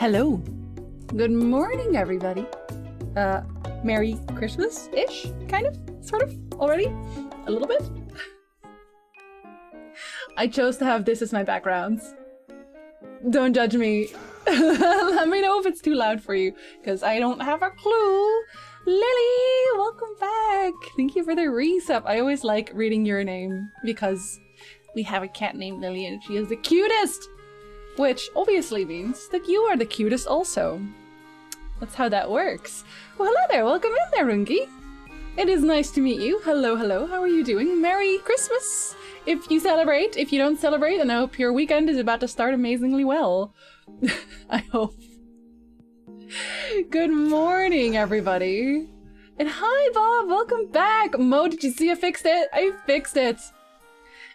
Hello. Good morning, everybody. Merry Christmas-ish, kind of, sort of, already, a little bit. I chose to have this as my background. Don't judge me. Let me know if it's too loud for you, because I don't have a clue. Lily, welcome back. Thank you for the resub. I always like reading your name because we have a cat named Lily and she is the cutest. Which obviously means that you are the cutest also. That's how that works. Well, hello there. Welcome in there, Rungi. It is nice to meet you. Hello, hello. How are you doing? Merry Christmas. If you celebrate, if you don't celebrate, and I hope your weekend is about to start amazingly well. I hope. Good morning, everybody. And hi, Bob. Welcome back. Mo, did you see I fixed it? I fixed it.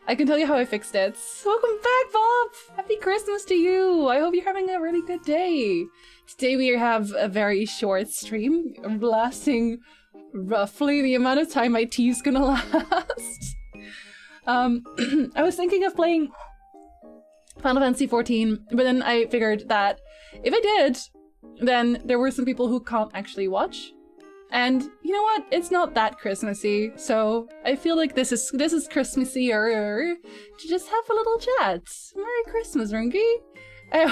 I can tell you how I fixed it. Welcome back, Bob! Happy Christmas to you! I hope you're having a really good day. Today we have a very short stream, lasting roughly the amount of time my tea's gonna last. I was thinking of playing Final Fantasy XIV, but then I figured that if I did, then there were some people who can't actually watch. And you know what? It's not that Christmassy, so I feel like this is Christmassier to just have a little chat. Merry Christmas, Rungi. I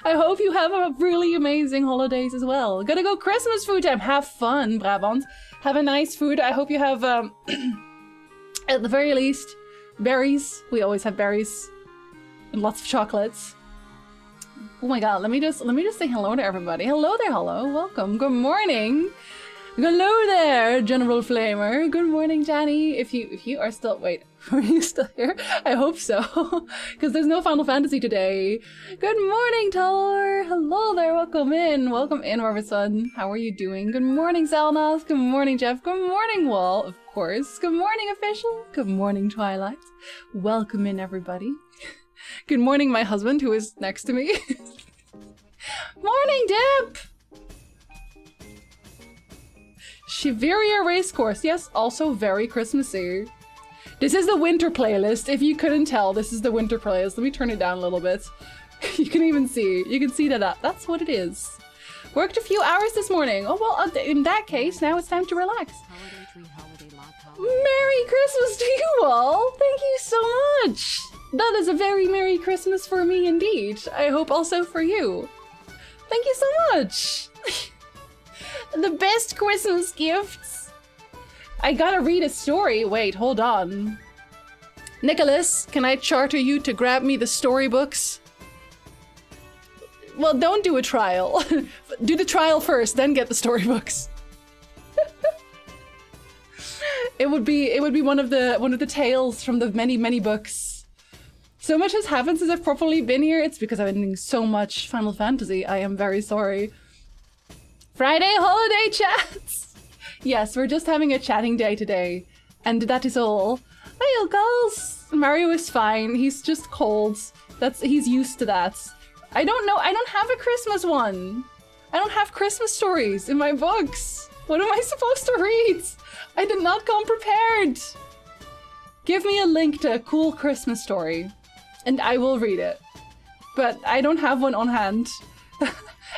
hope you have a really amazing holidays as well. Gotta go Christmas food time. Have fun, Brabant. Have a nice food. I hope you have at the very least berries. We always have berries and lots of chocolates. Oh my god, let me just say hello to everybody. Hello there, hello. Welcome. Good morning. Hello there, General Flamer. Good morning, Johnny. If you are still, wait, are you still here? I hope so, because there's no Final Fantasy today. Good morning, Talor. Hello there. Welcome in, Robertson. How are you doing? Good morning, Zelnas. Good morning, Jeff. Good morning, Wall. Of course. Good morning, Official. Good morning, Twilight. Welcome in, everybody. Good morning, my husband, who is next to me. Morning, Dip. Shiveria Racecourse, yes, also very Christmassy. This is the winter playlist. If you couldn't tell, this is the winter playlist. Let me turn it down a little bit. You can even see. You can see that's what it is. Worked a few hours this morning. Oh, well, in that case, now it's time to relax. Merry Christmas to you all. Thank you so much. That is a very Merry Christmas for me indeed. I hope also for you. Thank you so much. The best Christmas gifts. I gotta read a story. Wait, hold on. Nicholas, can I charter you to grab me the storybooks? Well, don't do a trial. Do the trial first, then get the storybooks. It would be one of the tales from the many books. So much has happened since I've properly been here. It's because I've been doing so much Final Fantasy. I am very sorry. Friday holiday chats! Yes, we're just having a chatting day today. And that is all. Hi, girls! Mario is fine. He's just cold. He's used to that. I don't know. I don't have a Christmas one. I don't have Christmas stories in my books. What am I supposed to read? I did not come prepared. Give me a link to a cool Christmas story and I will read it. But I don't have one on hand.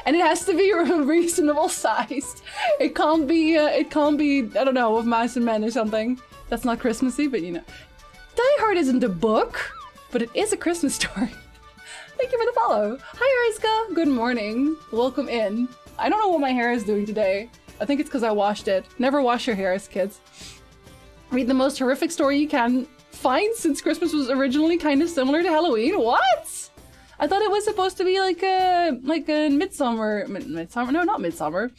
And it has to be reasonable sized. It can't be, I don't know, of Mice and Men or something. That's not Christmassy, but you know. Die Hard isn't a book, but it is a Christmas story. Thank you for the follow. Hi, Ariska. Good morning. Welcome in. I don't know what my hair is doing today. I think it's because I washed it. Never wash your hair, kids. Read the most horrific story you can find since Christmas was originally kind of similar to Halloween. What? I thought it was supposed to be like a Midsummer, no, not Midsummer.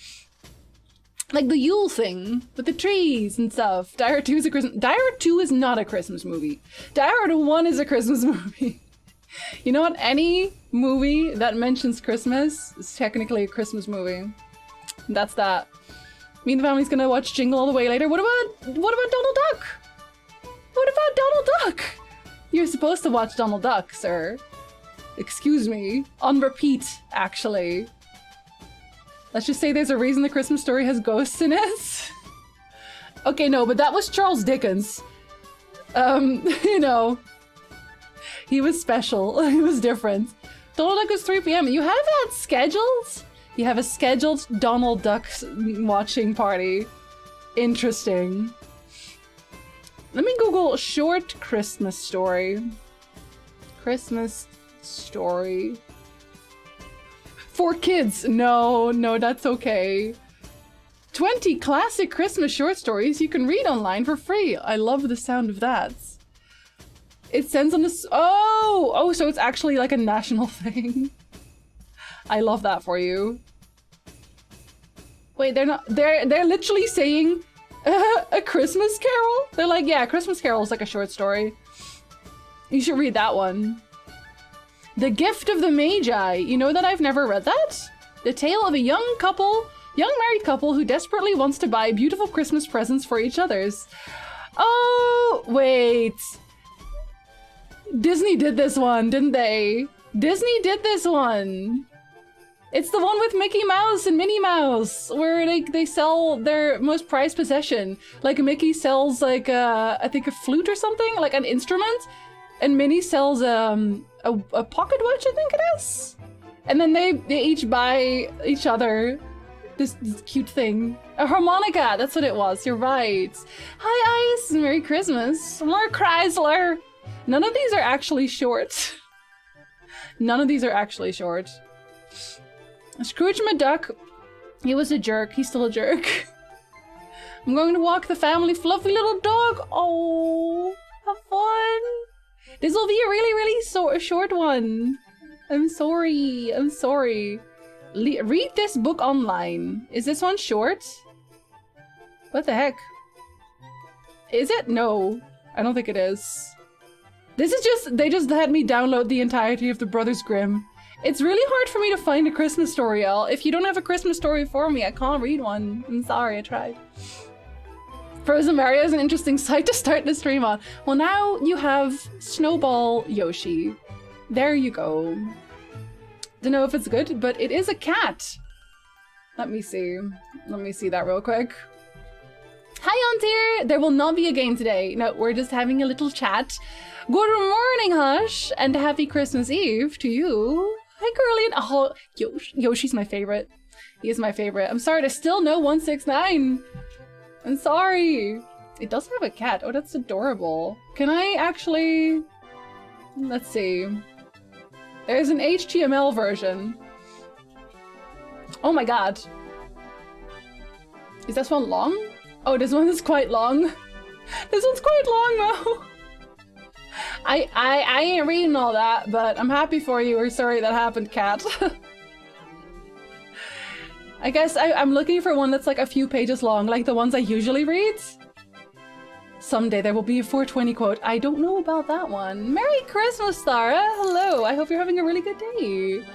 Like the Yule thing with the trees and stuff. Die Hard 2 is a Christmas. Die Hard 2 is not a Christmas movie. Die Hard 1 is a Christmas movie. You know what? Any movie that mentions Christmas is technically a Christmas movie. That's that. Me and the family's gonna watch Jingle All the Way later. What about Donald Duck? What about Donald Duck? You're supposed to watch Donald Duck, sir. Excuse me. On repeat, actually. Let's just say there's a reason the Christmas Story has ghosts in it. Okay, no, but that was Charles Dickens. You know, he was special. He was different. Donald Duck is 3 p.m. You have that scheduled? You have a scheduled Donald Duck watching party. Interesting. Let me Google short Christmas story. Christmas story. For kids. No, that's okay. 20 classic Christmas short stories you can read online for free. I love the sound of that. It sends on this. Oh, so it's actually like a national thing. I love that for you. Wait, they're not. They're literally saying a Christmas Carol. They're like, yeah, Christmas Carol is like a short story. You should read that one. The Gift of the Magi. You know that I've never read that? The tale of a young married couple who desperately wants to buy beautiful Christmas presents for each other's. Oh, wait. Disney did this one, didn't they? Disney did this one. It's the one with Mickey Mouse and Minnie Mouse, where they sell their most prized possession. Like Mickey sells like I think a flute or something, like an instrument, and Minnie sells a pocket watch, I think it is. And then they each buy each other this cute thing. A harmonica, that's what it was, you're right. Hi Ice, Merry Christmas. More Chrysler. None of these are actually short. None of these are actually short. Scrooge McDuck, he was a jerk. He's still a jerk. I'm going to walk the family fluffy little dog. Oh, have fun. This will be a really short one. I'm sorry. I'm sorry. Read this book online. Is this one short? What the heck? Is it? No, I don't think it is. This is just, they just had me download the entirety of the Brothers Grimm. It's really hard for me to find a Christmas story, Elle. If you don't have a Christmas story for me, I can't read one. I'm sorry, I tried. Frozen Mario is an interesting site to start the stream on. Well, now you have Snowball Yoshi. There you go. Don't know if it's good, but it is a cat. Let me see. Let me see that real quick. Hi, Auntie! There will not be a game today. No, we're just having a little chat. Good morning, Hush, and happy Christmas Eve to you. Hi, Girlie. Oh, Yoshi's my favorite. He is my favorite. I'm sorry, there's still no 169. I'm sorry. It does have a cat. Oh, that's adorable. Can I actually... Let's see. There's an HTML version. Oh my god. Is this one long? Oh, this one is quite long. This one's quite long, though. I ain't reading all that, but I'm happy for you. We're sorry that happened, cat. I guess I'm looking for one that's like a few pages long, like the ones I usually read. Someday there will be a 420 quote. I don't know about that one. Merry Christmas, Sarah. Hello. I hope you're having a really good day.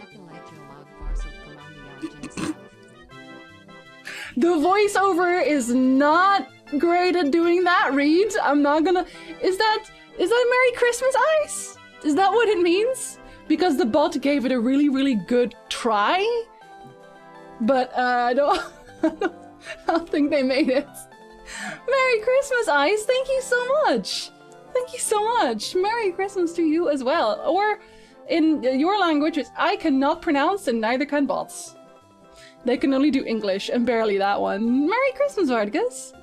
The voiceover is not great at doing that, Reed. I'm not gonna... Is that Merry Christmas, Ice? Is that what it means? Because the bot gave it a really good try? But I don't think they made it. Merry Christmas, Ice. Thank you so much. Thank you so much. Merry Christmas to you as well. Or in your language, which I cannot pronounce and neither can bots. They can only do English and barely that one. Merry Christmas, Vargas.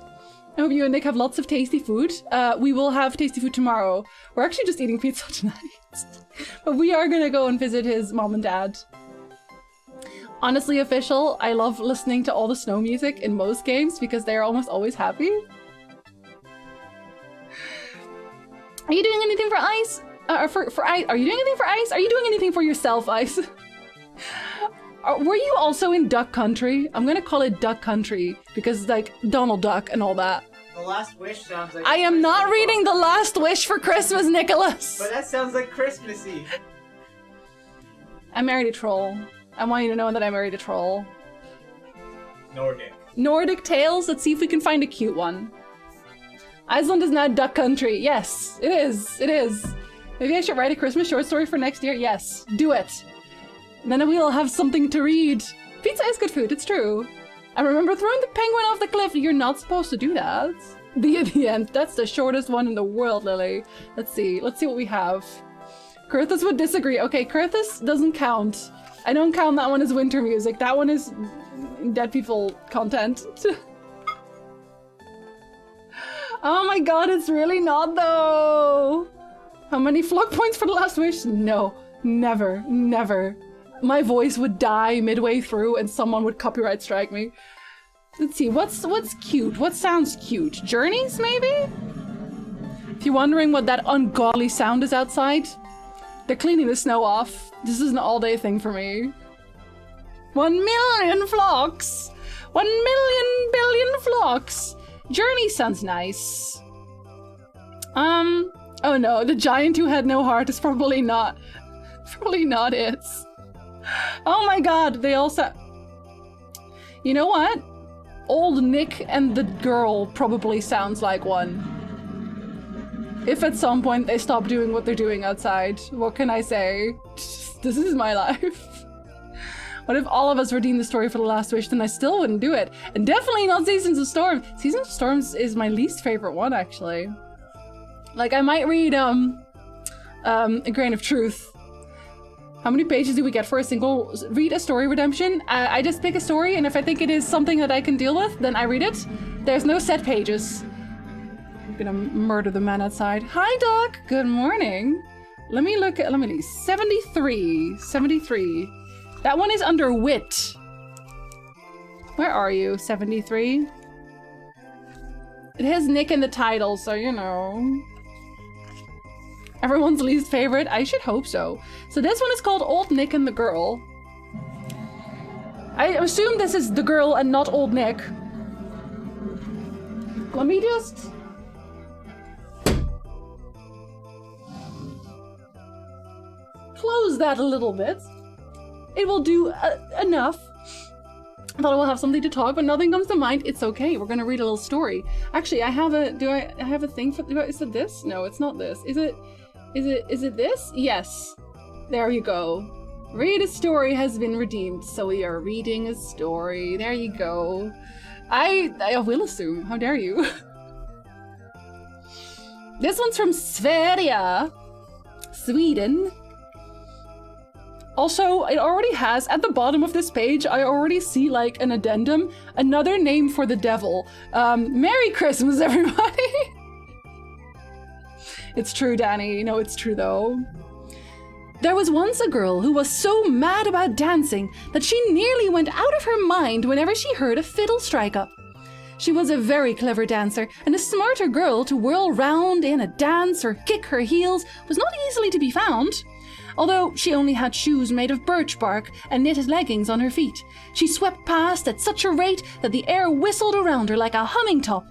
I hope you and Nick have lots of tasty food. We will have tasty food tomorrow. We're actually just eating pizza tonight. But we are gonna go and visit his mom and dad. Honestly, Official, I love listening to all the snow music in most games because they're almost always happy. Are you doing anything for Ice? For Ice? Are you doing anything for Ice? Are you doing anything for yourself, Ice? Were you also in Duck Country? I'm gonna call it Duck Country because it's like Donald Duck and all that. The Last Wish sounds like... I am not reading The Last Wish for Christmas, Nicholas! But that sounds like Christmassy. I married a troll. I want you to know that I married a troll. Nordic. Nordic Tales? Let's see if we can find a cute one. Iceland is now Duck Country. Yes, it is. It is. Maybe I should write a Christmas short story for next year. Yes, do it. And then we'll have something to read. Pizza is good food, it's true. I remember throwing the penguin off the cliff. You're not supposed to do that. The end. That's the shortest one in the world, Lily. Let's see what we have. Kurthus would disagree. Okay, Kurthus doesn't count. I don't count that one as winter music. That one is dead people content. Oh my god, it's really not though. How many flock points for the last wish? No, never, never. My voice would die midway through and someone would copyright strike me. Let's see, what's cute? What sounds cute? Journeys, maybe? If you're wondering what that ungodly sound is outside, they're cleaning the snow off. This is an all-day thing for me. 1 million flocks! 1 million billion flocks! Journey sounds nice. Oh no, the giant who had no heart is probably not it. Oh my god, they also... You know what? Old Nick and the girl probably sounds like one. If at some point they stop doing what they're doing outside, what can I say? This is my life. What if all of us redeemed the story for the last wish, then I still wouldn't do it. And definitely not Seasons of Storm. Seasons of Storms is my least favorite one, actually. Like, I might read, A Grain of Truth. How many pages do we get for a single read a story redemption? I just pick a story, and if I think it is something that I can deal with, then I read it. There's no set pages. I'm gonna murder the man outside. Hi, Doc. Good morning. Let me see. 73. 73. That one is under wit. Where are you, 73? It has Nick in the title, so you know. Everyone's least favorite? I should hope so. So this one is called Old Nick and the Girl. I assume this is the girl and not Old Nick. Let me just... close that a little bit. It will do enough. I thought I will have something to talk, but nothing comes to mind. It's okay. We're gonna read a little story. Actually, I have a... do I have a thing for... is it this? No, it's not this. Is it this? Yes. There you go. Read a story has been redeemed, so we are reading a story. There you go. I will assume. How dare you? This one's from Sverige, Sweden. Also, it already has, at the bottom of this page, I already see, like, an addendum. Another name for the devil. Merry Christmas, everybody! It's true, Danny. No, it's true, though. There was once a girl who was so mad about dancing that she nearly went out of her mind whenever she heard a fiddle strike up. She was a very clever dancer, and a smarter girl to whirl round in a dance or kick her heels was not easily to be found. Although she only had shoes made of birch bark and knitted leggings on her feet, she swept past at such a rate that the air whistled around her like a humming top.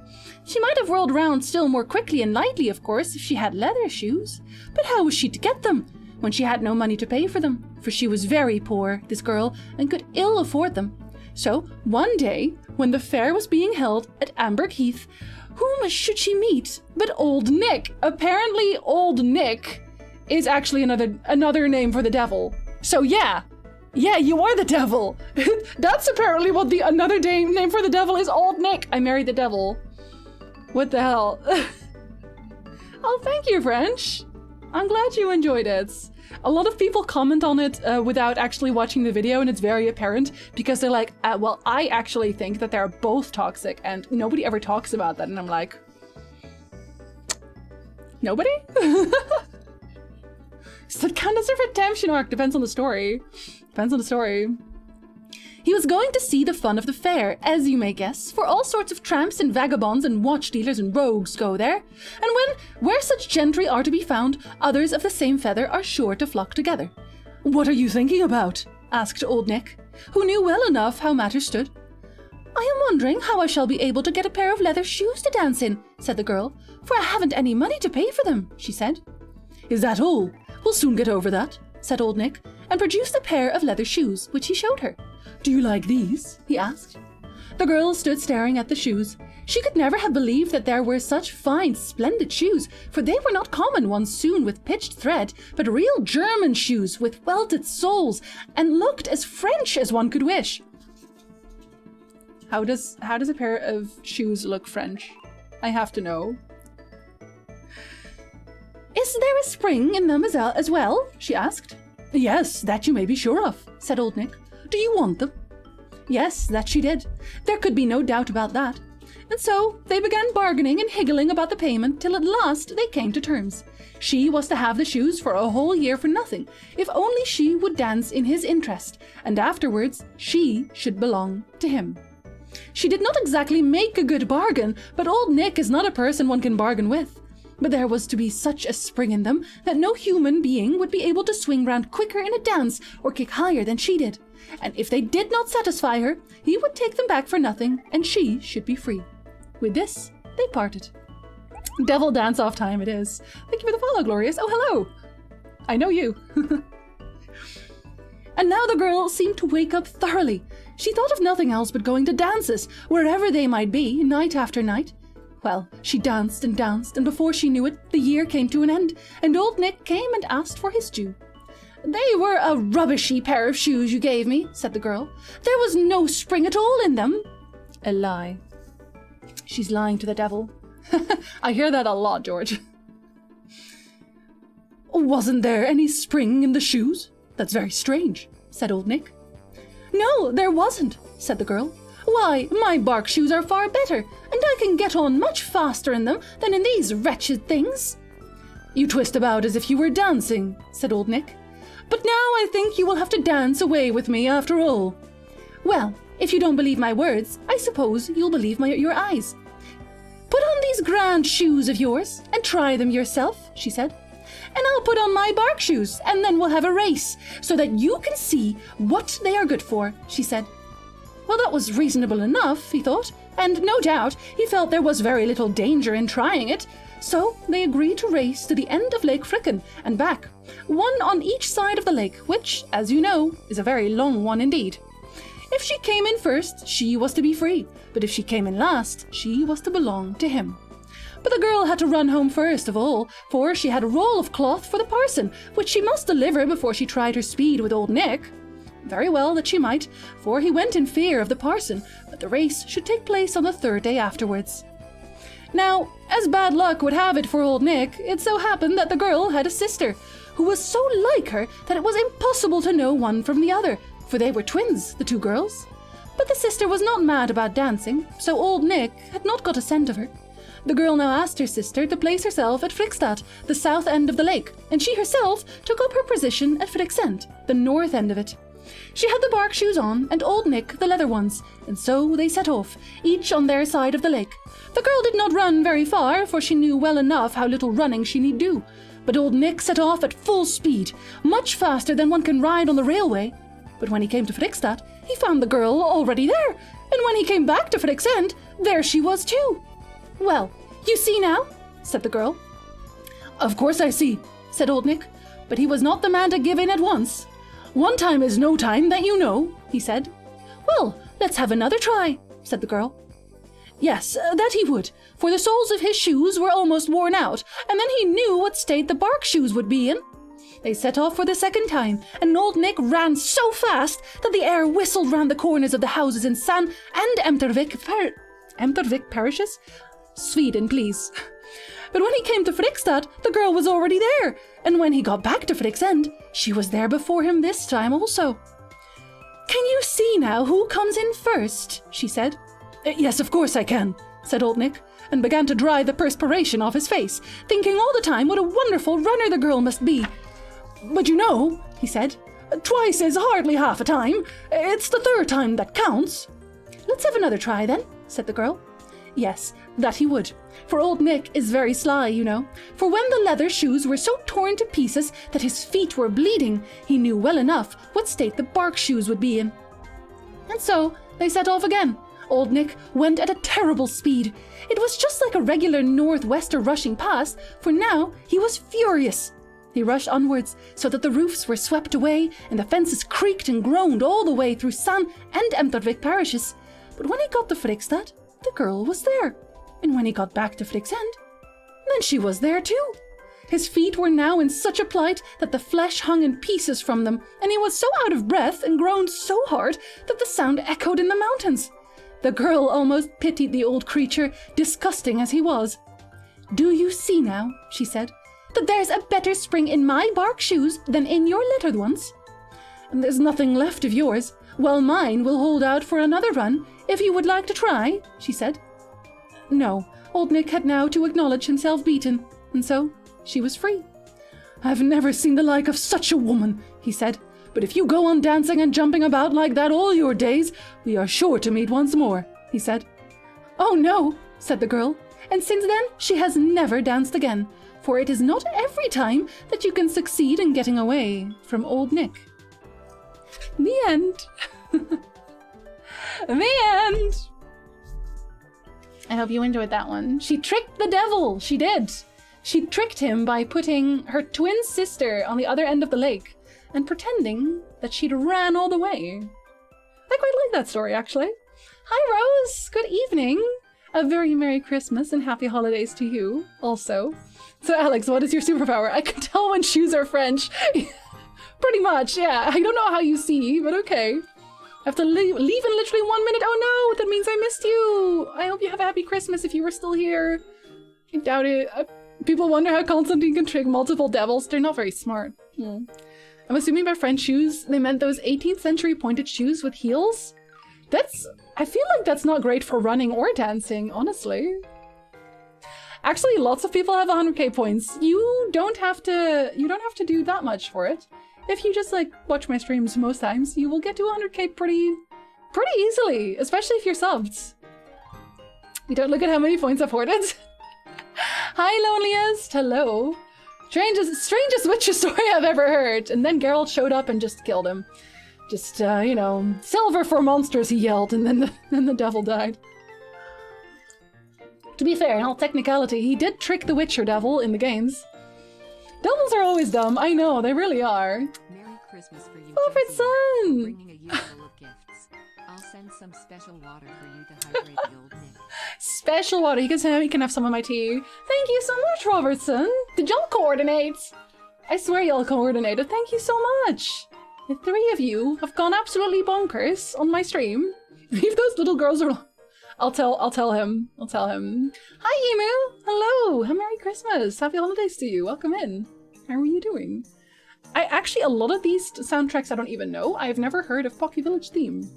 She might have whirled round still more quickly and lightly, of course, if she had leather shoes. But how was she to get them, when she had no money to pay for them? For she was very poor, this girl, and could ill afford them. So, one day, when the fair was being held at Amberg Heath, whom should she meet but Old Nick? Apparently, Old Nick is actually another name for the devil. So yeah, you are the devil. That's apparently what the another name for the devil is. Old Nick. I married the devil. What the hell? Oh, thank you, French. I'm glad you enjoyed it. A lot of people comment on it without actually watching the video, and it's very apparent because they're like, well, I actually think that they're both toxic, and nobody ever talks about that. And I'm like, nobody? Does that count as a redemption arc? Depends on the story. Depends on the story. He was going to see the fun of the fair, as you may guess, for all sorts of tramps and vagabonds and watch dealers and rogues go there. And where such gentry are to be found, others of the same feather are sure to flock together. "What are you thinking about?" asked Old Nick, who knew well enough how matters stood. "I am wondering how I shall be able to get a pair of leather shoes to dance in," said the girl, "for I haven't any money to pay for them," she said. "Is that all? We'll soon get over that," said Old Nick, and produced a pair of leather shoes, which he showed her. "Do you like these?" he asked. The girl stood staring at the shoes. She could never have believed that there were such fine, splendid shoes, for they were not common ones sewn with pitched thread, but real German shoes with welted soles, and looked as French as one could wish. How does a pair of shoes look French? I have to know. Is there a spring in them as well? She asked. Yes, that you may be sure of, said Old Nick. Do you want them? Yes, that she did. There could be no doubt about that. And so they began bargaining and higgling about the payment till at last they came to terms. She was to have the shoes for a whole year for nothing, if only she would dance in his interest, and afterwards she should belong to him. She did not exactly make a good bargain, but Old Nick is not a person one can bargain with. But there was to be such a spring in them that no human being would be able to swing round quicker in a dance or kick higher than she did. And if they did not satisfy her, he would take them back for nothing, and she should be free. With this, they parted. Devil dance-off time it is. Thank you for the follow, Glorious. Oh, hello! I know you. And now the girl seemed to wake up thoroughly. She thought of nothing else but going to dances, wherever they might be, night after night. Well, she danced, and before she knew it, the year came to an end, and Old Nick came and asked for his due. They were a rubbishy pair of shoes you gave me, said the girl. There was no spring at all in them. A lie. She's lying to the devil. I hear that a lot, George. Wasn't there any spring in the shoes? That's very strange, said Old Nick. No, there wasn't, said the girl. Why, my bark shoes are far better, and I can get on much faster in them than in these wretched things. You twist about as if you were dancing, said Old Nick. But now I think you will have to dance away with me after all. Well, if you don't believe my words, I suppose you'll believe your eyes. Put on these grand shoes of yours and try them yourself, she said. And I'll put on my bark shoes, and then we'll have a race, so that you can see what they are good for, she said. Well, that was reasonable enough, he thought, and no doubt he felt there was very little danger in trying it. So they agreed to race to the end of Lake Frickin and back, one on each side of the lake, which, as you know, is a very long one indeed. If she came in first, she was to be free, but if she came in last, she was to belong to him. But the girl had to run home first of all, for she had a roll of cloth for the parson, which she must deliver before she tried her speed with Old Nick. Very well that she might, for he went in fear of the parson, but the race should take place on the third day afterwards. Now, as bad luck would have it for Old Nick, it so happened that the girl had a sister, who was so like her that it was impossible to know one from the other, for they were twins, the two girls. But the sister was not mad about dancing, so Old Nick had not got a scent of her. The girl now asked her sister to place herself at Frykstad, the south end of the lake, and she herself took up her position at Friksend, the north end of it. She had the bark shoes on, and Old Nick the leather ones, and so they set off, each on their side of the lake. The girl did not run very far, for she knew well enough how little running she need do. But Old Nick set off at full speed, much faster than one can ride on the railway. But when he came to Frykstad, he found the girl already there, and when he came back to Friksend, there she was too. Well, you see now, said the girl. Of course I see, said Old Nick, but he was not the man to give in at once. One time is no time, that you know, he said. Well, let's have another try, said the girl. Yes, that he would, for the soles of his shoes were almost worn out, and then he knew what state the bark shoes would be in. They set off for the second time, and Old Nick ran so fast that the air whistled round the corners of the houses in San and Emtervik parishes? Sweden, please. But when he came to Frykstad, the girl was already there, and when he got back to Friksend, she was there before him this time also. Can you see now who comes in first? She said. Yes, of course I can, said Old Nick, and began to dry the perspiration off his face, thinking all the time what a wonderful runner the girl must be. But you know, he said, twice is hardly half a time. It's the third time that counts. Let's have another try then, said the girl. Yes, that he would, for Old Nick is very sly, you know, for when the leather shoes were so torn to pieces that his feet were bleeding, he knew well enough what state the bark shoes would be in. And so they set off again. Old Nick went at a terrible speed. It was just like a regular northwester rushing past, for now he was furious. He rushed onwards, so that the roofs were swept away, and the fences creaked and groaned all the way through San and Emtervik parishes. But when he got to Frykstad, the girl was there, and when he got back to Friksend, then she was there too. His feet were now in such a plight that the flesh hung in pieces from them, and he was so out of breath and groaned so hard that the sound echoed in the mountains. The girl almost pitied the old creature, disgusting as he was. Do you see now, she said, that there's a better spring in my bark shoes than in your littered ones. And there's nothing left of yours. Well, mine will hold out for another run, if you would like to try, she said. No, old Nick had now to acknowledge himself beaten, and so she was free. I've never seen the like of such a woman, he said, but if you go on dancing and jumping about like that all your days, we are sure to meet once more, he said. Oh no, said the girl, and since then she has never danced again, for it is not every time that you can succeed in getting away from old Nick. The end. The end. I hope you enjoyed that one. She tricked the devil. She did. She tricked him by putting her twin sister on the other end of the lake and pretending that she'd ran all the way. I quite like that story, actually. Hi, Rose. Good evening. A very Merry Christmas and Happy Holidays to you also. So, Alex, what is your superpower? I can tell when shoes are French. Pretty much, yeah. I don't know how you see, but okay. I have to leave in literally 1 minute. Oh no, that means I missed you. I hope you have a happy Christmas if you were still here. I doubt it. People wonder how Constantine can trick multiple devils. They're not very smart. I'm assuming by French shoes, they meant those 18th century pointed shoes with heels. I feel like that's not great for running or dancing, honestly. Actually, lots of people have 100k points. You don't have to do that much for it. If you just like watch my streams most times, you will get to 100k pretty easily, especially if you're subbed. You don't look at how many points I've hoarded. Hi, Loneliest. Hello. Strangest witcher story I've ever heard. And then Geralt showed up and just killed him. Just, you know, silver for monsters, he yelled, and then the devil died. To be fair, in all technicality, he did trick the Witcher devil in the games. Devils are always dumb. I know, they really are. Merry Christmas for you, Wilfred Son! Bringing a handful of gifts. I'll send some special water for you to hydrate the old Nick. Special water. He can have some of my tea. Thank you so much, Robertson. Did y'all coordinate? I swear y'all coordinated. Thank you so much. The three of you have gone absolutely bonkers on my stream. Leave those little girls alone. I'll tell him. Hi, Emu. Hello. Merry Christmas. Happy holidays to you. Welcome in. How are you doing? Actually, a lot of these soundtracks I don't even know. I've never heard of Pocky Village theme.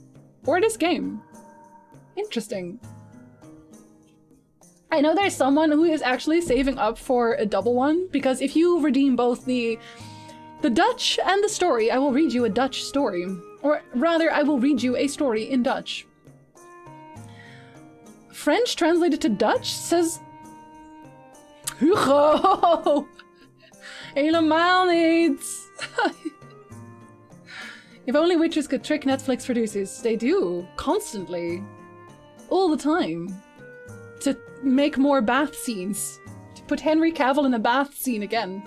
Or this game. Interesting. I know there's someone who is actually saving up for a double one, because if you redeem both the Dutch and the story, I will read you a Dutch story. Or rather, I will read you a story in Dutch. French translated to Dutch says... Hugo! Helemaal niet! If only witches could trick Netflix producers. They do. Constantly. All the time. To make more bath scenes. To put Henry Cavill in a bath scene again.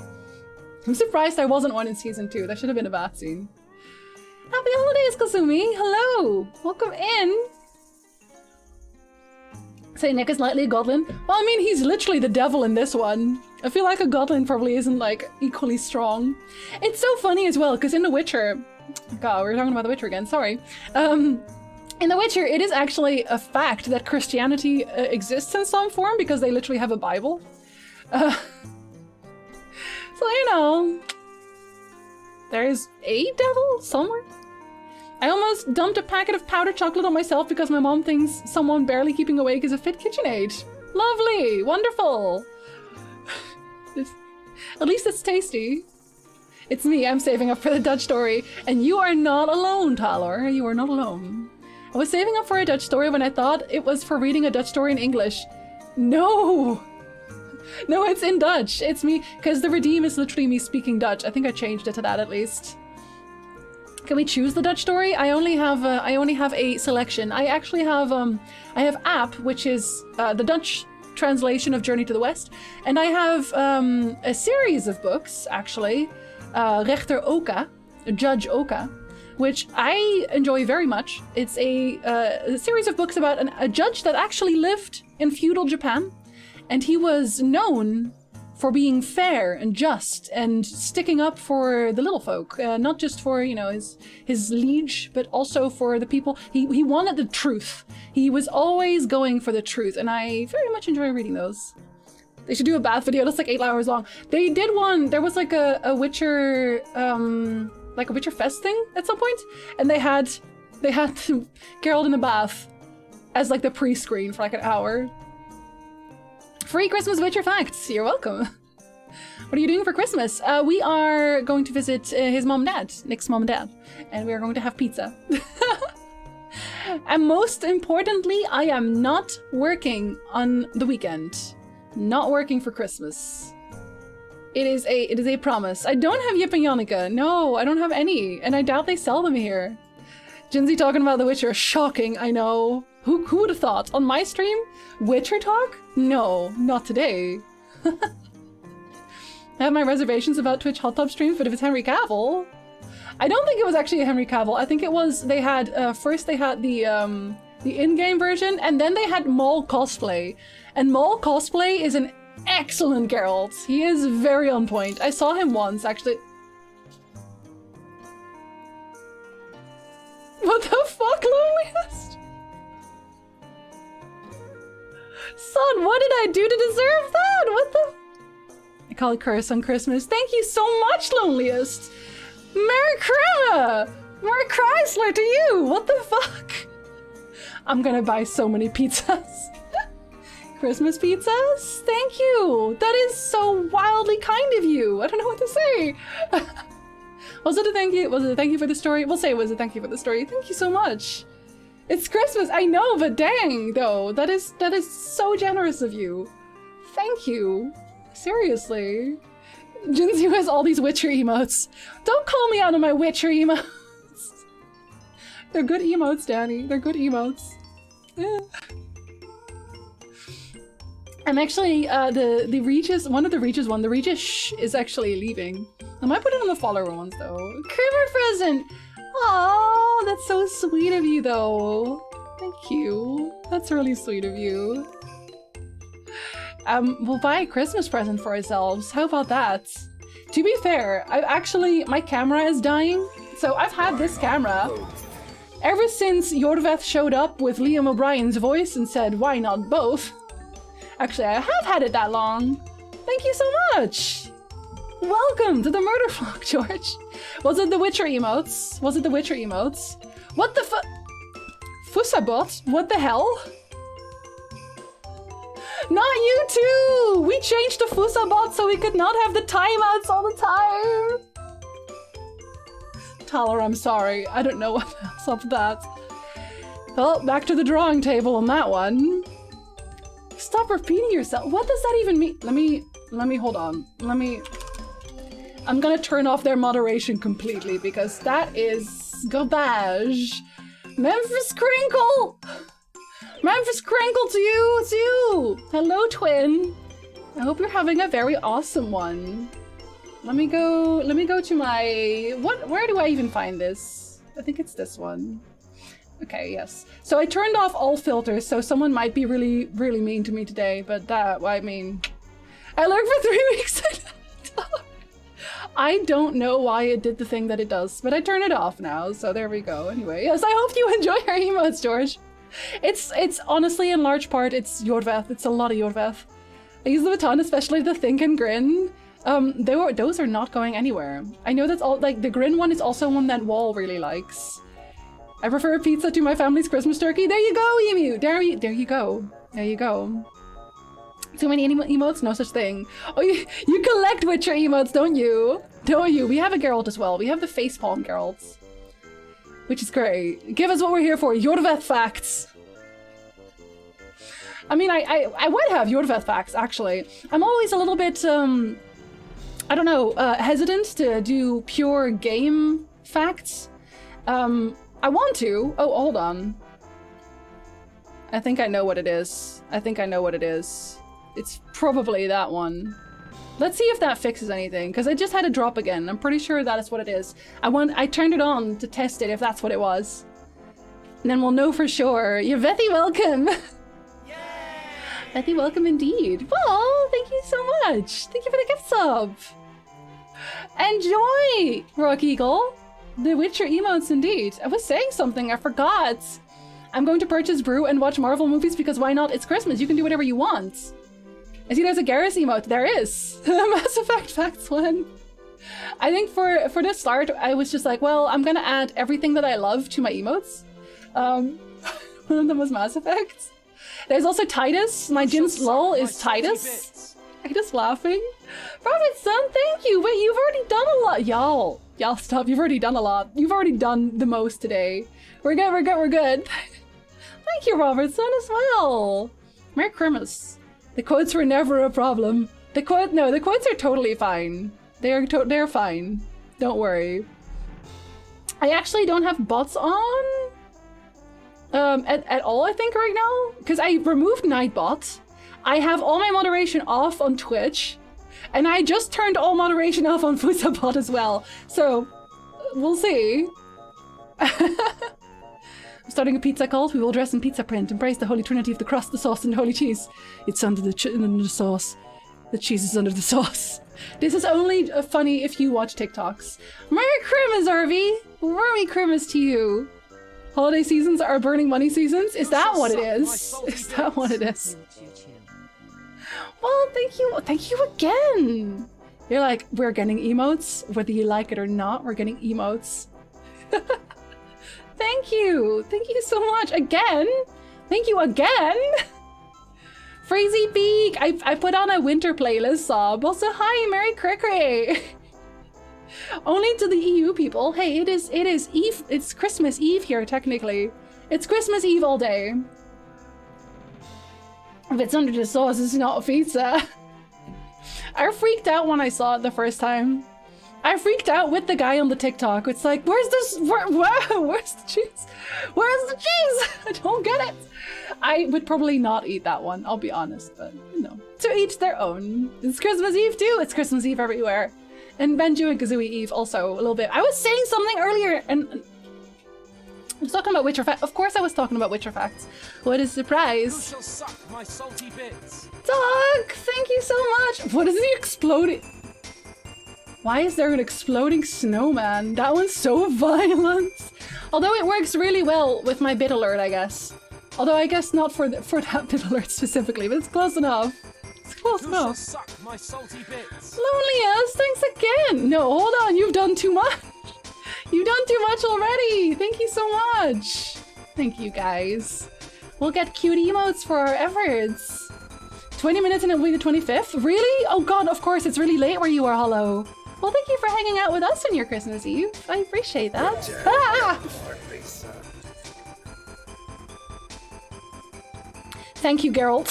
I'm surprised there wasn't one in season 2. There should have been a bath scene. Happy holidays, Kasumi! Hello! Welcome in! Say Nick is lightly a godlin. Well, I mean, he's literally the devil in this one. I feel like a godlin probably isn't, like, equally strong. It's so funny as well, because in The Witcher... God, we're talking about The Witcher again, sorry. In The Witcher, it is actually a fact that Christianity exists in some form, because they literally have a Bible. So, you know... There's a devil somewhere? I almost dumped a packet of powdered chocolate on myself because my mom thinks someone barely keeping awake is a fit KitchenAid. Lovely! Wonderful! At least it's tasty. It's me, I'm saving up for the Dutch story. And you are not alone, Tyler. You are not alone. I was saving up for a Dutch story when I thought it was for reading a Dutch story in English. No! No, it's in Dutch. It's me, because the redeem is literally me speaking Dutch. I think I changed it to that at least. Can we choose the Dutch story? I only have a selection. I actually have I have app, which is the Dutch translation of Journey to the West, and I have a series of books actually, Rechter Oka, Judge Oka, which I enjoy very much. It's a series of books about a judge that actually lived in feudal Japan, and he was known for being fair and just and sticking up for the little folk, not just for, you know, his liege, but also for the people. He wanted the truth. He was always going for the truth, and I very much enjoy reading those. They should do a bath video that's like 8 hours long. They did one. There was like a Witcher, like a Witcher Fest thing at some point, and they had Geralt in a bath as like the pre-screen for like an hour. Free Christmas Witcher facts. You're welcome. What are you doing for Christmas? We are going to visit his mom and dad, Nick's mom and dad, and we are going to have pizza. And most importantly, I am not working on the weekend. Not working for Christmas. It is a promise. I don't have Yip and Yannicka. No, I don't have any, and I doubt they sell them here. Jinsey talking about The Witcher. Shocking, I know. Who would have thought? On my stream? Witcher talk? No, not today. I have my reservations about Twitch hot tub streams, but if it's Henry Cavill... I don't think it was actually a Henry Cavill. I think it was, they had, first they had the in-game version, and then they had Maul cosplay. And Maul cosplay is an excellent Geralt. He is very on point. I saw him once, actually. What the fuck, Loneliest? Son, what did I do to deserve that? What the... I call it curse on Christmas. Thank you so much, Loneliest. Merry Christmas! Merry Chrysler to you! What the fuck? I'm gonna buy so many pizzas. Christmas pizzas? Thank you! That is so wildly kind of you! I don't know what to say! Was it a thank you? Was it a thank you for the story? We'll say it was a thank you for the story. Thank you so much! It's Christmas, I know, but dang, though. That is so generous of you. Thank you. Seriously. Jinsey has all these Witcher emotes. Don't call me out on my Witcher emotes. They're good emotes, Danny. They're good emotes. Yeah. I'm actually, the Regis, one of the Regis the Regis shh is actually leaving. I might put it on the follower ones, though. Kramer present! Oh, that's so sweet of you, though. Thank you. That's really sweet of you. We'll buy a Christmas present for ourselves. How about that? To be fair, my camera is dying. So I've had this camera ever since Yorveth showed up with Liam O'Brien's voice and said, why not both? Actually, I have had it that long. Thank you so much. Welcome to the murder vlog, George. Was it the Witcher emotes? Was it the Witcher emotes? What the Fussabot? What the hell? Not you too! We changed the Fussabot so we could not have the timeouts all the time! Tyler, I'm sorry. I don't know what's up with that. Well, back to the drawing table on that one. Stop repeating yourself. What does that even mean? Let me hold on. I'm gonna turn off their moderation completely because that is garbage. Memphis Crinkle! Memphis Crinkle to you! It's you! Hello, twin! I hope you're having a very awesome one. Let me go to my... Where do I even find this? I think it's this one. Okay, yes. So I turned off all filters, so someone might be really, really mean to me today, but that, I mean... I lurked for 3 weeks! I don't know why it did the thing that it does, but I turn it off now, so there we go. Anyway, yes, I hope you enjoy our emotes, George. It's honestly, in large part, it's Yorveth. It's a lot of Yorveth. I use them a ton, especially the Think and Grin. Those are not going anywhere. I know that's all, like, the Grin one is also one that Wall really likes. I prefer pizza to my family's Christmas turkey. There you go, Emu! There you go. There you go. Too many emotes? No such thing. Oh, you collect Witcher emotes, don't you? Don't you? We have a Geralt as well. We have the facepalm Geralts. Which is great. Give us what we're here for. Yorveth facts. I mean, I would have Yorveth facts, actually. I'm always a little bit, I don't know, hesitant to do pure game facts. I want to. Oh, hold on. I think I know what it is. It's probably that one. Let's see if that fixes anything, because I just had a drop again. I'm pretty sure that is what it is. I turned it on to test it if that's what it was. And then we'll know for sure. Yvethi, welcome! Yay! Yvethi, welcome indeed. Well, thank you so much. Thank you for the gift sub. Enjoy, Rock Eagle. The Witcher emotes indeed. I was saying something, I forgot. I'm going to purchase brew and watch Marvel movies because why not? It's Christmas, you can do whatever you want. I see there's a Garrus emote. There is. Mass Effect Facts 1. I think for the start, I was just like, well, I'm gonna add everything that I love to my emotes. One of them was Mass Effect. There's also Titus. My Jin's lol is Titus. Titus laughing. Prophet Son, thank you. Wait, you've already done a lot. Y'all stop. You've already done a lot. You've already done the most today. We're good, we're good, we're good. Thank you, Robert Son, as well. Merry Christmas. The quotes were never a problem. The quotes are totally fine. They're fine. Don't worry. I actually don't have bots on at all, I think, right now. Because I removed Nightbot. I have all my moderation off on Twitch. And I just turned all moderation off on Fusabot as well. So, we'll see. Starting a pizza cult, we will dress in pizza print, embrace the holy trinity of the crust, the sauce, and the holy cheese. It's under the sauce. The cheese is under the sauce. This is only funny if you watch TikToks. Merry Christmas, Arby! Merry Christmas to you! Holiday seasons are burning money seasons? Is that what it is? Is that what it is? Well, thank you again! You're like, we're getting emotes, whether you like it or not, we're getting emotes. Thank you so much, again! Thank you again! Freezy Beak! I put on a winter playlist, Sob. Also, hi, Merry Crickery! Only to the EU people. Hey, it is Eve. It's Christmas Eve here, technically. It's Christmas Eve all day. If it's under the sauce, it's not a pizza. I freaked out when I saw it the first time. I freaked out with the guy on the TikTok. It's like, where's this? Where's the cheese? Where's the cheese? I don't get it. I would probably not eat that one, I'll be honest, but you know, to each their own. It's Christmas Eve too. It's Christmas Eve everywhere. And Benju and Kazooie Eve also a little bit. I was saying something earlier and I was talking about Witcher Facts. Of course I was talking about Witcher Facts. What a surprise. You shall suck my salty bits. Doug, thank you so much. What is the exploding? Why is there an exploding snowman? That one's so violent. Although it works really well with my bit alert, I guess. Although I guess not for that bit alert specifically, but it's close enough. It's close enough. Suck my salty bits. Loneliest, thanks again. No, hold on, you've done too much. You've done too much already. Thank you so much. Thank you, guys. We'll get cute emotes for our efforts. 20 minutes and it'll be the 25th? Really? Oh god, of course, it's really late where you are, Hollow. Well, thank you for hanging out with us on your Christmas Eve. I appreciate that. Ah! Thank you, Geralt.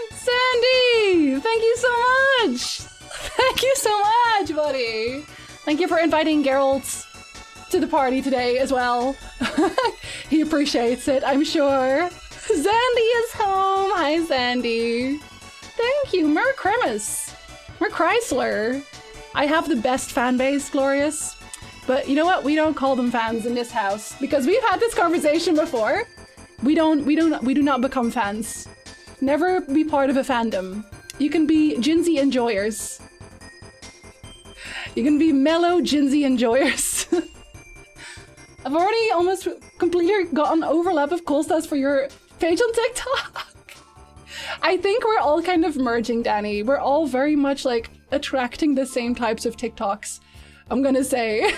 Sandy! Thank you so much! Thank you so much, buddy! Thank you for inviting Geralt to the party today as well. He appreciates it, I'm sure. Sandy is home! Hi, Sandy! Thank you, Mer Cremus! Mer Chrysler! I have the best fan base, Glorious. But you know what? We don't call them fans in this house because we've had this conversation before. We do not become fans. Never be part of a fandom. You can be Jinsey enjoyers. You can be mellow Jinsey enjoyers. I've already almost completely gotten overlap of cool stats for your page on TikTok. I think we're all kind of merging, Danny. We're all very much like attracting the same types of TikToks. I'm gonna say.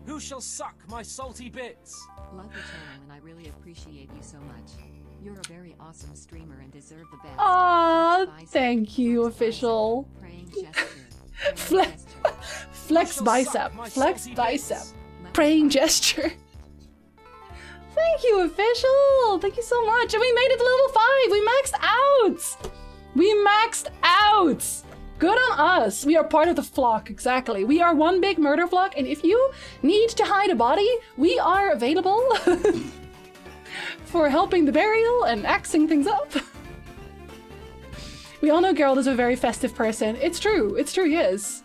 Who shall suck my salty bits? Love the channel and I really appreciate you so much. You're a very awesome streamer and deserve the best. Aw, thank you, official. Praying gesture. Flex bicep. Flex bicep. Praying gesture. Thank you, official. Thank you so much. And we made it to level 5. We maxed out. We maxed out. Good on us. We are part of the flock, exactly. We are one big murder flock, and if you need to hide a body, we are available for helping the burial and axing things up. We all know Geralt is a very festive person. It's true, he is.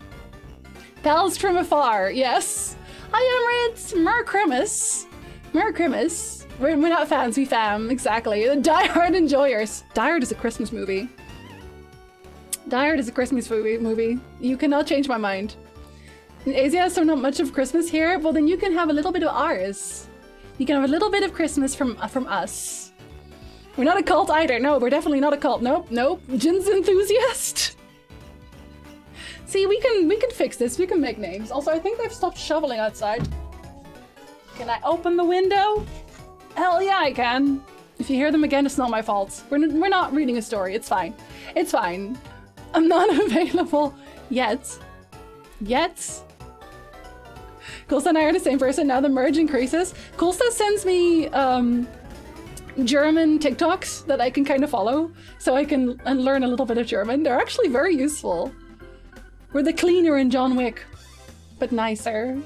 Pals from afar, yes. Hi, Emirates, Mercrimus. Mercrimus. We're not fans, we fam, exactly. The Die Hard enjoyers. Die Hard is a Christmas movie. Die Hard is a Christmas movie. You cannot change my mind. In Asia, so not much of Christmas here. Well, then you can have a little bit of ours. You can have a little bit of Christmas from us. We're not a cult either. No, we're definitely not a cult. Nope, nope. Jin's enthusiast. See, we can fix this. We can make names. Also, I think I've stopped shoveling outside. Can I open the window? Hell yeah, I can. If you hear them again, it's not my fault. We're not reading a story. It's fine. It's fine. I'm not available yet. Yet. Kulsta and I are the same person. Now the merge increases. Kulsta sends me German TikToks that I can kind of follow, so I can learn a little bit of German. They're actually very useful. We're the cleaner in John Wick, but nicer.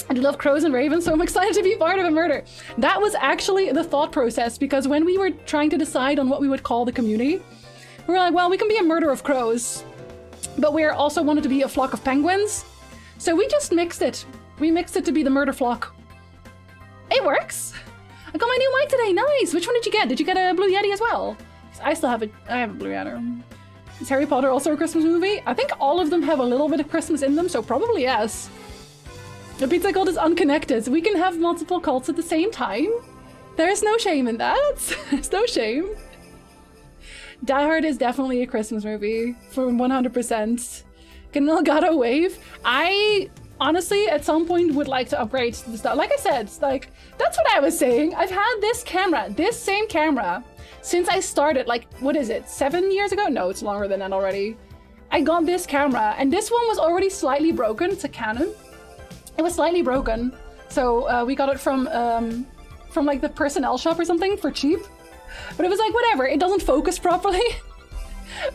I do love crows and ravens, so I'm excited to be part of a murder. That was actually the thought process, because when we were trying to decide on what we would call the community, we were like, well, we can be a murder of crows, but we also wanted to be a flock of penguins. So we just mixed it. We mixed it to be the murder flock. It works. I got my new mic today. Nice. Which one did you get? Did you get a Blue Yeti as well? I still have I have a Blue Yeti. Is Harry Potter also a Christmas movie? I think all of them have a little bit of Christmas in them, so probably yes. The pizza cult is unconnected. We can have multiple cults at the same time. There's no shame in that. There's no shame. Die Hard is definitely a Christmas movie for 100%. Can Elgato wave? I honestly, at some point, would like to upgrade the stuff. Like I said, like, that's what I was saying. I've had this camera, this same camera, since I started, like, what is it, 7 years ago? No, it's longer than that already. I got this camera, and this one was already slightly broken. It's a Canon. It was slightly broken, so we got it from like the personnel shop or something for cheap. But it was like, whatever, it doesn't focus properly.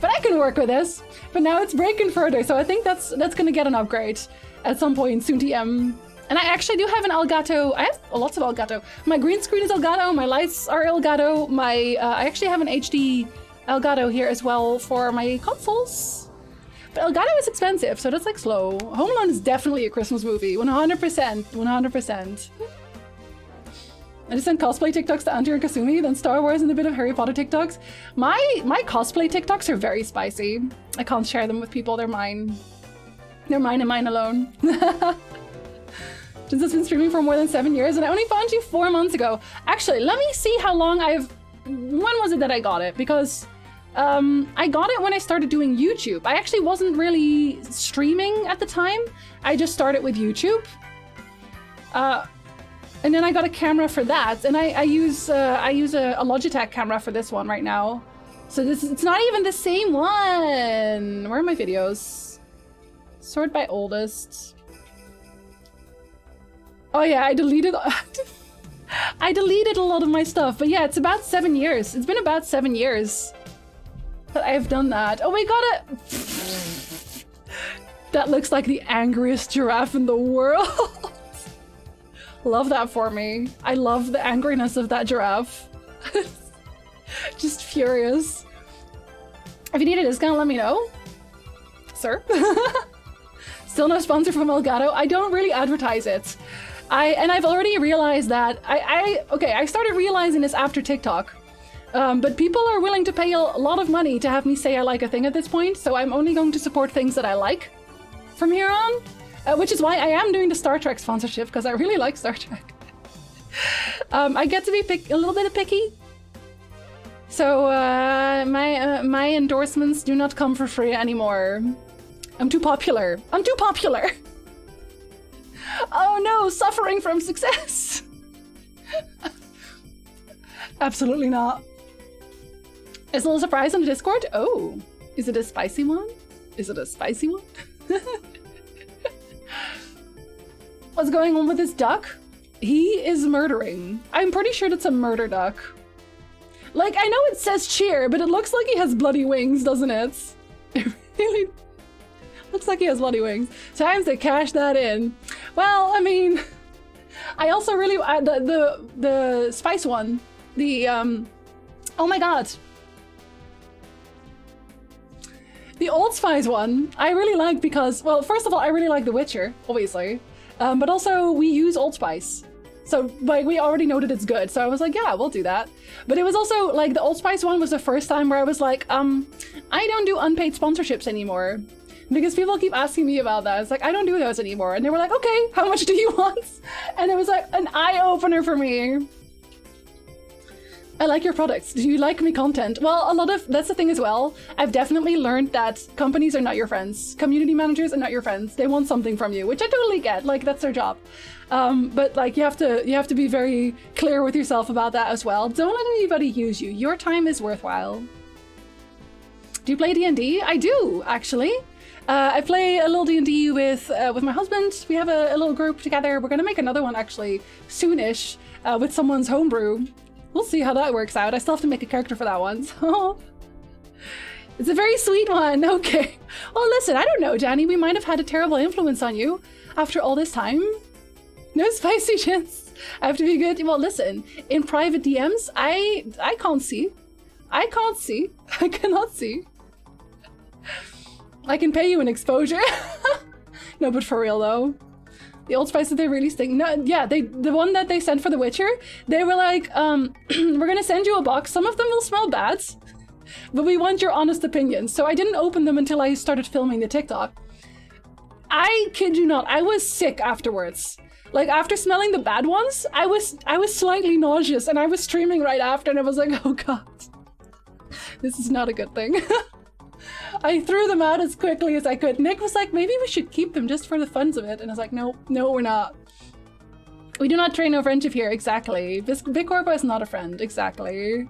But I can work with this. But now it's breaking further, so I think that's gonna get an upgrade at some point soon. TM. And I actually do have an Elgato. I have lots of Elgato. My green screen is Elgato. My lights are Elgato. My I actually have an HD Elgato here as well for my consoles. But Elgato is expensive, so that's like slow. Home Alone is definitely a Christmas movie. 100%. 100%. I just sent cosplay TikToks to Auntie and Kasumi, then Star Wars and a bit of Harry Potter TikToks. My cosplay TikToks are very spicy. I can't share them with people. They're mine. They're mine and mine alone. Since it's been streaming for more than 7 years, and I only found you 4 months ago. Actually, let me see how long when was it that I got it? Because I got it when I started doing YouTube. I actually wasn't really streaming at the time. I just started with YouTube. And then I got a camera for that, and I use a Logitech camera for this one right now. So it's not even the same one. Where are my videos? Sort by oldest. Oh yeah, I deleted a lot of my stuff, but yeah, it's about 7 years. It's been about 7 years that I've done that. Oh, we got it. That looks like the angriest giraffe in the world. Love that for me. I love the angriness of that giraffe. Just furious. If you need a discount, let me know. Sir? Still no sponsor from Elgato. I don't really advertise it. I've already realized that I started realizing this after TikTok. But people are willing to pay a lot of money to have me say I like a thing at this point, so I'm only going to support things that I like from here on. Which is why I am doing the Star Trek sponsorship, because I really like Star Trek. I get to be a little bit picky. So my endorsements do not come for free anymore. I'm too popular. I'm too popular. Oh no, suffering from success. Absolutely not. Is a little surprise on the Discord? Oh, is it a spicy one? Is it a spicy one? What's going on with this duck? He is murdering. I'm pretty sure that's a murder duck. Like, I know it says cheer, but it looks like he has bloody wings, doesn't it? It really looks like he has bloody wings. Time to cash that in. Well, I mean, I also really, the spice one, oh my god. The Old Spice one, I really like because, well, first of all, I really like The Witcher, obviously. But also, we use Old Spice. So, like, we already know that it's good. So I was like, yeah, we'll do that. But it was also, like, the Old Spice one was the first time where I was like, I don't do unpaid sponsorships anymore. Because people keep asking me about that. It's like, I don't do those anymore. And they were like, okay, how much do you want? And it was like an eye-opener for me. I like your products. Do you like me content? Well, that's the thing as well. I've definitely learned that companies are not your friends. Community managers are not your friends. They want something from you, which I totally get. Like, that's their job. But like, you have to be very clear with yourself about that as well. Don't let anybody use you. Your time is worthwhile. Do you play D&D? I do, actually. I play a little D&D with my husband. We have a little group together. We're gonna make another one actually soonish with someone's homebrew. We'll see how that works out. I still have to make a character for that one. So it's a very sweet one. Okay. Well, listen, I don't know, Danny. We might have had a terrible influence on you after all this time. No spicy shits. I have to be good. Well, listen, in private DMs, I can't see. I can't see. I cannot see. I can pay you an exposure. No, but for real though. The Old Spice that they really stink. No, yeah, the one that they sent for The Witcher, they were like, we're gonna send you a box. Some of them will smell bad, but we want your honest opinions. So I didn't open them until I started filming the TikTok. I kid you not, I was sick afterwards. Like after smelling the bad ones, I was slightly nauseous and I was streaming right after and I was like, oh God, this is not a good thing. I threw them out as quickly as I could. Nick was like, maybe we should keep them just for the funs of it. And I was like, no, we're not. We do not train no friendship here. Exactly. Big Corpo is not a friend. Exactly.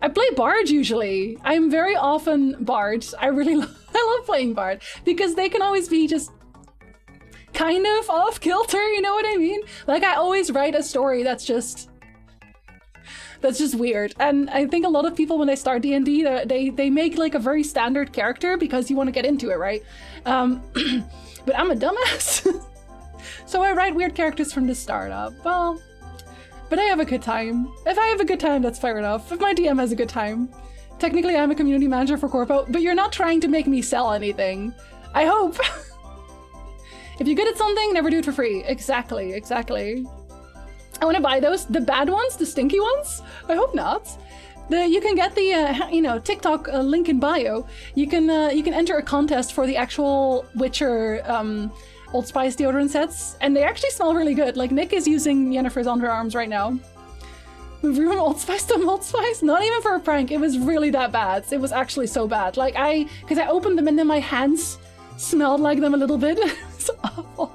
I play Bard usually. I'm very often Bard. I love playing Bard because they can always be just kind of off kilter. You know what I mean? Like I always write a story that's just weird. And I think a lot of people when they start D&D, they make like a very standard character because you want to get into it, right? But I'm a dumbass. So I write weird characters from the start up. Well, but I have a good time. If I have a good time, that's fair enough. If my DM has a good time. Technically, I'm a community manager for Corpo, but you're not trying to make me sell anything. I hope. If you're good at something, never do it for free. Exactly, exactly. I want to buy those. The bad ones, the stinky ones? I hope not. You can get the, TikTok link in bio. You can enter a contest for the actual Witcher Old Spice deodorant sets, and they actually smell really good. Like Nick is using Yennefer's underarms right now. Move from Old Spice to Old Spice? Not even for a prank. It was really that bad. It was actually so bad. Like because I opened them and then my hands smelled like them a little bit. It's awful.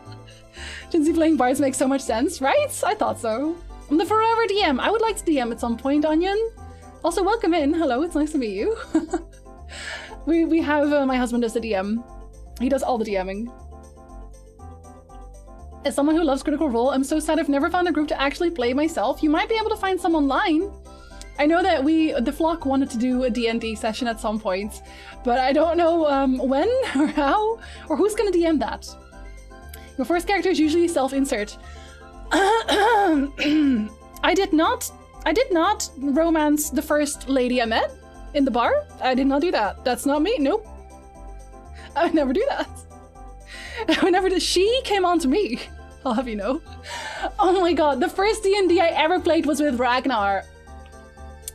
Jinsey playing bards makes so much sense, right? I thought so. I'm the forever DM. I would like to DM at some point, Onion. Also, welcome in. Hello, it's nice to meet you. we have my husband does the DM. He does all the DMing. As someone who loves Critical Role, I'm so sad I've never found a group to actually play myself. You might be able to find some online. I know that the flock wanted to do a D&D session at some point, but I don't know when or how or who's gonna DM that. Your first character is usually self-insert. I did not romance the first lady I met in the bar. I did not do that. That's not me. Nope. I would never do that. I would never do. She came on to me. I'll have you know. Oh my god, the first D&D I ever played was with Ragnar.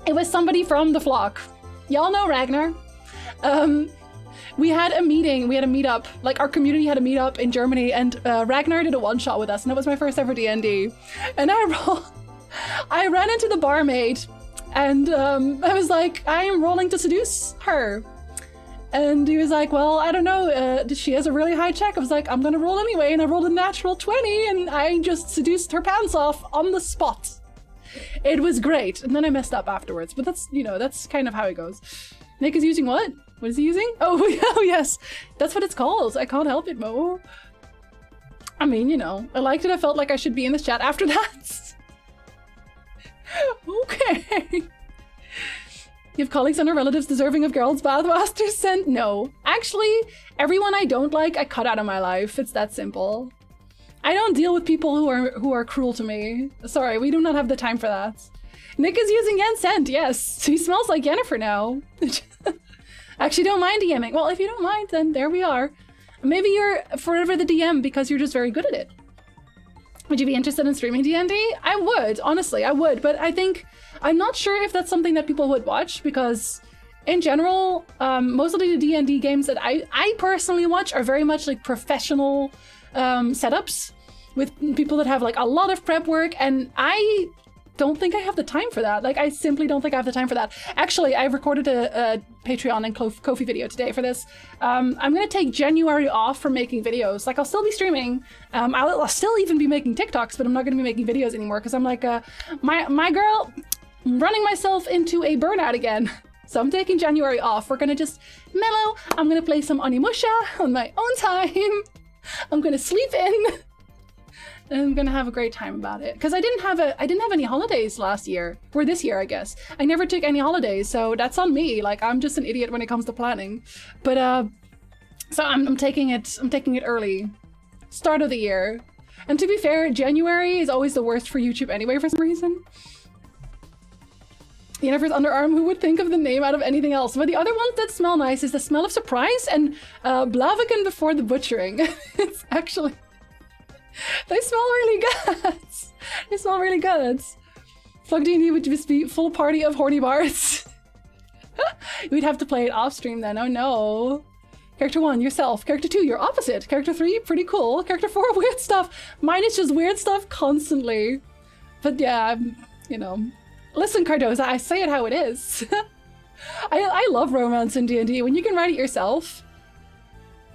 It was somebody from the flock. Y'all know Ragnar. We had a meeting, we had a meetup, like our community had a meetup in Germany, and Ragnar did a one-shot with us, and that was my first ever D&D. And I ran into the barmaid, and I was like, I am rolling to seduce her. And he was like, well, I don't know, she has a really high check. I was like, I'm gonna roll anyway, and I rolled a natural 20, and I just seduced her pants off on the spot. It was great, and then I messed up afterwards, but that's, that's kind of how it goes. Nick is using what? What is he using? Oh, yes. That's what it's called. I can't help it, Mo. I mean, I liked it. I felt like I should be in this chat after that. Okay. You have colleagues and or relatives deserving of girls' bathmasters sent? No. Actually, everyone I don't like, I cut out of my life. It's that simple. I don't deal with people who are cruel to me. Sorry, we do not have the time for that. Nick is using Yen scent, yes. He smells like Yennefer now. Actually, don't mind DMing. Well, if you don't mind, then there we are. Maybe you're forever the DM because you're just very good at it. Would you be interested in streaming D&D? I would, honestly, I would. But I'm not sure if that's something that people would watch because in general, most of the D&D games that I personally watch are very much like professional setups with people that have like a lot of prep work, and I don't think I have the time for that. Like, I simply don't think I have the time for that. Actually, I recorded a Patreon and Ko-fi video today for this. I'm gonna take January off from making videos. Like, I'll still be streaming. I'll still even be making TikToks, but I'm not gonna be making videos anymore because I'm like, my girl, I'm running myself into a burnout again. So I'm taking January off. We're gonna just mellow. I'm gonna play some Onimusha on my own time. I'm gonna sleep in. And I'm gonna have a great time about it. Because I didn't have any holidays last year. Or this year, I guess. I never took any holidays, so that's on me. Like, I'm just an idiot when it comes to planning. But so I'm taking it early. Start of the year. And to be fair, January is always the worst for YouTube anyway for some reason. Yennefer's underarm, who would think of the name out of anything else? But the other ones that smell nice is the smell of surprise and Blaviken before the butchering. It's actually... They smell really good. They smell really good. Flug D&D would just be full party of horny bards. We'd have to play it off stream then. Oh no. Character 1, yourself. Character 2, your opposite. Character 3, pretty cool. Character 4, weird stuff. Mine is just weird stuff constantly. But yeah, you know. Listen, Cardoza, I say it how it is. I love romance in D&D. When you can write it yourself.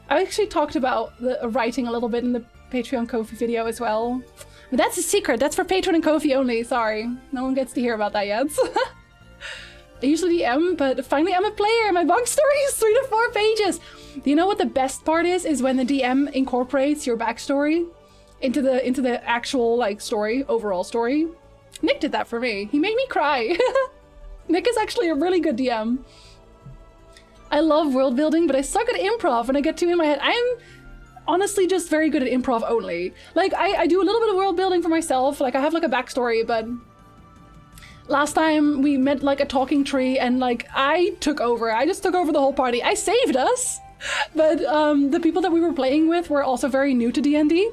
I actually talked about the writing a little bit in the Patreon Ko-fi video as well. But that's a secret. That's for Patreon and Ko-fi only. Sorry. No one gets to hear about that yet. I usually DM, but finally I'm a player. My backstory is 3 to 4 pages. Do you know what the best part is? Is when the DM incorporates your backstory into the actual like story, overall story. Nick did that for me. He made me cry. Nick is actually a really good DM. I love world building, but I suck at improv when I get too in my head. I'm honestly just very good at improv only. Like, I do a little bit of world building for myself. Like, I have like a backstory, but last time we met like a talking tree and like I took over. I just took over the whole party. I saved us, but the people that we were playing with were also very new to D&D,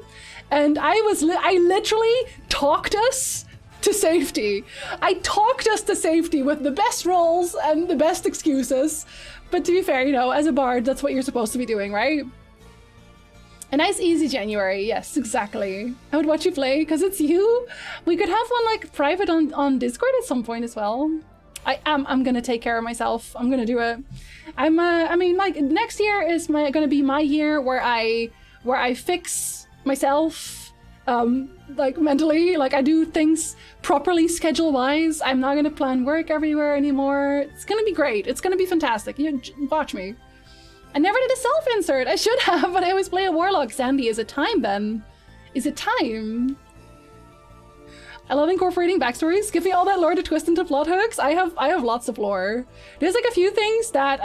and I literally talked us to safety. I talked us to safety with the best rolls and the best excuses. But to be fair, you know, as a bard, that's what you're supposed to be doing, right? A nice easy January, yes, exactly. I would watch you play, because it's you. We could have one like private on Discord at some point as well. I'm gonna take care of myself. I'm gonna do it. I mean, like, next year is gonna be my year where I fix myself, like mentally, like I do things properly schedule-wise. I'm not gonna plan work everywhere anymore. It's gonna be great. It's gonna be fantastic. You watch me. I never did a self-insert. I should have, but I always play a warlock. Sandy, is it time, Ben? Is it time? I love incorporating backstories. Give me all that lore to twist into plot hooks. I have lots of lore. There's like a few things that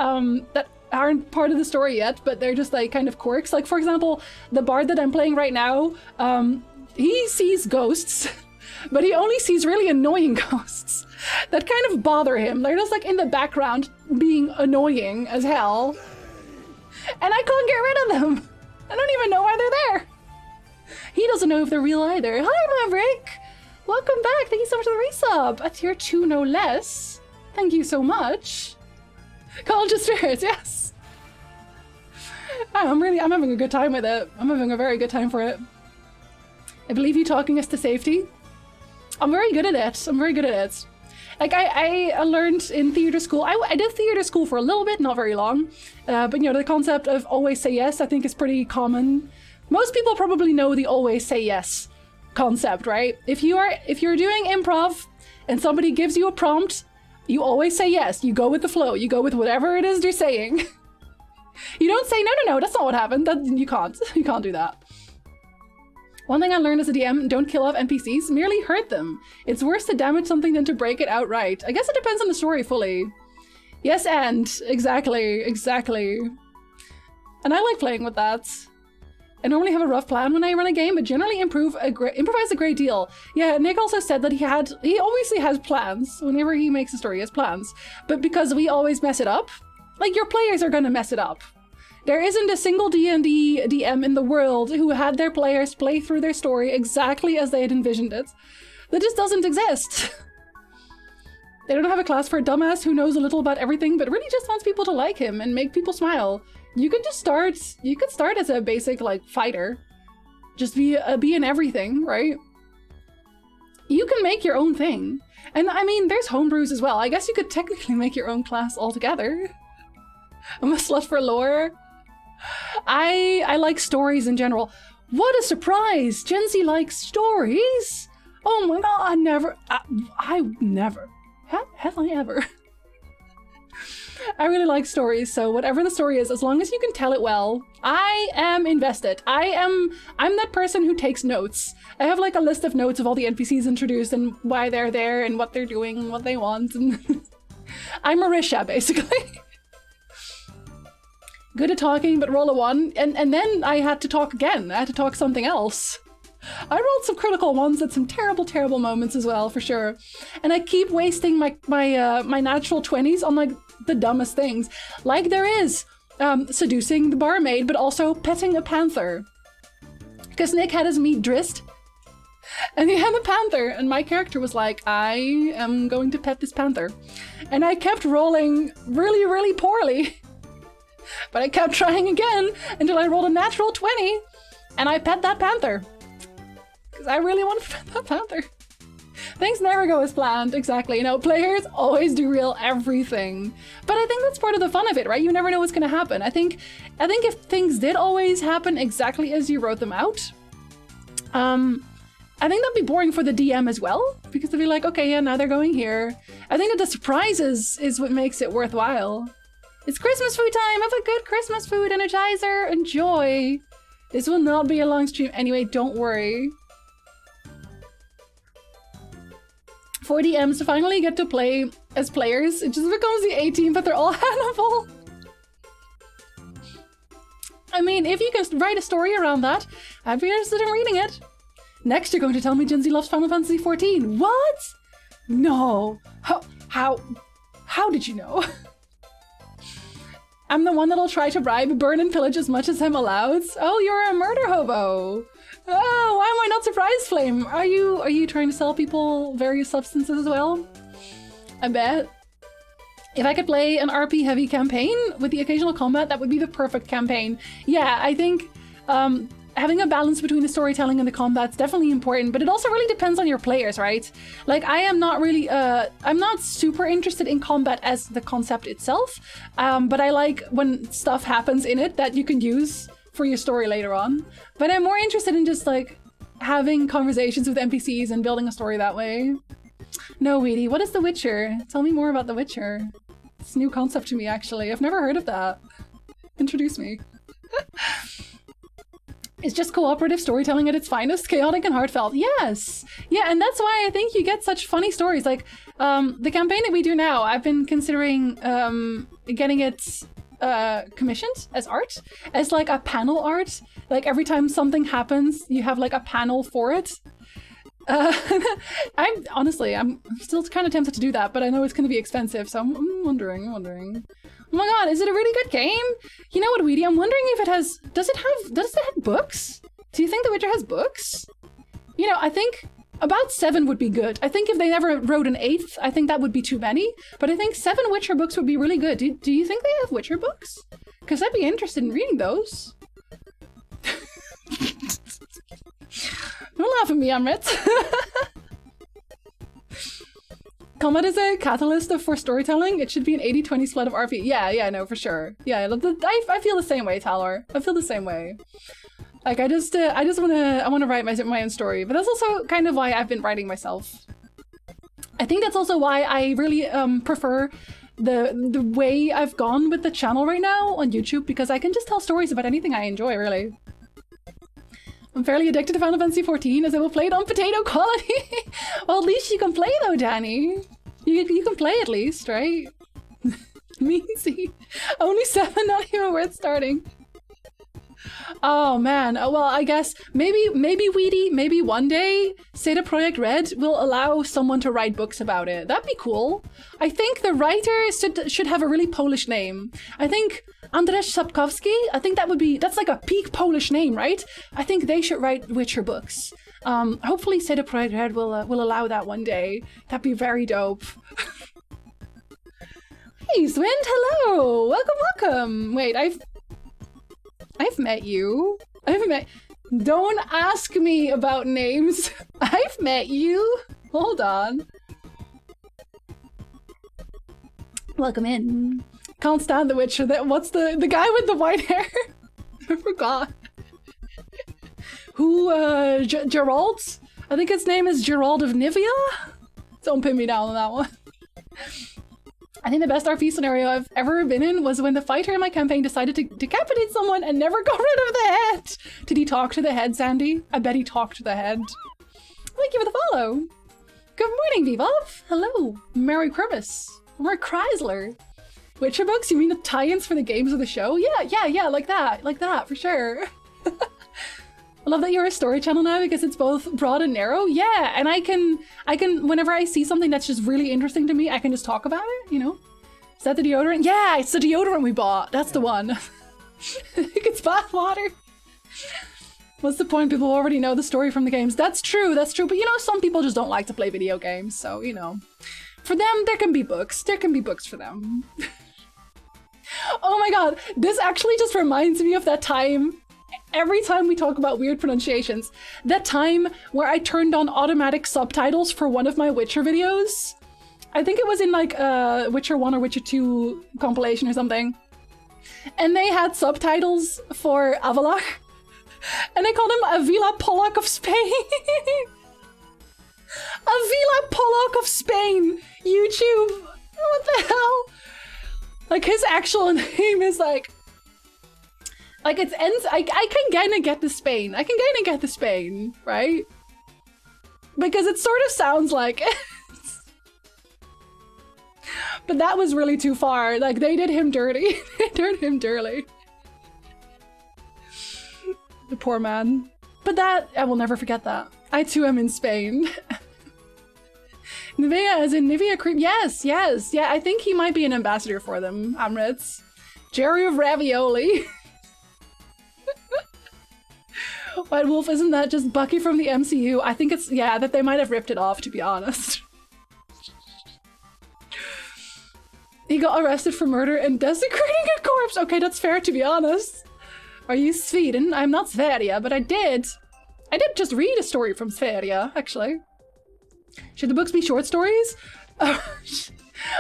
that aren't part of the story yet, but they're just like kind of quirks. Like, for example, the bard that I'm playing right now, he sees ghosts, but he only sees really annoying ghosts that kind of bother him. They're just like in the background being annoying as hell. And I can't get rid of them. I don't even know why they're there. He doesn't know if they're real either. Hi, Maverick. Welcome back. Thank you so much for the resub. At tier 2, no less. Thank you so much. College of Spirits, yes. I'm having a good time with it. I'm having a very good time for it. I believe you talking us to safety. I'm very good at it. I'm very good at it. Like, I learned in theater school. I did theater school for a little bit, not very long. But, you know, the concept of always say yes, I think is pretty common. Most people probably know the always say yes concept, right? If you're doing improv and somebody gives you a prompt, you always say yes. You go with the flow. You go with whatever it is they're saying. You don't say, no, that's not what happened. You can't do that. One thing I learned as a DM, don't kill off NPCs, merely hurt them. It's worse to damage something than to break it outright. I guess it depends on the story fully. Yes, and exactly. And I like playing with that. I normally have a rough plan when I run a game, but generally improvise a great deal. Yeah, Nick also said that he obviously has plans. Whenever he makes a story, he has plans. But because we always mess it up, like, your players are gonna mess it up. There isn't a single D&D DM in the world who had their players play through their story exactly as they had envisioned it. That just doesn't exist. They don't have a class for a dumbass who knows a little about everything, but really just wants people to like him and make people smile. You could start as a basic, like, fighter. Just be in everything, right? you can make your own thing. And I mean, there's homebrews as well. I guess you could technically make your own class altogether. I'm a slut for lore. I like stories in general. What a surprise! Gen Z likes stories? Oh my god, I never. Have I ever? I really like stories, so whatever the story is, as long as you can tell it well, I am invested. I'm that person who takes notes. I have like a list of notes of all the NPCs introduced and why they're there and what they're doing and what they want. And I'm Marisha, basically. Good at talking, but roll a 1. And then I had to talk again. I had to talk something else. I rolled some critical ones at some terrible, terrible moments as well, for sure. And I keep wasting my natural 20s on like the dumbest things. Like there is seducing the barmaid, but also petting a panther. Because Nick had his meat dressed, and he had a panther, and my character was like, I am going to pet this panther. And I kept rolling really, really poorly. But I kept trying again until I rolled a natural 20, and I pet that panther. Because I really want to pet that panther. Things never go as planned, exactly. You know, players always do real everything. But I think that's part of the fun of it, right? You never know what's going to happen. I think if things did always happen exactly as you wrote them out, I think that'd be boring for the DM as well, because they'd be like, okay, yeah, now they're going here. I think that the surprises is what makes it worthwhile. It's Christmas food time! Have a good Christmas food energizer! Enjoy! This will not be a long stream anyway, don't worry. 4 DMs to finally get to play as players. It just becomes the 18, but they're all Hannibal. I mean, if you can write a story around that, I'd be interested in reading it. Next, you're going to tell me Gen Z loves Final Fantasy XIV. What? No. How did you know? I'm the one that'll try to bribe, burn, and pillage as much as I'm allowed. Oh, you're a murder hobo. Oh, why am I not surprised, Flame? Are you trying to sell people various substances as well? I bet. If I could play an RP heavy campaign with the occasional combat, that would be the perfect campaign. Yeah, I think having a balance between the storytelling and the combat's definitely important, but it also really depends on your players, right? Like, I am not really, I'm not super interested in combat as the concept itself, but I like when stuff happens in it that you can use for your story later on. But I'm more interested in just, like, having conversations with NPCs and building a story that way. No, Weedy, what is The Witcher? Tell me more about The Witcher. It's a new concept to me, actually. I've never heard of that. Introduce me. It's just cooperative storytelling at its finest, chaotic and heartfelt. Yes! Yeah, and that's why I think you get such funny stories. Like, the campaign that we do now, I've been considering getting it commissioned as art, as like a panel art. Like every time something happens, you have like a panel for it. I'm still kind of tempted to do that, but I know it's going to be expensive, so I'm wondering. Oh my god, is it a really good game? You know what, Weedy? I'm wondering if it has... Does it have books? Do you think The Witcher has books? You know, I think about 7 would be good. I think if they never wrote an 8th, I think that would be too many. But I think 7 Witcher books would be really good. Do you think they have Witcher books? Because I'd be interested in reading those. Don't laugh at me, Amrit. Combat is a catalyst for storytelling. It should be an 80-20 split of RP. Yeah, no, for sure. Yeah, I feel the same way, Talor. I feel the same way. Like, I wanna write my own story, but that's also kind of why I've been writing myself. I think that's also why I really prefer the way I've gone with the channel right now on YouTube, because I can just tell stories about anything I enjoy, really. I'm fairly addicted to Final Fantasy XIV, as I will play it on potato quality. Well, at least you can play though, Danny. You can play at least, right? Meansy. Only 7, not even worth starting. Oh man, well I guess maybe Weedy, maybe one day Seda Projekt Red will allow someone to write books about it. That'd be cool. I think the writer should have a really Polish name. I think Andrzej Sapkowski, I think that's like a peak Polish name, right? I think they should write Witcher books. Hopefully Seda Projekt Red will allow that one day. That'd be very dope. Hey Swind, hello! Welcome! Wait, I've met you. Don't ask me about names. I've met you. Hold on. Welcome in. Can't stand The Witcher. What's the guy with the white hair? I forgot. Who, Gerald? I think his name is Gerald of Nivea? Don't pin me down on that one. I think the best RP scenario I've ever been in was when the fighter in my campaign decided to decapitate someone and never got rid of the head. Did he talk to the head, Sandy? I bet he talked to the head. Thank you for the follow. Good morning, Vivov. Hello. Merry Christmas. Merry Chrysler. Witcher books? You mean the tie-ins for the games of the show? Yeah, like that, for sure. I love that you're a story channel now because it's both broad and narrow. Yeah, and I can, whenever I see something that's just really interesting to me, I can just talk about it, you know? Is that the deodorant? Yeah, it's the deodorant we bought. That's the one. I think it's bath water. What's the point? People already know the story from the games. That's true. But you know, some people just don't like to play video games. So, you know, for them, there can be books. There can be books for them. Oh my God. This actually just reminds me of that time. Every time we talk about weird pronunciations, that time where I turned on automatic subtitles for one of my Witcher videos. I think it was in like Witcher 1 or Witcher 2 compilation or something. And they had subtitles for Avalach. And they called him Avila Pollock of Spain. Avila Pollock of Spain. YouTube. What the hell? Like his actual name is like it's ends. I can kind of get the Spain. I can kind of get the Spain, right? Because it sort of sounds like it. But that was really too far. Like they did him dirty. They did him dirty. The poor man. But that, I will never forget that. I too am in Spain. Nivea as in Nivea cream. Yes. Yeah, I think he might be an ambassador for them, Amritz. Jerry of Ravioli. White Wolf, isn't that just Bucky from the MCU? I think it's, yeah, that they might have ripped it off, to be honest. He got arrested for murder and desecrating a corpse. Okay, that's fair, to be honest. Are you Sweden? I'm not Sverige, but I did just read a story from Sverige, actually. Should the books be short stories?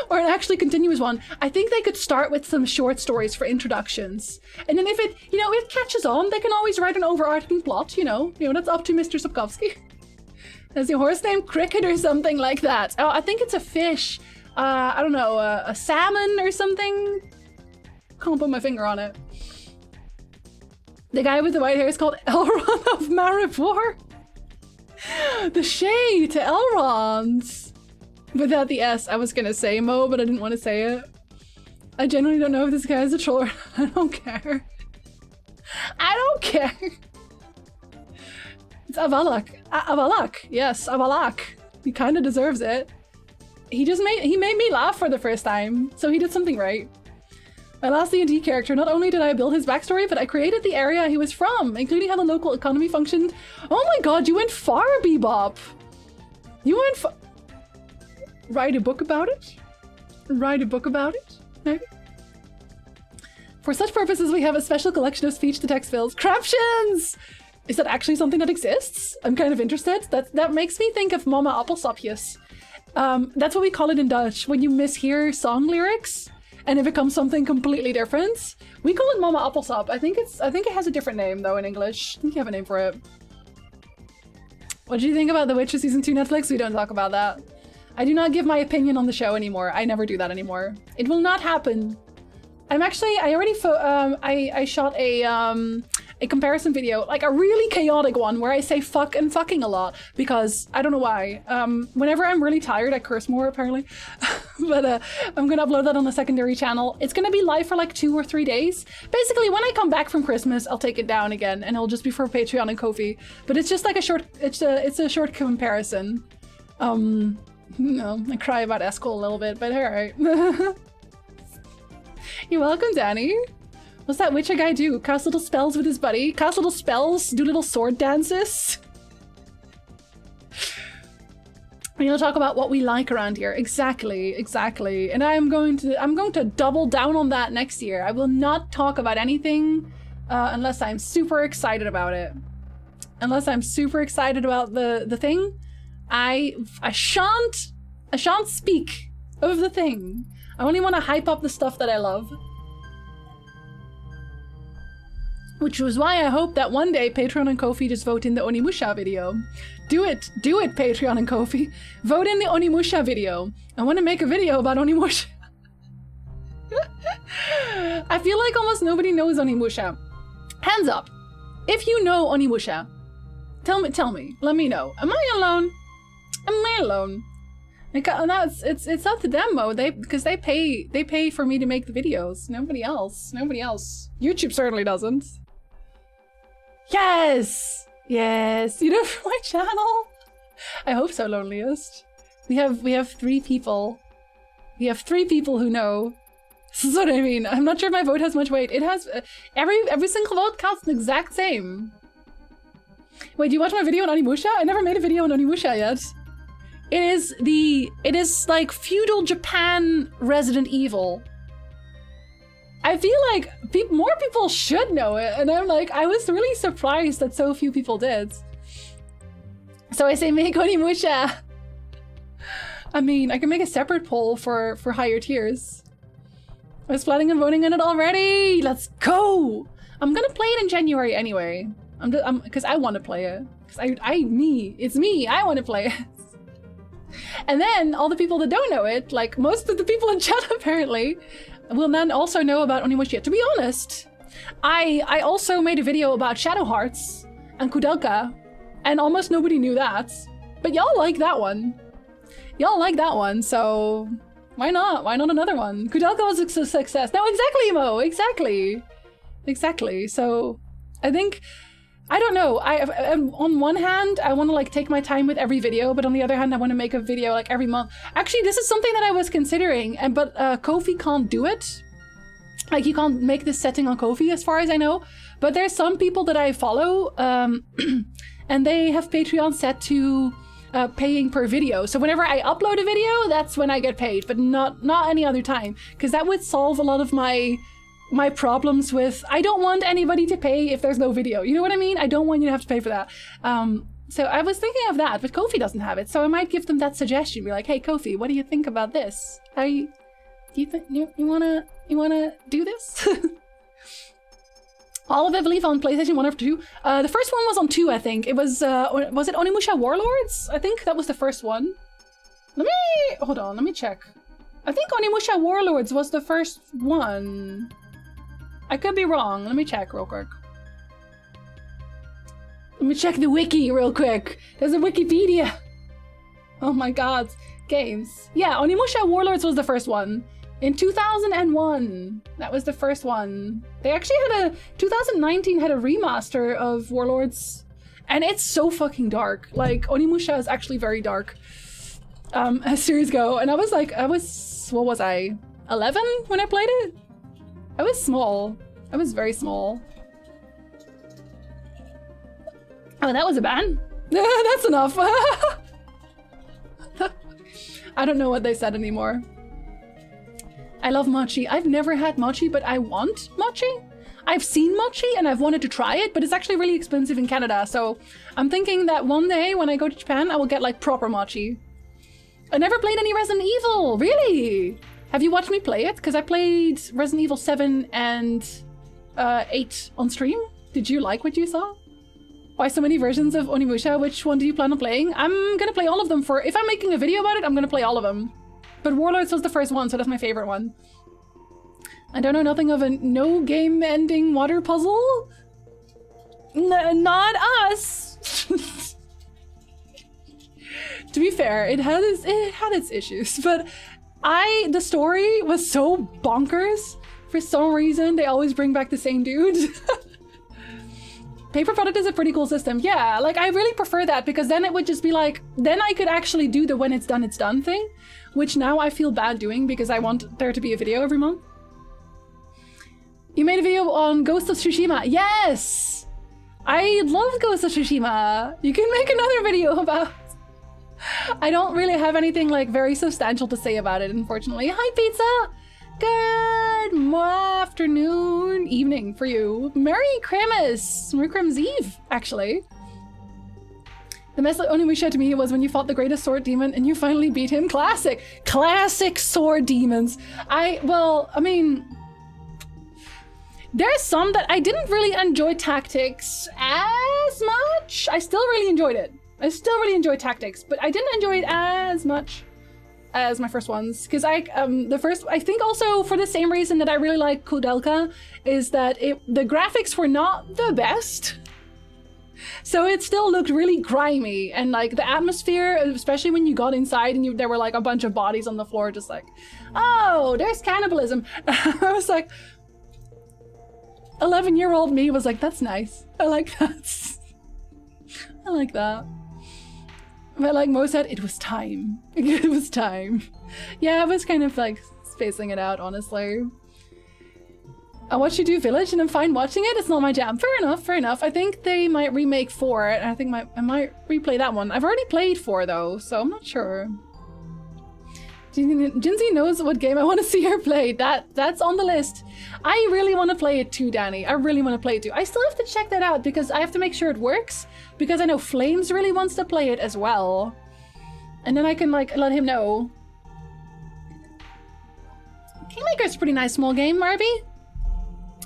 Or an actually continuous one? I think they could start with some short stories for introductions. And then if it, you know, it catches on, they can always write an overarching plot, you know, that's up to Mr. Sapkowski. Is your horse named Cricket or something like that? Oh, I think it's a fish. I don't know, a salmon or something? Can't put my finger on it. The guy with the white hair is called Elrond of Maribor. The shade to Elrond. Without the S, I was gonna say Mo, but I didn't want to say it. I genuinely don't know if this guy is a troll or not. I don't care. I don't care. It's Avalak. Avalak. Yes, Avalak. He kind of deserves it. He made me laugh for the first time, so he did something right. My last D&D character, not only did I build his backstory, but I created the area he was from, including how the local economy functioned. Oh my god, you went far, Bebop! You went far. Write a book about it? Write a book about it? Maybe? For such purposes, we have a special collection of speech-to-text fields. Craptions! Is that actually something that exists? I'm kind of interested. That makes me think of Mama Appelsapjes. That's what we call it in Dutch, when you mishear song lyrics and it becomes something completely different. We call it Mama Appelsap. I think it has a different name though in English. I think you have a name for it. What did you think about The Witcher Season 2 Netflix? We don't talk about that. I do not give my opinion on the show anymore. I never do that anymore. It will not happen. I shot a comparison video, like a really chaotic one where I say fuck and fucking a lot because I don't know why. Whenever I'm really tired, I curse more apparently. But I'm gonna upload that on the secondary channel. It's gonna be live for like 2 or 3 days. Basically, when I come back from Christmas, I'll take it down again and it'll just be for Patreon and Ko-fi. But it's just like it's a short comparison. No, I cry about Eskel a little bit, but alright. You're welcome, Danny. What's that Witcher guy do? Cast little spells with his buddy? Cast little spells? Do little sword dances? We're gonna talk about what we like around here. Exactly. And I'm going to double down on that next year. I will not talk about anything unless I'm super excited about it. Unless I'm super excited about the thing. I shan't speak of the thing. I only want to hype up the stuff that I love. Which was why I hope that one day Patreon and Ko-fi just vote in the Onimusha video. Do it, Patreon and Ko-fi. Vote in the Onimusha video. I want to make a video about Onimusha. I feel like almost nobody knows Onimusha. Hands up. If you know Onimusha, tell me. Let me know. Am I alone? Am I alone? Because now it's up to them, Mo. Because they pay for me to make the videos. Nobody else. YouTube certainly doesn't. Yes! Yes! You know, for my channel? I hope so, Loneliest. We have 3 people. We have 3 people who know. This is what I mean. I'm not sure if my vote has much weight. It has... every single vote counts the exact same. Wait, do you watch my video on Onimusha? I never made a video on Onimusha yet. It is like feudal Japan Resident Evil. I feel like more people should know it, and I'm like, I was really surprised that so few people did. So I say make Onimusha. I mean, I can make a separate poll for higher tiers. I was planning on voting on it already. Let's go. I'm gonna play it in January anyway. Because I want to play it. Because it's me. I want to play it. And then all the people that don't know it, like most of the people in chat apparently, will then also know about Onimusha. To be honest, I also made a video about Shadow Hearts and Kudelka, and almost nobody knew that. But y'all like that one. Y'all like that one, so why not? Why not another one? Kudelka was a success. No, exactly, Mo. Exactly. So I think, I don't know. On one hand, I want to like take my time with every video, but on the other hand, I want to make a video like every month. Actually, this is something that I was considering, but Ko-fi can't do it. Like, you can't make this setting on Ko-fi as far as I know. But there's some people that I follow, and they have Patreon set to paying per video. So whenever I upload a video, that's when I get paid, but not any other time, because that would solve a lot of my problems with, I don't want anybody to pay if there's no video. You know what I mean? I don't want you to have to pay for that. So I was thinking of that, but Ko-fi doesn't have it. So I might give them that suggestion. Be like, hey, Ko-fi, what do you think about this? Do you think you wanna do this? All of it, I believe, on PlayStation 1 or 2. The first one was on 2, I think. It was it Onimusha Warlords? I think that was the first one. Hold on, let me check. I think Onimusha Warlords was the first one. I could be wrong. Let me check real quick. Let me check the wiki real quick. There's a Wikipedia. Oh my god. Games. Yeah, Onimusha Warlords was the first one. In 2001. That was the first one. They actually had 2019 had a remaster of Warlords. And it's so fucking dark. Like, Onimusha is actually very dark. As series go. And I was like, what was I? 11 when I played it? I was small. I was very small. Oh, that was a ban? That's enough. I don't know what they said anymore. I love mochi. I've never had mochi, but I want mochi. I've seen mochi and I've wanted to try it, but it's actually really expensive in Canada. So I'm thinking that one day when I go to Japan, I will get like proper mochi. I never played any Resident Evil, really? Have you watched me play it? Because I played Resident Evil 7 and 8 on stream. Did you like what you saw? Why so many versions of Onimusha? Which one do you plan on playing? I'm gonna play all of them if I'm making a video about it, I'm gonna play all of them. But Warlords was the first one, so that's my favorite one. I don't know nothing of a no game ending water puzzle. Not us. To be fair, it had its issues, but the story was so bonkers. For some reason, they always bring back the same dude. Paper product is a pretty cool system. Yeah, like I really prefer that because then it would just be like, then I could actually do the when it's done thing, which now I feel bad doing because I want there to be a video every month. You made a video on Ghost of Tsushima. Yes! I love Ghost of Tsushima. You can make another video about... I don't really have anything like very substantial to say about it, unfortunately. Hi, Pizza! Good afternoon, evening for you. Merry Christmas! Merry Christmas Eve, actually. The best Onimusha to me was when you fought the greatest sword demon and you finally beat him. Classic! Classic sword demons. I mean, there's some that I didn't really enjoy tactics as much. I still really enjoyed it. I still really enjoyed tactics, but I didn't enjoy it as much as my first ones. Because I think also for the same reason that I really like Kudelka is that the graphics were not the best. So it still looked really grimy, and like the atmosphere, especially when you got inside and there were like a bunch of bodies on the floor, just like, oh, there's cannibalism. I was like, 11-year-old me was like, that's nice. I like that. I like that. But like Mo said, it was time. It was time. Yeah, I was kind of like spacing it out, honestly. I watched you do Village and I'm fine watching it. It's not my jam. Fair enough, fair enough. I think they might remake 4 and I think I might replay that one. I've already played 4 though, so I'm not sure. Jinsey knows what game I want to see her play. That's on the list. I really want to play it too, Danny. I really want to play it too. I still have to check that out because I have to make sure it works, because I know Flames really wants to play it as well. And then I can like let him know. Kingmaker's a pretty nice small game, Marby.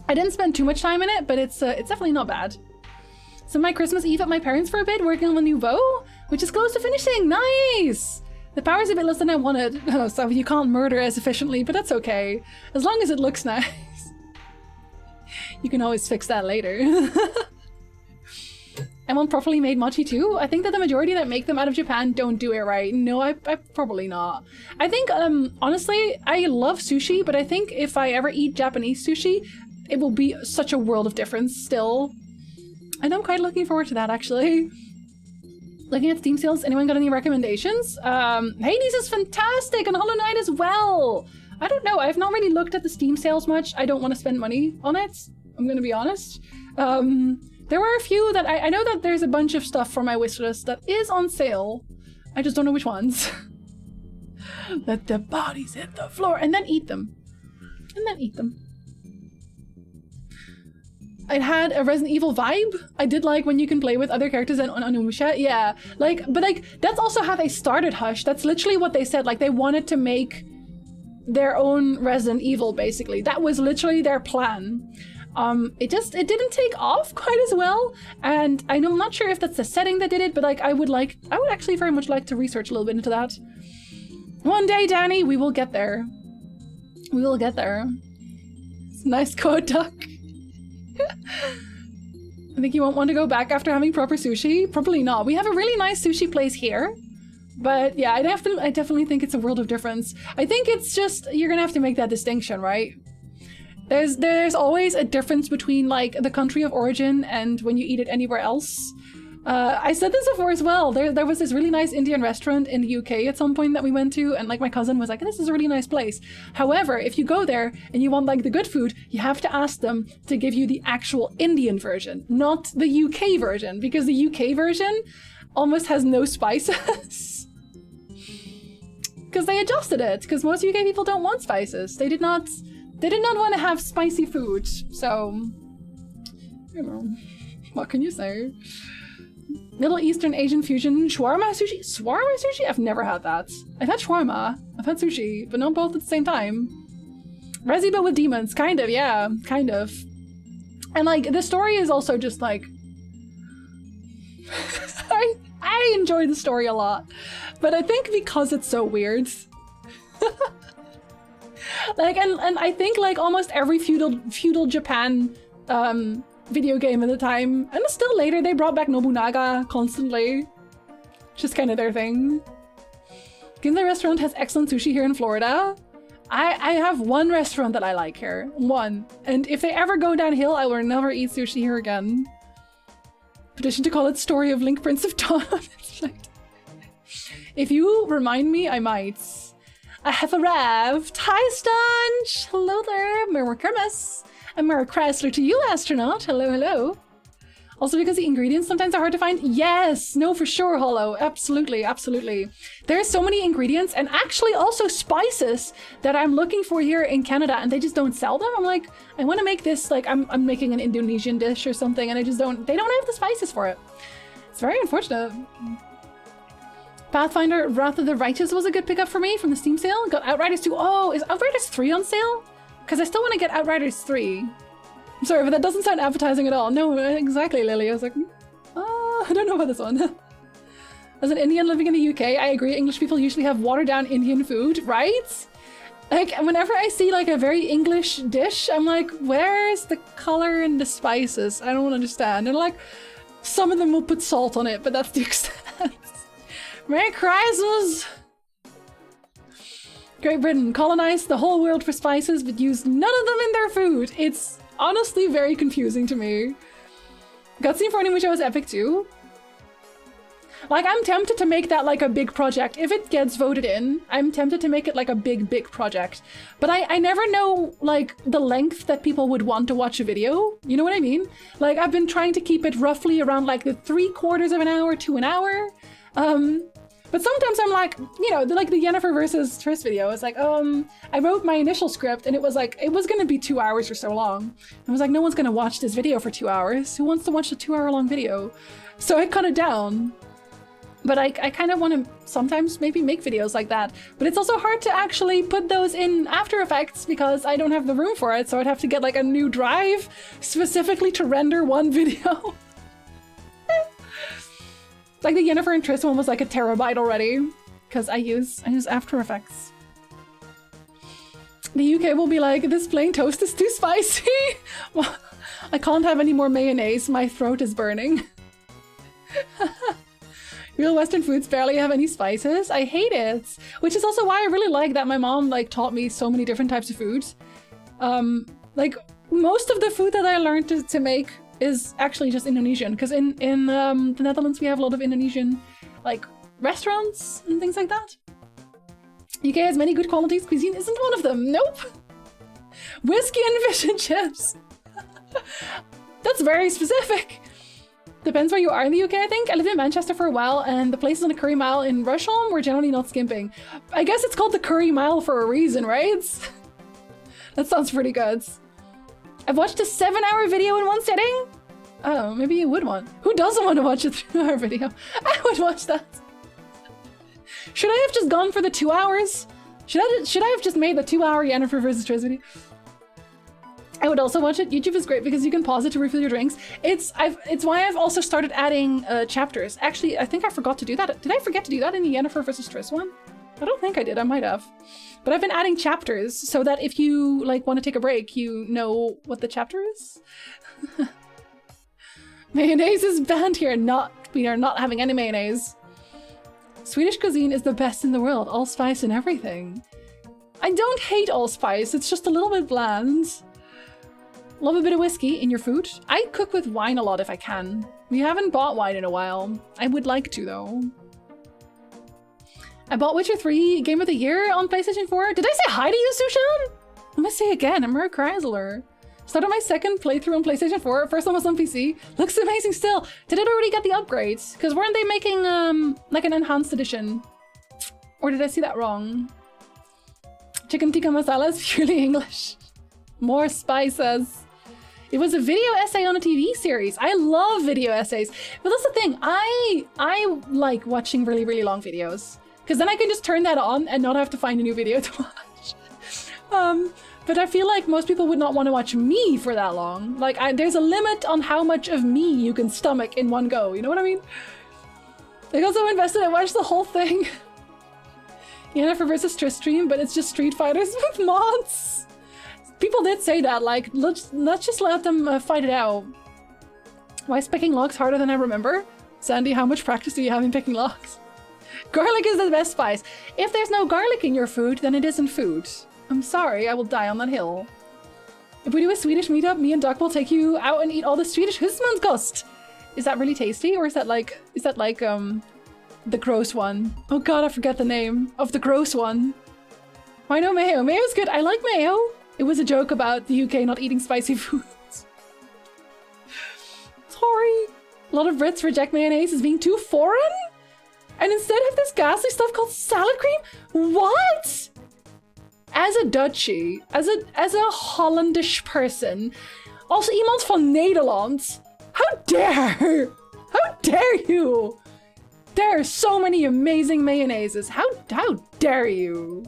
I didn't spend too much time in it, but it's definitely not bad. So my Christmas Eve at my parents for a bit, working on the new bow, which is close to finishing. Nice! The power's a bit less than I wanted, so you can't murder as efficiently, but that's okay. As long as it looks nice. You can always fix that later. I want properly made mochi too. I think that the majority that make them out of Japan don't do it right. No, I probably not. I think, honestly, I love sushi, but I think if I ever eat Japanese sushi, it will be such a world of difference still. And I'm quite looking forward to that, actually. Looking at Steam sales, anyone got any recommendations? Hades is fantastic, and Hollow Knight as well. I don't know, I've not really looked at the Steam sales much. I don't want to spend money on it, I'm gonna be honest. There were a few that I know that there's a bunch of stuff for my wishlist that is on sale. I just don't know which ones. Let the bodies hit the floor and then eat them. And then eat them. It had a Resident Evil vibe. I did like when you can play with other characters on Onimusha. Yeah, like, but like, that's also how they started Hush. That's literally what they said. Like, they wanted to make their own Resident Evil, basically. That was literally their plan. It didn't take off quite as well. And I'm not sure if that's the setting that did it, but like, I would actually very much like to research a little bit into that. One day, Danny, we will get there. We will get there. It's a nice code duck. I think you won't want to go back after having proper sushi. Probably not. We have a really nice sushi place here, but yeah, I definitely think it's a world of difference. I think it's just, you're gonna have to make that distinction, right? There's always a difference between like the country of origin and when you eat it anywhere else. I said this before as well. There was this really nice Indian restaurant in the UK at some point that we went to, and like my cousin was like, this is a really nice place. However, if you go there and you want like the good food, you have to ask them to give you the actual Indian version, not the UK version, because the UK version almost has no spices. Because they adjusted it, because most UK people don't want spices. They did not want to have spicy food, so, you know, what can you say? Middle Eastern Asian fusion shawarma sushi? Shawarma sushi? I've never had that. I've had shawarma, I've had sushi, but not both at the same time. Resi but with demons, kind of, yeah, kind of. And like, the story is also just like... I enjoy the story a lot, but I think because it's so weird. Like, and I think like almost every feudal Japan video game at the time, and still later, they brought back Nobunaga constantly. Just kind of their thing. Ginza restaurant has excellent sushi here in Florida. I have one restaurant that I like here. One. And if they ever go downhill, I will never eat sushi here again. Petition to call it Story of Link Prince of Dawn. If you remind me, I might. I have arrived. Hi, Stunch! Hello there. Merry Christmas. And Merry Chrysler to you, astronaut. Hello, hello. Also because the ingredients sometimes are hard to find. Yes, no, for sure, Hollow. Absolutely, absolutely. There's so many ingredients and actually also spices that I'm looking for here in Canada, and they just don't sell them. I'm like, I want to make this, like, I'm making an Indonesian dish or something, and they don't have the spices for it. It's very unfortunate. Pathfinder Wrath of the Righteous was a good pickup for me from the Steam sale. Got Outriders 2. Oh, is Outriders 3 on sale? Because I still want to get Outriders 3. I'm sorry, but that doesn't sound appetizing at all. No, exactly, Lily. I was like, I don't know about this one. As an Indian living in the UK, I agree. English people usually have watered down Indian food, right? Like, whenever I see like a very English dish, I'm like, where's the color and the spices? I don't understand. And like, some of them will put salt on it, but that's the extent. Merry Christmas! Great Britain colonized the whole world for spices, but used none of them in their food. It's honestly very confusing to me. Cutscene for Onimusha was epic too. Like, I'm tempted to make that like a big project. If it gets voted in, I'm tempted to make it like a big project. But I never know like the length that people would want to watch a video. You know what I mean? Like, I've been trying to keep it roughly around like the 3/4 of an hour to an hour. But sometimes I'm like, you know, like the Yennefer versus Triss video. It's like, I wrote my initial script and it was like, it was going to be 2 hours or so long. I was like, no one's going to watch this video for 2 hours. Who wants to watch a 2-hour-long video? So I cut it down. But I kind of want to sometimes maybe make videos like that. But it's also hard to actually put those in After Effects because I don't have the room for it. So I'd have to get like a new drive specifically to render one video. Like the Yennefer and Triss one was like a terabyte already because I use After Effects. The UK will be like, this plain toast is too spicy. Well, I can't have any more mayonnaise. My throat is burning. Real Western foods barely have any spices. I hate it. Which is also why I really like that my mom like taught me so many different types of food. Like most of the food that I learned to make is actually just Indonesian. Because in the Netherlands we have a lot of Indonesian like restaurants and things like that. UK has many good qualities. Cuisine isn't one of them. Nope. Whiskey and fish and chips. That's very specific. Depends where you are in the UK, I think. I lived in Manchester for a while, and the places on the Curry Mile in Rusholme were generally not skimping. I guess it's called the Curry Mile for a reason, right? That sounds pretty good. I've watched a 7-hour video in one sitting? Oh, maybe you would want. Who doesn't want to watch a 3-hour video? I would watch that. Should I have just gone for the 2 hours? Should I have just made the 2-hour Yennefer versus Triss video? I would also watch it. YouTube is great because you can pause it to refill your drinks. It's why I've also started adding chapters. Actually, I think I forgot to do that. Did I forget to do that in the Yennefer versus Triss one? I don't think I did. I might have. But I've been adding chapters so that if you like want to take a break, you know what the chapter is. Mayonnaise is banned here. We are not having any mayonnaise. Swedish cuisine is the best in the world. Allspice and everything. I don't hate allspice. It's just a little bit bland. Love a bit of whiskey in your food. I cook with wine a lot if I can. We haven't bought wine in a while. I would like to though. I bought Witcher 3 Game of the Year on PlayStation 4. Did I say hi to you, Sushan? I'm gonna say again, I'm Merry Chrysler. Started my second playthrough on PlayStation 4. First one was on PC. Looks amazing still. Did it already get the upgrades? Because weren't they making like an enhanced edition? Or did I see that wrong? Chicken tikka masala is purely English. More spices. It was a video essay on a TV series. I love video essays. But that's the thing. I like watching really, really long videos. Because then I can just turn that on and not have to find a new video to watch. But I feel like most people would not want to watch me for that long. Like, there's a limit on how much of me you can stomach in one go. You know what I mean? I got so invested, I watched the whole thing. Yennefer versus Triss stream, but it's just Street Fighters with mods. People did say that, like, let's just let them fight it out. Why is picking logs harder than I remember? Sandy, how much practice do you have in picking logs? Garlic is the best spice. If there's no garlic in your food, then it isn't food. I'm sorry, I will die on that hill. If we do a Swedish meetup, me and Duck will take you out and eat all the Swedish husmanskost. Is that really tasty? Or is that like the gross one? Oh god, I forget the name of the gross one. Why no mayo? Mayo's good. I like mayo. It was a joke about the UK not eating spicy foods. Sorry. A lot of Brits reject mayonnaise as being too foreign? And instead have this ghastly stuff called salad cream? What? As a Dutchie, as a Hollandish person, also iemand van Nederland, how dare! How dare you? There are so many amazing mayonnaises. How dare you?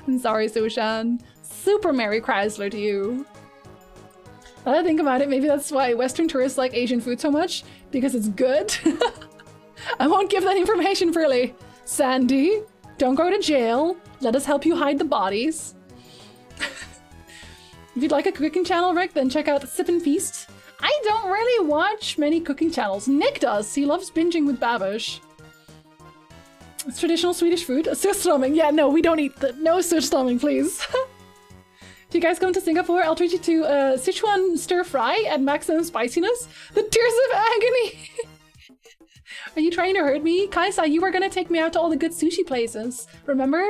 I'm sorry, Sushan. Super Mary Chrysler to you. Now that I think about it, maybe that's why Western tourists like Asian food so much, because it's good. I won't give that information freely. Sandy, don't go to jail. Let us help you hide the bodies. If you'd like a cooking channel, Rick, then check out Sip and Feast. I don't really watch many cooking channels. Nick does. He loves binging with Babish. It's traditional Swedish food. Surströmming. Yeah, no, we don't eat that. No surströmming, please. If you guys come to Singapore, I'll treat you to Sichuan stir fry at maximum spiciness. The tears of agony. Are you trying to hurt me? Kaisa, you were gonna take me out to all the good sushi places. Remember?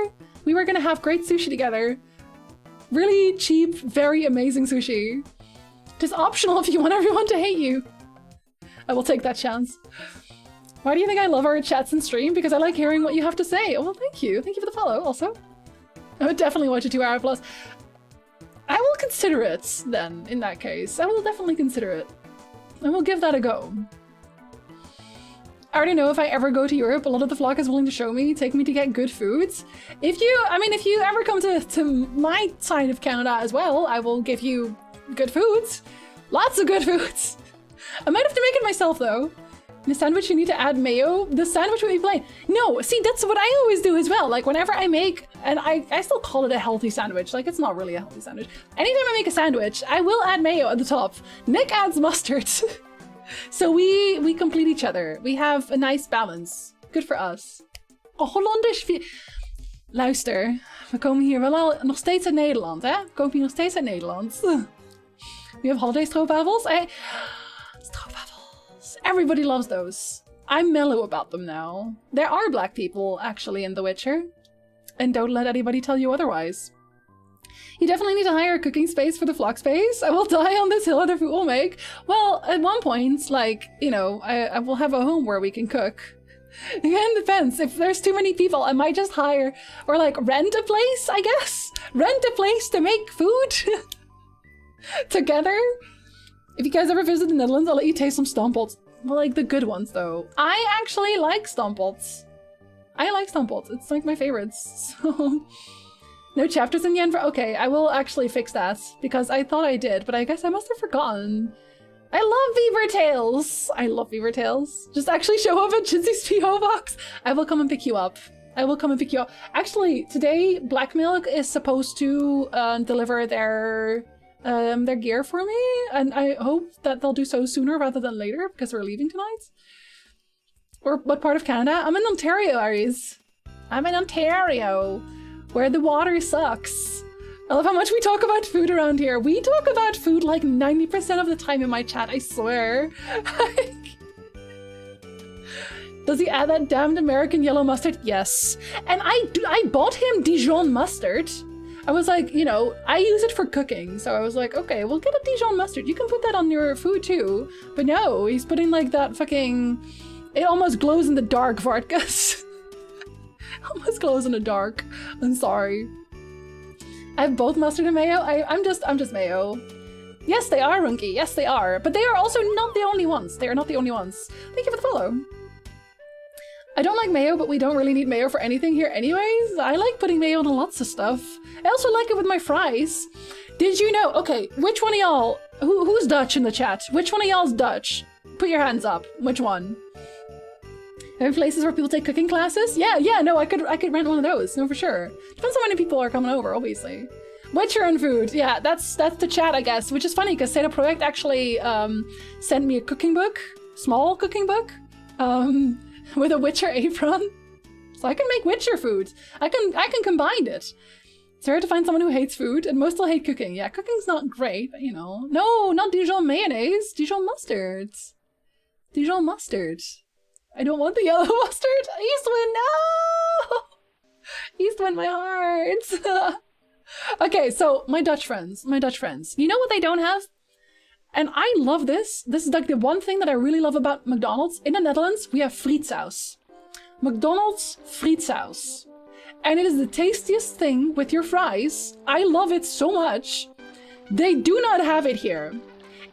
We were gonna have great sushi together. Really cheap, very amazing sushi. Just optional if you want everyone to hate you. I will take that chance. Why do you think I love our chats and stream? Because I like hearing what you have to say. Oh, well, thank you. Thank you for the follow, also. I would definitely watch a 2-hour plus. I will consider it, then, in that case. I will definitely consider it. I will give that a go. I already know if I ever go to Europe, a lot of the flock is willing to show me, take me to get good foods. If you ever come to my side of Canada as well, I will give you good foods. Lots of good foods. I might have to make it myself, though. In the sandwich, you need to add mayo. The sandwich will be plain. No, see, that's what I always do as well. Like, whenever I make, and I still call it a healthy sandwich. Like, it's not really a healthy sandwich. Anytime I make a sandwich, I will add mayo at the top. Nick adds mustard. So we complete each other. We have a nice balance. Good for us. Oh, Hollandisch. Luister, we komen hier wel nog steeds uit Nederland, hè? We komen hier nog steeds uit Nederland. We have holiday stroopwafels. Stroopwafels. Everybody loves those. I'm mellow about them now. There are black people, actually, in The Witcher. And don't let anybody tell you otherwise. You definitely need to hire a cooking space for the flock space. I will die on this hill other food will make. Well, at one point, like, you know, I will have a home where we can cook. Again, depends. If there's too many people, I might just hire, or like rent a place, I guess. Rent a place to make food together. If you guys ever visit the Netherlands, I'll let you taste some stamppot. Well, like the good ones, though. I actually like stamppot. I like stamppot. It's like my favorites. So... No chapters in Yen for— okay, I will actually fix that, because I thought I did, but I guess I must have forgotten. I love Beaver Tails! I love Beaver Tails. Just actually show up at Chinzy's PO box. I will come and pick you up. I will come and pick you up. Actually, today, Black Milk is supposed to deliver their gear for me, and I hope that they'll do so sooner rather than later, because we're leaving tonight. Or what part of Canada? I'm in Ontario, Aries. I'm in Ontario. Where the water sucks. I love how much we talk about food around here. We talk about food like 90% of the time in my chat, I swear. Does he add that damned American yellow mustard? Yes. And I bought him Dijon mustard. I was like, you know, I use it for cooking. So I was like, okay, we'll get a Dijon mustard. You can put that on your food too. But no, he's putting like that fucking... It almost glows in the dark, Vartkas. Almost glows in the dark. I'm sorry. I have both mustard and mayo. I'm just mayo. Yes, they are, Runky. Yes, they are. But they are also not the only ones. They are not the only ones. Thank you for the follow. I don't like mayo, but we don't really need mayo for anything here anyways. I like putting mayo on lots of stuff. I also like it with my fries. Did you know? Okay, which one of y'all... Who's Dutch in the chat? Which one of y'all's Dutch? Put your hands up. Which one? There are places where people take cooking classes? Yeah, no, I could rent one of those. No, for sure. Depends on how many people are coming over, obviously. Witcher and food. Yeah, that's the chat, I guess. Which is funny, because Seda Projekt actually sent me a cooking book. Small cooking book. With a Witcher apron. So I can make Witcher food. I can combine it. It's rare to find someone who hates food, and most still hate cooking. Yeah, cooking's not great, but you know. No, not Dijon mayonnaise. Dijon mustard. Dijon mustard. I don't want the yellow mustard. Eastwind, no! Eastwind, my heart. Okay, so my Dutch friends. You know what they don't have? And I love this. This is like the one thing that I really love about McDonald's. In the Netherlands, we have frietsaus. McDonald's frietsaus. And it is the tastiest thing with your fries. I love it so much. They do not have it here.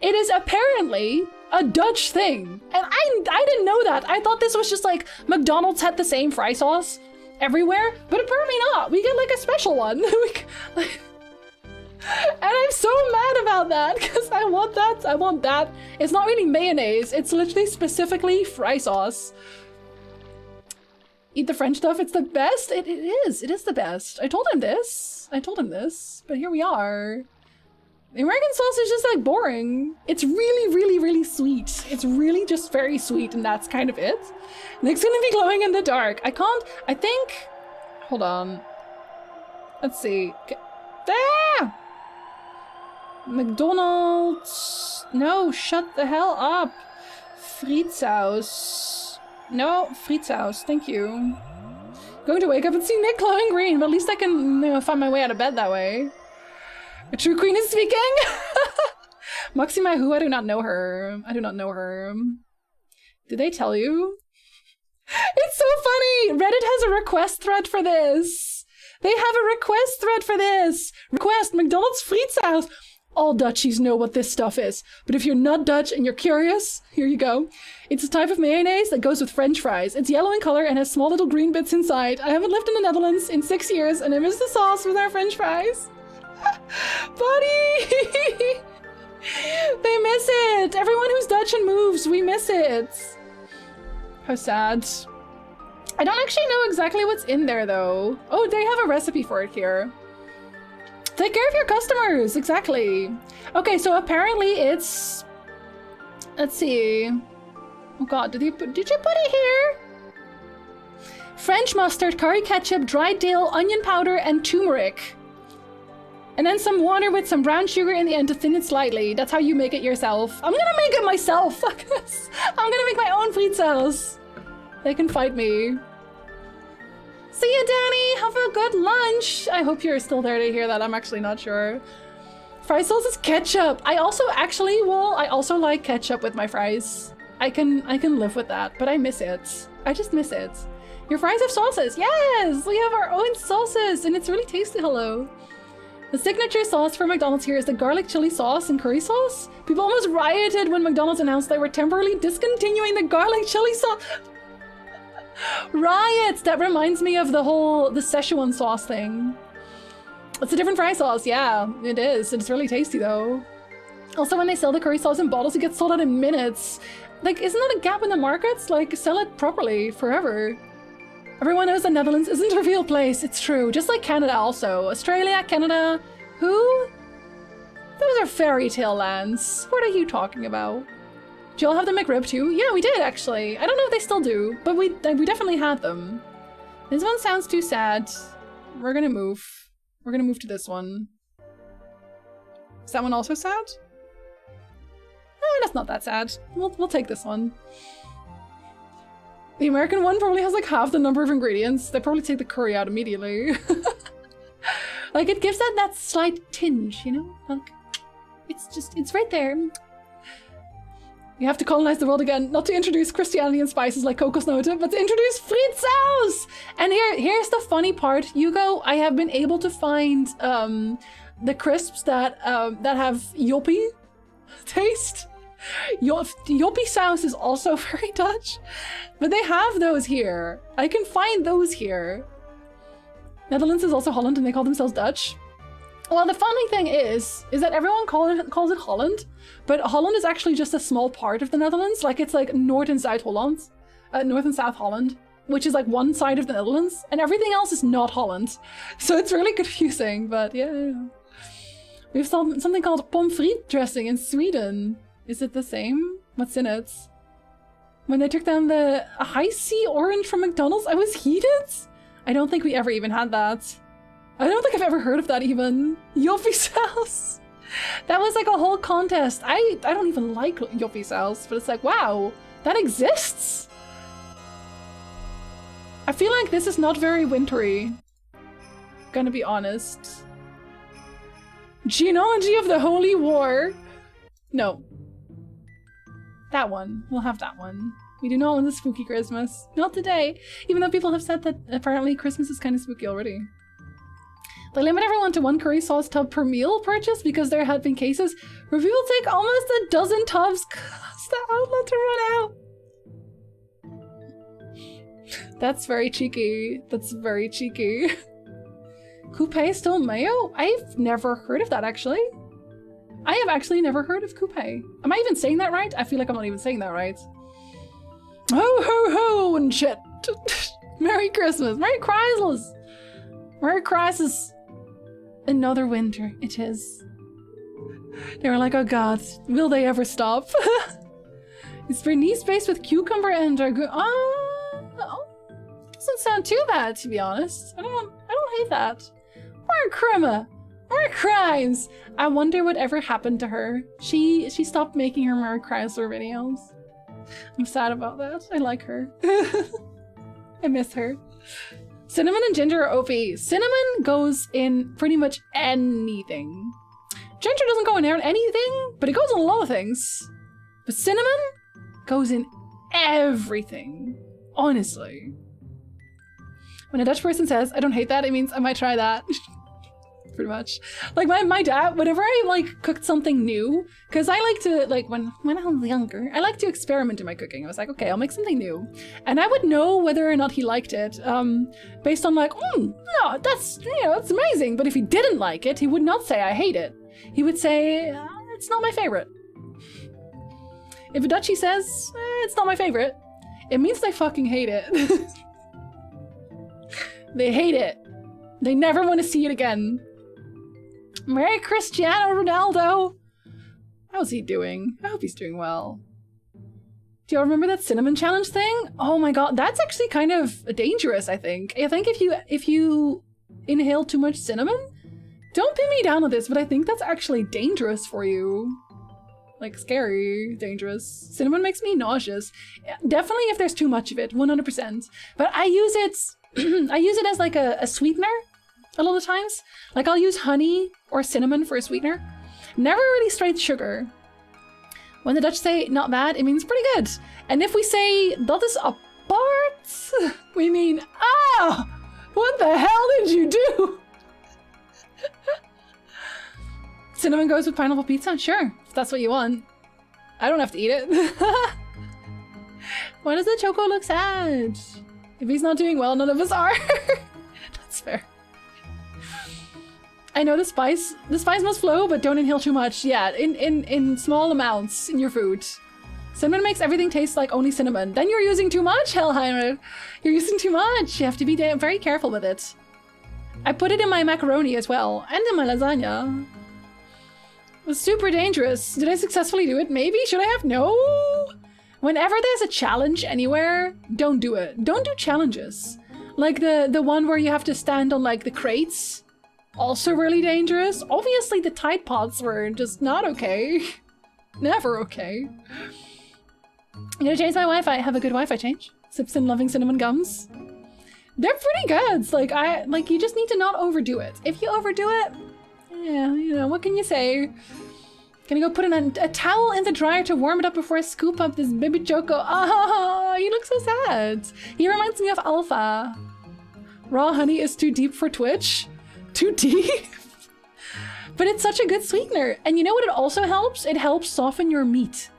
It is apparently a Dutch thing. And I didn't know that. I thought this was just like McDonald's had the same fry sauce everywhere, but apparently not. We get like a special one. And I'm so mad about that because I want that. I want that. It's not really mayonnaise. It's literally specifically fry sauce. Eat the French stuff. It's the best. It is. It is the best. I told him this. But here we are. The American sauce is just like boring. It's really, really, really sweet. It's really just very sweet, and that's kind of it. Nick's gonna be glowing in the dark. I think, hold on. Let's see. Ah! McDonald's. No, shut the hell up. Frietshaus. No, Frietshaus, thank you. Going to wake up and see Nick glowing green, but at least I can find my way out of bed that way. A true queen is speaking! Maxima who? I do not know her. Did they tell you? It's so funny! Reddit has a request thread for this! They have a request thread for this! Request McDonald's Frietshaus! All Dutchies know what this stuff is, but if you're not Dutch and you're curious, here you go. It's a type of mayonnaise that goes with French fries. It's yellow in color and has small little green bits inside. I haven't lived in the Netherlands in 6 years and I miss the sauce with our French fries. Buddy! They miss it! Everyone who's Dutch and moves, we miss it. How sad. I don't actually know exactly what's in there though. Oh, they have a recipe for it here. Take care of your customers, exactly. Okay, so apparently it's, let's see. Oh god, did you put it here? French mustard, curry ketchup, dried dill, onion powder, and turmeric. And then some water with some brown sugar in the end to thin it slightly. That's how you make it yourself. I'm gonna make it myself, fuck this. I'm gonna make my own Frietshaus. They can fight me. See you, Danny! Have a good lunch! I hope you're still there to hear that. I'm actually not sure. Fry sauce is ketchup. I also like ketchup with my fries. I can live with that, but I miss it. I just miss it. Your fries have sauces. Yes! We have our own sauces, and it's really tasty, hello. The signature sauce for McDonald's here is the garlic chili sauce and curry sauce. People almost rioted when McDonald's announced they were temporarily discontinuing the garlic chili sauce. Riots! That reminds me of the Szechuan sauce thing. It's a different fry sauce, yeah, it is. It's really tasty though. Also, when they sell the curry sauce in bottles, it gets sold out in minutes. Like, isn't that a gap in the markets? Like, sell it properly, forever. Everyone knows the Netherlands isn't a real place, it's true. Just like Canada also. Australia, Canada, who? Those are fairy tale lands. What are you talking about? Do y'all have the McRib too? Yeah, we did actually. I don't know if they still do, but we definitely had them. This one sounds too sad. We're gonna move. We're gonna move to this one. Is that one also sad? No, that's not that sad. We'll take this one. The American one probably has like half the number of ingredients. They probably take the curry out immediately. Like it gives that slight tinge, you know? Like it's right there. You have to colonize the world again, not to introduce Christianity and spices like kokosnoten, but to introduce Frietshaus! And here's the funny part, Hugo. I have been able to find the crisps that have yoppie taste. Yoppie sauce is also very Dutch, but they have those here. I can find those here. Netherlands is also Holland and they call themselves Dutch. Well, the funny thing is that everyone calls it Holland, but Holland is actually just a small part of the Netherlands. Like it's like North and South Holland, North and South Holland, which is like one side of the Netherlands, and everything else is not Holland. So it's really confusing, but yeah. We have something called pommes frites dressing in Sweden. Is it the same? What's in it? When they took down the high C orange from McDonald's, I was heated? I don't think we ever even had that. I don't think I've ever heard of that even. Yoppie sauce. That was like a whole contest. I don't even like Yoppie sauce, but it's like, wow, that exists? I feel like this is not very wintry. Gonna be honest. Genealogy of the Holy War. No. That one. We'll have that one. We do not want the spooky Christmas. Not today. Even though people have said that apparently Christmas is kind of spooky already. They limit everyone to 1 curry sauce tub per meal purchase because there had been cases where people take almost a dozen tubs cause the outlet to run out. That's very cheeky. That's very cheeky. Coupe still mayo? I've never heard of that, actually. I have actually never heard of coupe. Am I even saying that right? I feel like I'm not even saying that right. Ho ho ho and shit. Merry Christmas. Merry Chrysler. Merry Crisis. Another winter it is. They were like, oh god, will they ever stop? It's Bernice based with cucumber and dragoon. Doesn't sound too bad, to be honest. I don't hate that. More crema. More crimes. I wonder what ever happened to her. She stopped making her Mary Chrysler videos. I'm sad about that. I like her. I miss her. Cinnamon and ginger are OP. Cinnamon goes in pretty much anything. Ginger doesn't go in anything, but it goes in a lot of things. But cinnamon goes in everything. Honestly. When a Dutch person says, I don't hate that, it means I might try that. Pretty much. Like my dad, whenever I like cooked something new, because I like to, like when I was younger, I like to experiment in my cooking. I was like, okay, I'll make something new. And I would know whether or not he liked it based on like, no, that's, it's amazing. But if he didn't like it, he would not say, I hate it. He would say, it's not my favorite. If a Dutchie says, it's not my favorite, it means they fucking hate it. They hate it. They never want to see it again. Merry Cristiano Ronaldo! How's he doing? I hope he's doing well. Do y'all remember that cinnamon challenge thing? Oh my god, that's actually kind of dangerous, I think. I think if you inhale too much cinnamon, don't pin me down with this, but I think that's actually dangerous for you. Like, scary, dangerous. Cinnamon makes me nauseous. Definitely if there's too much of it, 100%. But I use it, I use it as like a sweetener a lot of times. Like I'll use honey or cinnamon for a sweetener. Never really straight sugar. When the Dutch say not bad, it means pretty good. And if we say dat is apart, we mean, what the hell did you do? Cinnamon goes with pineapple pizza? Sure, if that's what you want. I don't have to eat it. Why does the Choco look sad? If he's not doing well, none of us are. That's fair. I know the spice must flow, but don't inhale too much. Yeah, in small amounts in your food. Cinnamon makes everything taste like only cinnamon. Then you're using too much, Hellheimer. You're using too much. You have to be very careful with it. I put it in my macaroni as well, and in my lasagna. It was super dangerous. Did I successfully do it? Maybe? Should I have? No. Whenever there's a challenge anywhere, don't do it. Don't do challenges. Like the one where you have to stand on like the crates. Also really dangerous. Obviously the Tide Pods were just not okay. Never okay. I'm gonna change my Wi-Fi. Have a good Wi-Fi change. Sips and loving cinnamon gums. They're pretty good. Like you just need to not overdo it. If you overdo it, yeah, what can you say? Gonna go put a towel in the dryer to warm it up before I scoop up this baby Choco. Oh, you look so sad. He reminds me of Alpha. Raw honey is too deep for Twitch. Too deep? But it's such a good sweetener. And you know what it also helps? It helps soften your meat.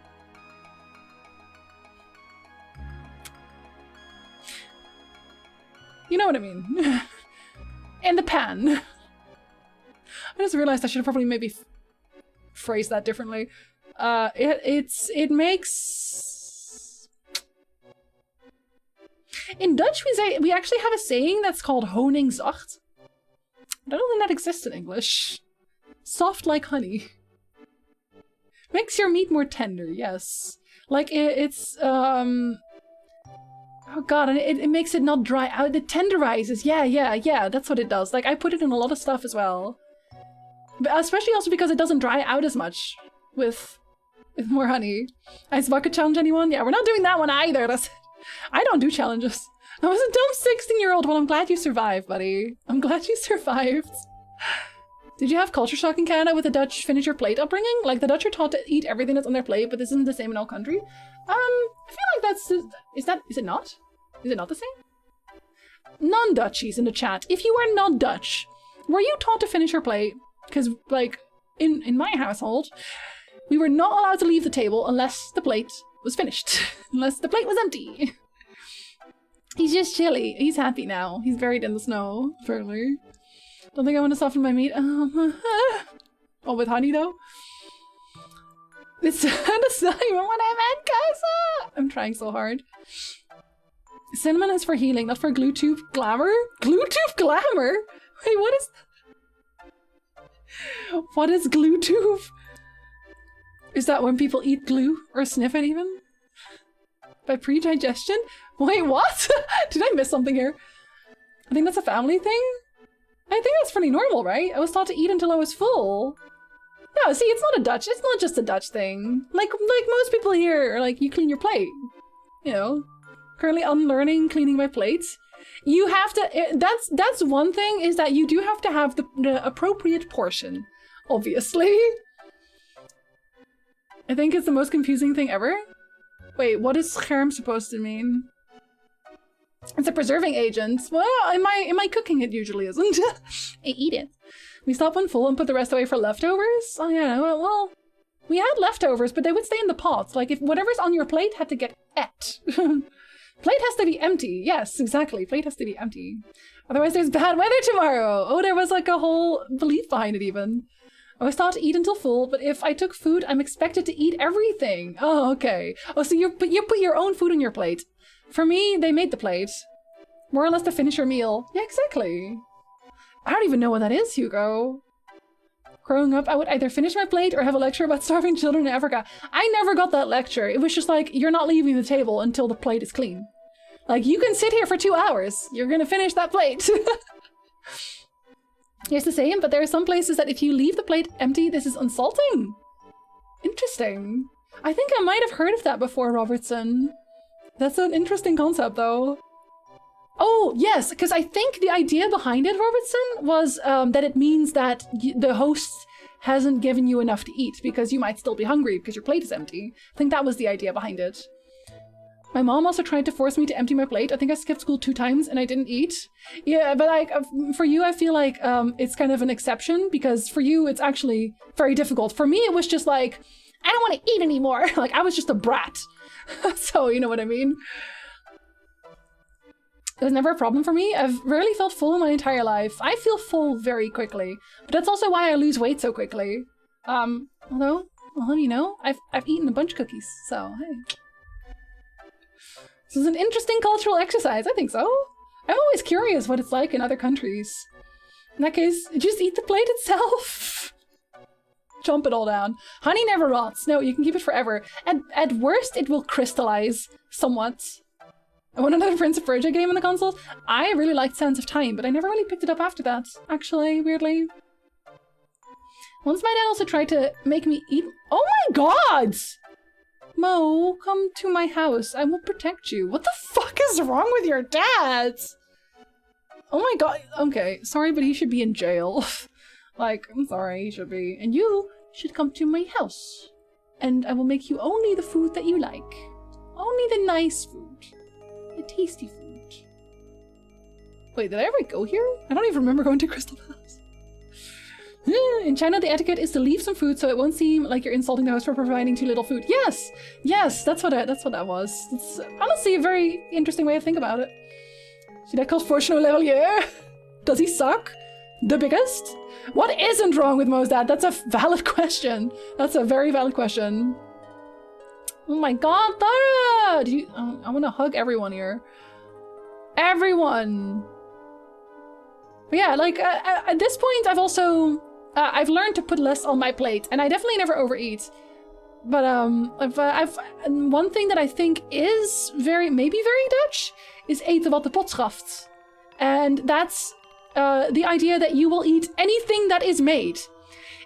You know what I mean. In the pan. I just realized I should have probably maybe phrased that differently. It makes... In Dutch we actually have a saying that's called honingzacht. I don't think that exists in English. Soft like honey. Makes your meat more tender, yes. Like it's oh god, and it makes it not dry out. It tenderizes. Yeah, that's what it does. Like I put it in a lot of stuff as well. But especially also because it doesn't dry out as much with more honey. Ice bucket challenge, anyone? Yeah, we're not doing that one either. I don't do challenges. I was a dumb 16-year-old. Well, I'm glad you survived, buddy. I'm glad you survived. Did you have culture shock in Canada with the Dutch finish your plate upbringing? Like, the Dutch are taught to eat everything that's on their plate, but this isn't the same in all countries. I feel like that's... Is it not? Is it not the same? Non-Dutchies in the chat. If you are not Dutch, Were you taught to finish your plate? Because, like, in my household, we were not allowed to leave the table unless the plate was finished. Unless the plate was empty. He's just chilly. He's happy now. He's buried in the snow, apparently. Don't think I want to soften my meat. Oh, with honey, though? It's not even what I meant, Kaisa! I'm trying so hard. Cinnamon is for healing, not for glue tube glamour? Glue tube glamour? Wait, what is... What is glue tube? Is that when people eat glue? Or sniff it even? By pre-digestion? Wait, what? Did I miss something here? I think that's a family thing? I think that's pretty normal, right? I was taught to eat until I was full. No, see, it's not just a Dutch thing. Like most people here are like, you clean your plate. You know? Currently unlearning cleaning my plates. You have to, that's one thing, is that you do have to have the appropriate portion. Obviously. I think it's the most confusing thing ever. Wait, what is scherm supposed to mean? It's a preserving agent. Well, in my cooking it usually isn't. I eat it. We stop when full and put the rest away for leftovers? Oh yeah, well, we had leftovers, but they would stay in the pot. Like, if whatever's on your plate had to get ate. Plate has to be empty. Yes, exactly. Plate has to be empty. Otherwise there's bad weather tomorrow. Oh, there was like a whole belief behind it even. I was taught to eat until full, but if I took food, I'm expected to eat everything. Oh, okay. Oh, so you put your own food on your plate. For me, they made the plate. More or less to finish your meal. Yeah, exactly. I don't even know what that is, Hugo. Growing up, I would either finish my plate or have a lecture about starving children in Africa. I never got that lecture. It was just like, you're not leaving the table until the plate is clean. Like, you can sit here for 2 hours. You're gonna finish that plate. Here's the same, but there are some places that if you leave the plate empty, this is insulting. Interesting. I think I might have heard of that before, Robertson. That's an interesting concept, though. Oh, yes, because I think the idea behind it, Robertson, was that it means that the host hasn't given you enough to eat because you might still be hungry because your plate is empty. I think that was the idea behind it. My mom also tried to force me to empty my plate. I think I skipped school 2 times and I didn't eat. Yeah, but like for you, I feel like it's kind of an exception because for you, it's actually very difficult. For me, it was just like, I don't want to eat anymore. Like, I was just a brat. So, you know what I mean? It was never a problem for me. I've rarely felt full in my entire life. I feel full very quickly, but that's also why I lose weight so quickly. Although, well, you know, I've eaten a bunch of cookies, so hey. This is an interesting cultural exercise. I think so. I'm always curious what it's like in other countries. In that case, just eat the plate itself. Chomp it all down. Honey never rots. No, you can keep it forever. At worst, it will crystallize somewhat. I want another Prince of Persia game on the console. I really liked Sands of Time, but I never really picked it up after that, actually, weirdly. Once my dad also tried to make me eat— Oh my god! Mo, come to my house. I will protect you. What the fuck is wrong with your dad? Oh my god. Okay, sorry, but he should be in jail. Like, I'm sorry, he should be. And you should come to my house. And I will make you only the food that you like. Only the nice food. The tasty food. Wait, did I ever go here? I don't even remember going to Crystal Palace. In China, the etiquette is to leave some food so it won't seem like you're insulting the host for providing too little food. Yes! Yes, that's what that was. It's honestly a very interesting way to think about it. See, that calls Fortune Levelier. Does he suck? The biggest? What isn't wrong with Mo's dad? That's a valid question. That's a very valid question. Oh my god, Tara! I want to hug everyone here. Everyone! But yeah, like, at this point, I've also... I've learned to put less on my plate, and I definitely never overeat. But, one thing that I think is maybe very Dutch, is eten wat de pot schaft. And that's the idea that you will eat anything that is made.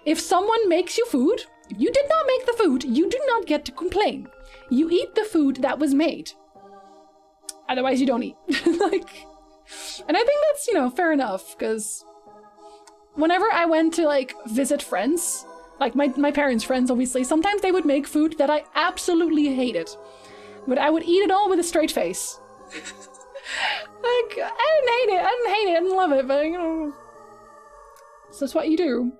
If someone makes you food, if you did not make the food, you do not get to complain. You eat the food that was made. Otherwise, you don't eat. Like, and I think that's, you know, fair enough, because whenever I went to, like, visit friends, like my parents' friends, obviously, sometimes they would make food that I absolutely hated. But I would eat it all with a straight face. Like, I didn't hate it, I didn't love it, but, you know. That's what you do.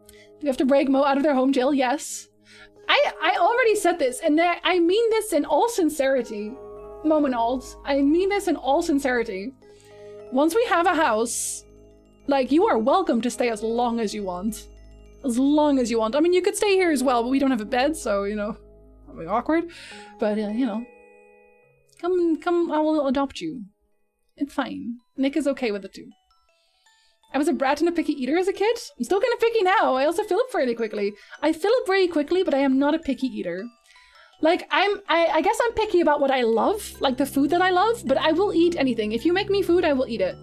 Do you have to break Mo out of their home jail? Yes. I already said this, and I mean this in all sincerity. Mominald. I mean this in all sincerity. Once we have a house, like, you are welcome to stay as long as you want. As long as you want. I mean, you could stay here as well, but we don't have a bed, so, you know, that'll be awkward. But, you know, come, I will adopt you. It's fine. Nick is okay with it too. I was a brat and a picky eater as a kid. I'm still kind of picky now. I also fill up fairly quickly. I fill up very quickly, but I am not a picky eater. Like, I guess I'm picky about what I love, like the food that I love, but I will eat anything. If you make me food, I will eat it.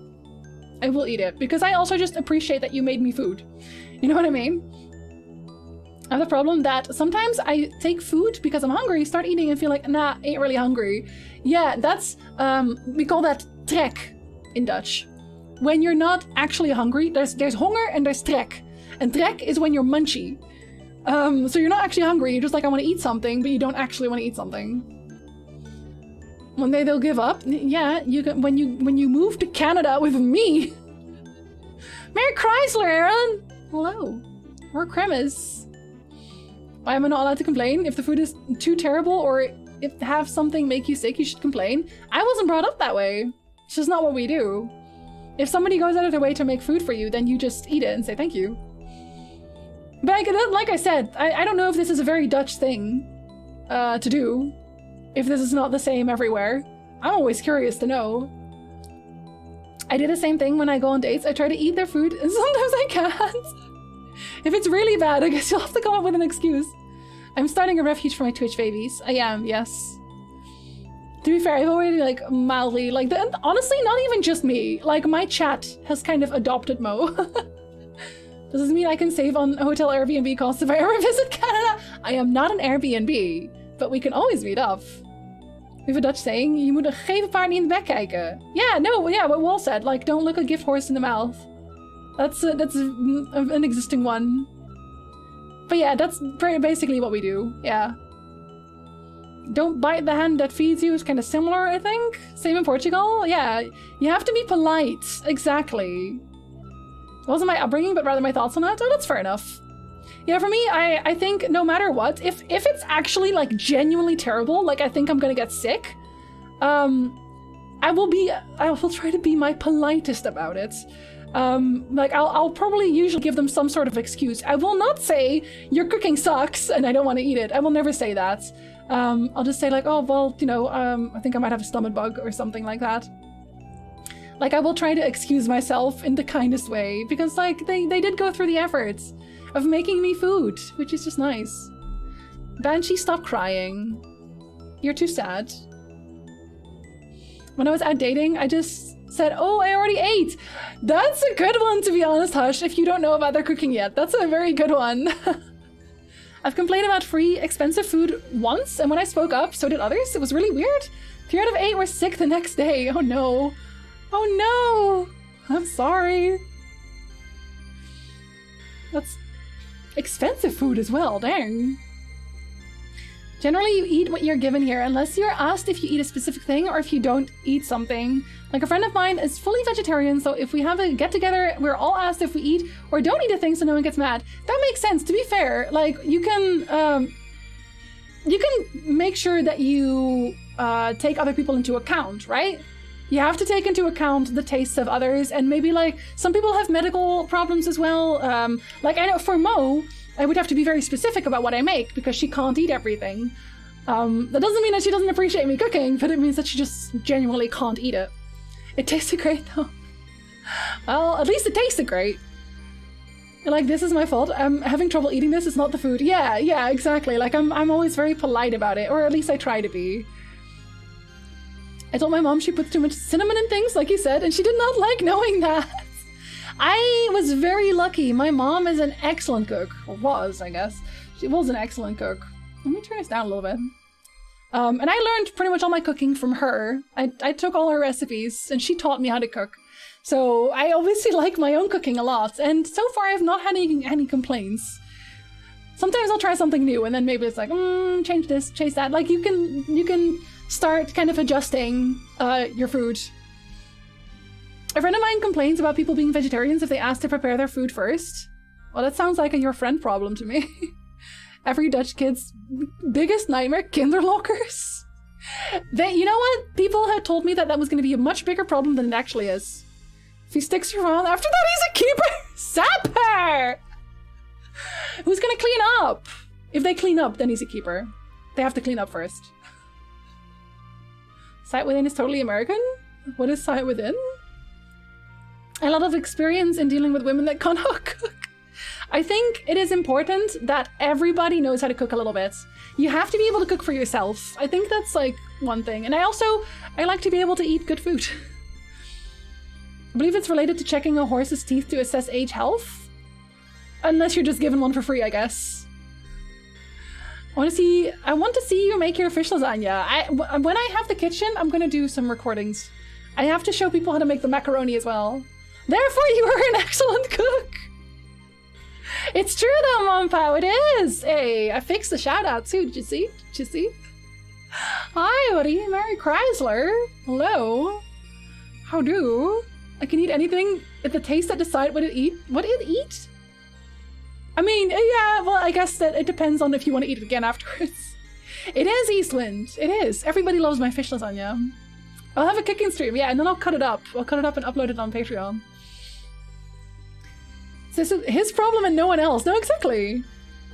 I will eat it, because I also just appreciate that you made me food. You know what I mean? I have the problem that sometimes I take food because I'm hungry, start eating and feel like, nah, ain't really hungry. Yeah, that's, we call that trek in Dutch. When you're not actually hungry, there's hunger and there's trek. And trek is when you're munchy. So you're not actually hungry, you're just like, I want to eat something, but you don't actually want to eat something. One day they'll give up. Yeah, you can, when you move to Canada with me. Merry Chrysler, Aaron! Hello. Or Cremas. Why am I not allowed to complain? If the food is too terrible or if have something make you sick, you should complain. I wasn't brought up that way. It's just not what we do. If somebody goes out of their way to make food for you, then you just eat it and say thank you. But like I said, I don't know if this is a very Dutch thing to do. If this is not the same everywhere. I'm always curious to know. I do the same thing when I go on dates. I try to eat their food and sometimes I can't. If it's really bad, I guess you'll have to come up with an excuse. I'm starting a refuge for my Twitch babies. I am, yes. To be fair, I've already like mildly, like, honestly, not even just me. Like, my chat has kind of adopted Mo. Does this mean I can save on hotel Airbnb costs if I ever visit Canada? I am not an Airbnb, but we can always meet up. We have a Dutch saying, je moet een gegeven paard niet in de bek kijken. Yeah, no, yeah, what Wall said, like, don't look a gift horse in the mouth. That's an existing one. But yeah, that's basically what we do, yeah. Don't bite the hand that feeds you is kind of similar, I think. Same in Portugal, yeah. You have to be polite, exactly. It wasn't my upbringing, but rather my thoughts on that. Oh, that's fair enough. Yeah, for me, I think no matter what, if it's actually like genuinely terrible, like I think I'm gonna get sick, I will try to be my politest about it. Like I'll probably usually give them some sort of excuse. I will not say your cooking sucks and I don't want to eat it. I will never say that. I'll just say like, oh, well, you know, I think I might have a stomach bug or something like that. Like I will try to excuse myself in the kindest way because like they did go through the efforts of making me food, which is just nice. Banshee, stop crying. You're too sad. When I was out dating, I just said, oh, I already ate. That's a good one, to be honest, Hush, if you don't know about their cooking yet. That's a very good one. I've complained about free, expensive food once, and when I spoke up, so did others. It was really weird. 3 out of 8 were sick the next day. Oh no. Oh no. I'm sorry. That's expensive food as well, dang. Generally, you eat what you're given here, unless you're asked if you eat a specific thing or if you don't eat something. Like a friend of mine is fully vegetarian, so if we have a get-together, we're all asked if we eat or don't eat a thing so no one gets mad. That makes sense, to be fair. Like, you can make sure that you take other people into account, right? You have to take into account the tastes of others, and maybe, like, some people have medical problems as well. Like, I know for Mo, I would have to be very specific about what I make because she can't eat everything. That doesn't mean that she doesn't appreciate me cooking, but it means that she just genuinely can't eat it. It tasted great though. Well, at least it tasted great. Like, this is my fault. I'm having trouble eating this. It's not the food. Yeah, exactly. Like, I'm always very polite about it, or at least I try to be. I told my mom she puts too much cinnamon in things, like you said, and she did not like knowing that. I was very lucky. My mom is an excellent cook. Or was, I guess. She was an excellent cook. Let me turn this down a little bit. And I learned pretty much all my cooking from her. I took all her recipes, and she taught me how to cook. So I obviously like my own cooking a lot, and so far I've not had any complaints. Sometimes I'll try something new, and then maybe it's like, change this, change that. Like, you can start kind of adjusting your food. A friend of mine complains about people being vegetarians if they ask to prepare their food first. Well, that sounds like a your friend problem to me. Every Dutch kid's biggest nightmare, kinderlockers. You know what? People had told me that that was going to be a much bigger problem than it actually is. If he sticks around, after that he's a keeper! Sapper! Who's going to clean up? If they clean up, then he's a keeper. They have to clean up first. Sight within is totally American? What is sight within? A lot of experience in dealing with women that can't cook. I think it is important that everybody knows how to cook a little bit. You have to be able to cook for yourself. I think that's like one thing. And I like to be able to eat good food. I believe it's related to checking a horse's teeth to assess age health. Unless you're just given one for free, I guess. I want to see you make your fish lasagna. When I have the kitchen, I'm gonna do some recordings. I have to show people how to make the macaroni as well. Therefore, you are an excellent cook. It's true though, Mom Pow, it is. Hey, I fixed the shout out too. Did you see? Did you see? Hi, buddy. Mary Chrysler. Hello. How do? I can eat anything at the taste that decide what it eat. What it eat? I mean, yeah, well, I guess that it depends on if you want to eat it again afterwards. It is Eastwind. It is. Everybody loves my fish lasagna. I'll have a cooking stream, yeah, and then I'll cut it up. I'll cut it up and upload it on Patreon. This is his problem and no one else. No, exactly.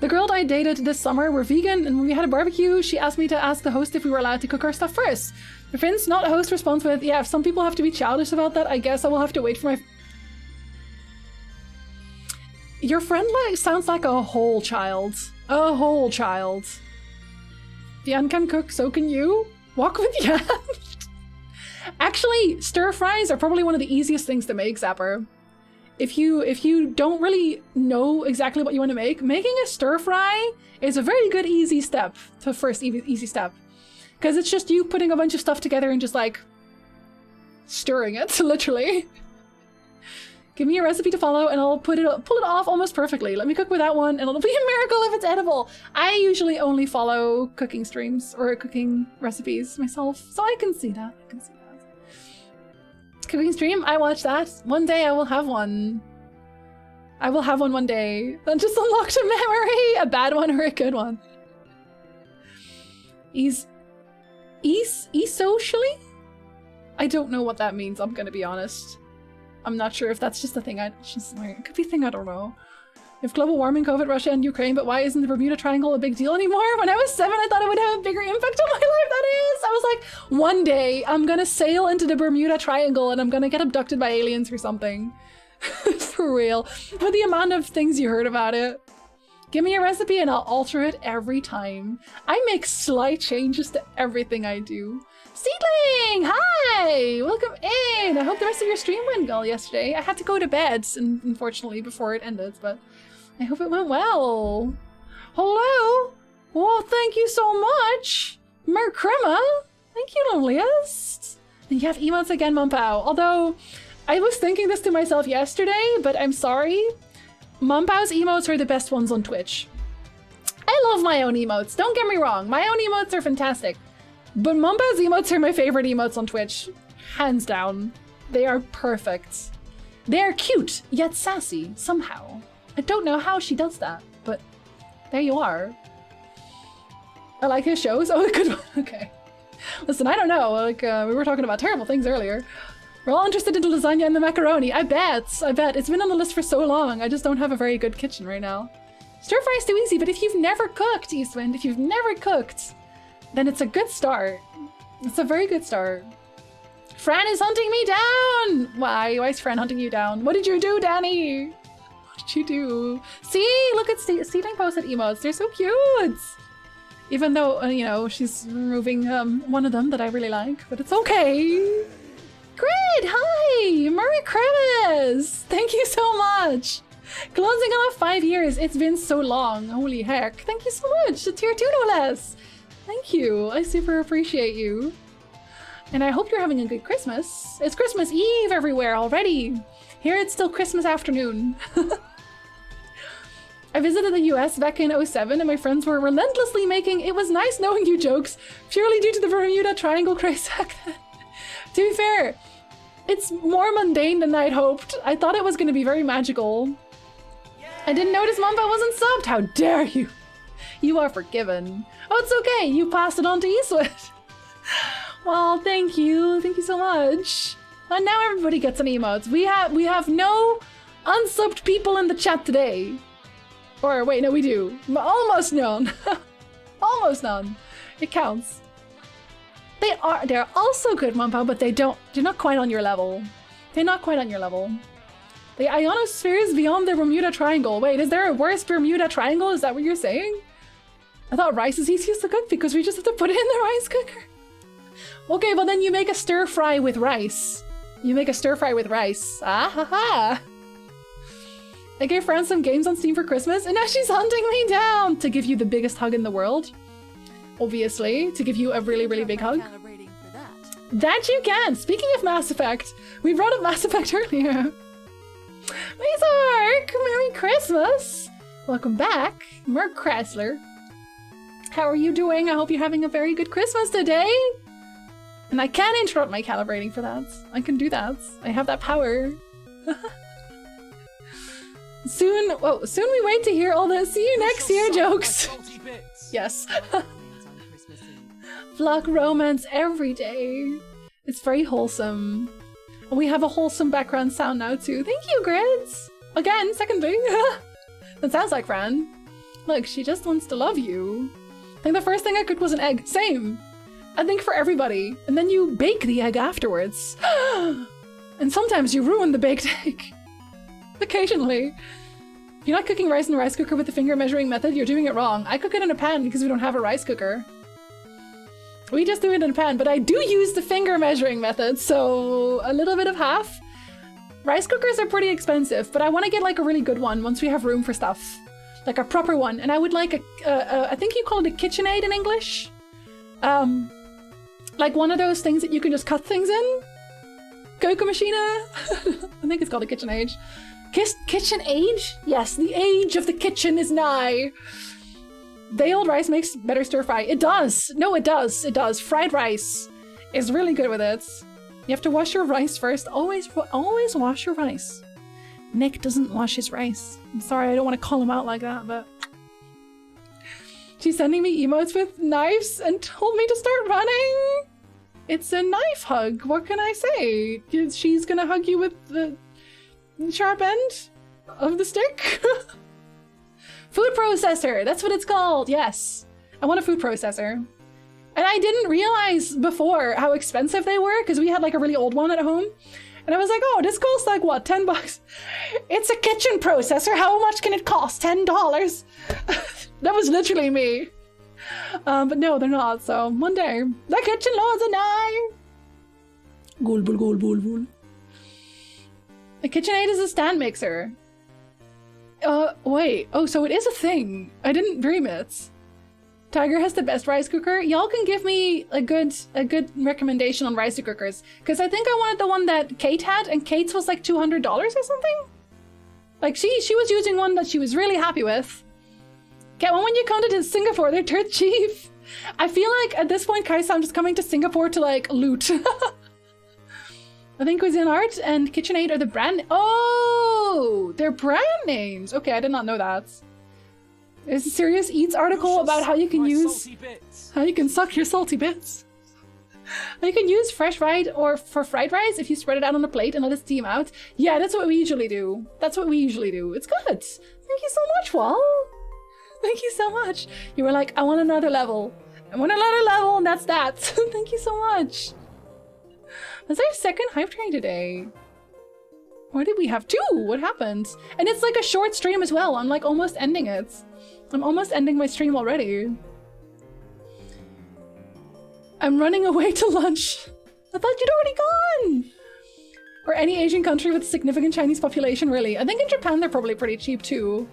The girl I dated this summer were vegan, and when we had a barbecue, she asked me to ask the host if we were allowed to cook our stuff first. The Finn's not a host response with, yeah, if some people have to be childish about that, I guess I will have to wait for my... Your friend sounds like a whole child. A whole child. Jan can cook, so can you. Walk with Jan. Actually, stir fries are probably one of the easiest things to make, Zapper. If you don't really know exactly what you want to make, making a stir fry is a very good easy step. The first easy step. Because it's just you putting a bunch of stuff together and just like stirring it, literally. Give me a recipe to follow and I'll pull it off almost perfectly. Let me cook with that one and it'll be a miracle if it's edible. I usually only follow cooking streams or cooking recipes myself, so I can see that. Cooking stream, I watch that. One day I will have one. I will have one day. Then just unlocked a memory, a bad one or a good one. E-socially? I don't know what that means, I'm gonna be honest. I'm not sure if that's just a thing it could be a thing I don't know. If global warming, COVID, Russia, and Ukraine, but why isn't the Bermuda Triangle a big deal anymore? When I was 7, I thought it would have a bigger impact on my life than it is. I was like, one day I'm gonna sail into the Bermuda Triangle and I'm gonna get abducted by aliens or something. For real. For the amount of things you heard about it. Give me a recipe and I'll alter it every time. I make slight changes to everything I do. Seedling! Hi! Welcome in! I hope the rest of your stream went well yesterday. I had to go to bed, unfortunately, before it ended, but I hope it went well. Hello! Well, thank you so much! Merkrema! Thank you, loneliest! And you have emotes again, Mumpao. Although, I was thinking this to myself yesterday, but I'm sorry. Mumpao's emotes are the best ones on Twitch. I love my own emotes, don't get me wrong. My own emotes are fantastic. But Mumpao's emotes are my favorite emotes on Twitch. Hands down. They are perfect. They are cute, yet sassy, somehow. I don't know how she does that, but there you are. I like his shows. Oh, good one. Okay. Listen, I don't know. Like, we were talking about terrible things earlier. We're all interested in the lasagna and the macaroni. I bet. It's been on the list for so long. I just don't have a very good kitchen right now. Stir fry is too easy, but if you've never cooked, Eastwind, if you've never cooked, then it's a good start. It's a very good start. Fran is hunting me down! Why? Why is Fran hunting you down? What did you do, Danny? What did you do? See? Look at Stealing posted emotes. They're so cute! Even though, you know, she's removing one of them that I really like. But it's okay. Great! Hi! Merry Christmas! Thank you so much! Closing off 5 years. It's been so long. Holy heck. Thank you so much. To tier 2 no less. Thank you. I super appreciate you. And I hope you're having a good Christmas. It's Christmas Eve everywhere already. Here it's still Christmas afternoon. I visited the US back in 07 and my friends were relentlessly making "it was nice knowing you" jokes purely due to the Bermuda Triangle craze back then. To be fair, It's more mundane than I'd hoped. I thought it was going to be very magical. I didn't notice Mumba wasn't subbed. How dare you? You are forgiven. Oh, it's okay. You passed it on to Eastwood. Well, thank you. Thank you so much. And now everybody gets an emotes. We have no unsubbed people in the chat today. Or wait, no, we do. Almost none. Almost none. It counts. They're also good, Mumpa, but they're not quite on your level. They're not quite on your level. The ionosphere is beyond the Bermuda Triangle. Wait, is there a worse Bermuda Triangle? Is that what you're saying? I thought rice is easiest to cook because we just have to put it in the rice cooker. Okay, well then you make a stir fry with rice. You make a stir fry with rice. Ah ha ha. I gave Fran some games on Steam for Christmas and now she's hunting me down to give you the biggest hug in the world. Obviously, to give you a really, really big hug. That you can! Speaking of Mass Effect, we brought up Mass Effect earlier. Mazark! Merry Christmas! Welcome back, Merc Chrysler. How are you doing? I hope you're having a very good Christmas today! And I can interrupt my calibrating for that. I can do that. I have that power. Soon we wait to hear all the see you next year jokes. Yes. Vlog romance every day. It's very wholesome. And we have a wholesome background sound now too. Thank you, Grids! Again, second thing. That sounds like Fran. Look, she just wants to love you. I think the first thing I cooked was an egg. Same. I think for everybody. And then you bake the egg afterwards. And sometimes you ruin the baked egg. Occasionally. If you're not cooking rice in a rice cooker with the finger measuring method, you're doing it wrong. I cook it in a pan because we don't have a rice cooker. We just do it in a pan, but I do use the finger measuring method, so a little bit of half. Rice cookers are pretty expensive, but I want to get like a really good one once we have room for stuff. Like a proper one, and I would like I think you call it a KitchenAid in English. Like one of those things that you can just cut things in. Kokomachine? I think it's called a KitchenAid. KitchenAid? Yes, the age of the kitchen is nigh. Day old rice makes better stir fry. It does. No, it does. It does. Fried rice is really good with it. You have to wash your rice first. Always wash your rice. Nick doesn't wash his rice. I'm sorry, I don't want to call him out like that, but she's sending me emotes with knives and told me to start running. It's a knife hug. What can I say? She's gonna hug you with the sharp end of the stick. Food processor, that's what it's called, yes. I want a food processor. And I didn't realize before how expensive they were because we had like a really old one at home. And I was like, oh, this costs like what, 10 bucks? It's a kitchen processor, how much can it cost? $10? That was literally me. But no, they're not, so one day. The kitchen lords and I. Gulbul, gulbul, gul. A KitchenAid is a stand mixer. Wait. Oh, so it is a thing. I didn't dream it. Tiger has the best rice cooker. Y'all can give me a good recommendation on rice cookers. Because I think I wanted the one that Kate had, and Kate's was like $200 or something? Like, she was using one that she was really happy with. Get one when you come to Singapore, they're dirt cheap. I feel like at this point, Kaisa, I'm just coming to Singapore to like loot. I think Cuisinart and KitchenAid are the brand. Oh, they're brand names. Okay, I did not know that. There's a Serious Eats article about how you can suck your salty bits. How you can use fresh fried or for fried rice if you spread it out on a plate and let it steam out. Yeah, that's what we usually do. That's what we usually do. It's good. Thank you so much, Wall. Thank you so much. You were like, I want another level. I want another level, and that's that. Thank you so much. Was there a second hype train today? Or did we have two? What happened? And it's like a short stream as well. I'm like almost ending it. I'm almost ending my stream already. I'm running away to lunch. I thought you'd already gone. Or any Asian country with significant Chinese population, really. I think in Japan they're probably pretty cheap too.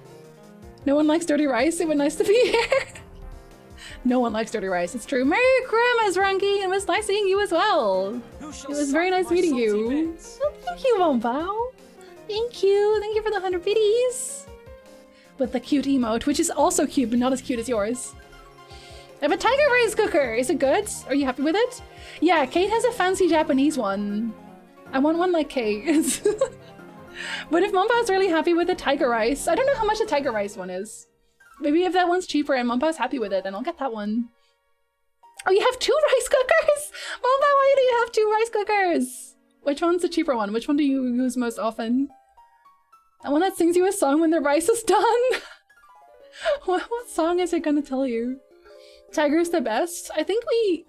No one likes dirty rice. It was nice to be here. No one likes dirty rice. It's true. Merry Christmas, Ranky. It was nice seeing you as well. It was very nice meeting you. Oh, thank you, Wombao. Thank you. Thank you for the 100 biddies. With the cute emote, which is also cute, but not as cute as yours. I have a tiger rice cooker. Is it good? Are you happy with it? Yeah, Kate has a fancy Japanese one. I want one like Kate. But if Mumpa is really happy with the tiger rice, I don't know how much the tiger rice one is. Maybe if that one's cheaper and Mumpa's happy with it, then I'll get that one. Oh, you have 2 rice cookers? Mumpa, why do you have 2 rice cookers? Which one's the cheaper one? Which one do you use most often? The one that sings you a song when the rice is done? What song is it gonna tell you? Tiger's the best? I think we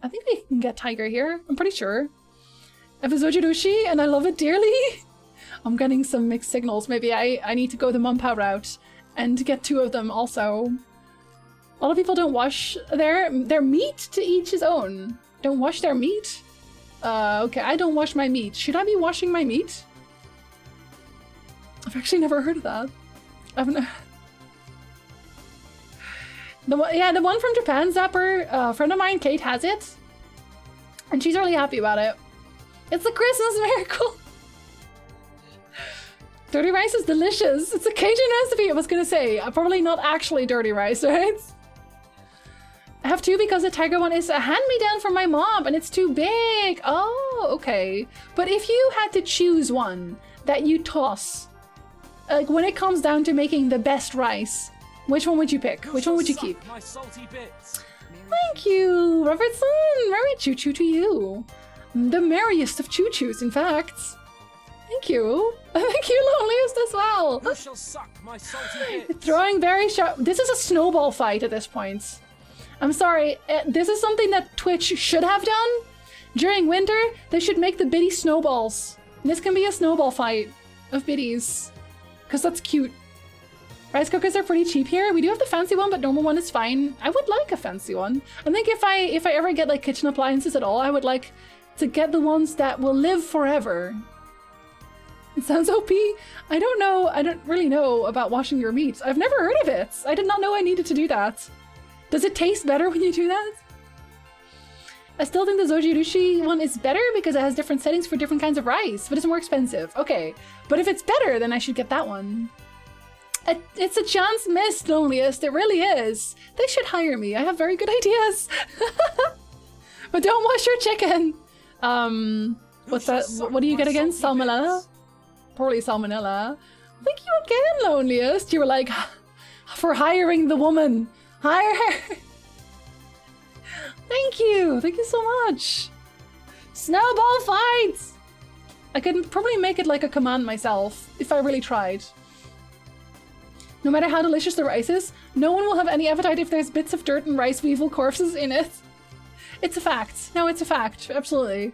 can get Tiger here. I'm pretty sure. I have a Zojirushi and I love it dearly. I'm getting some mixed signals. Maybe I need to go the Mumpa route and get 2 of them also. A lot of people don't wash their meat, to each his own. Don't wash their meat? Okay, I don't wash my meat. Should I be washing my meat? I've actually never heard of that. The one from Japan, Zapper, a friend of mine, Kate, has it. And she's really happy about it. It's a Christmas miracle! Dirty rice is delicious. It's a Cajun recipe, I was gonna say. Probably not actually dirty rice, right? I have 2 because the tiger one is a hand-me-down from my mom and it's too big. Oh, okay. But if you had to choose one that you toss, like when it comes down to making the best rice, which one would you pick? Which one would you keep? My salty bits. Thank you, Robertson. Merry choo-choo to you. The merriest of choo-choos, in fact. Thank you. Thank you, Loneliest, as well. Who shall suck my salty bits? Throwing very sharp. This is a snowball fight at this point. I'm sorry. This is something that Twitch should have done. During winter, they should make the biddy snowballs. And this can be a snowball fight of biddies. Because that's cute. Rice cookers are pretty cheap here. We do have the fancy one, but normal one is fine. I would like a fancy one. I think if I ever get like kitchen appliances at all, I would like to get the ones that will live forever. It sounds OP. I don't know. I don't really know about washing your meat. I've never heard of it. I did not know I needed to do that. Does it taste better when you do that? I still think the Zojirushi one is better because it has different settings for different kinds of rice, but it's more expensive. Okay, but if it's better, then I should get that one. It's a chance missed, Loneliest. It really is. They should hire me. I have very good ideas. But don't wash your chicken. What's that? What do you get again? Salmonella? Poorly salmonella. Thank you again, Loneliest. You were like, for hiring the woman. Hire her. Thank you. Thank you so much. Snowball fights. I could probably make it like a command myself if I really tried. No matter how delicious the rice is, no one will have any appetite if there's bits of dirt and rice weevil corpses in it. It's a fact. No, it's a fact. Absolutely.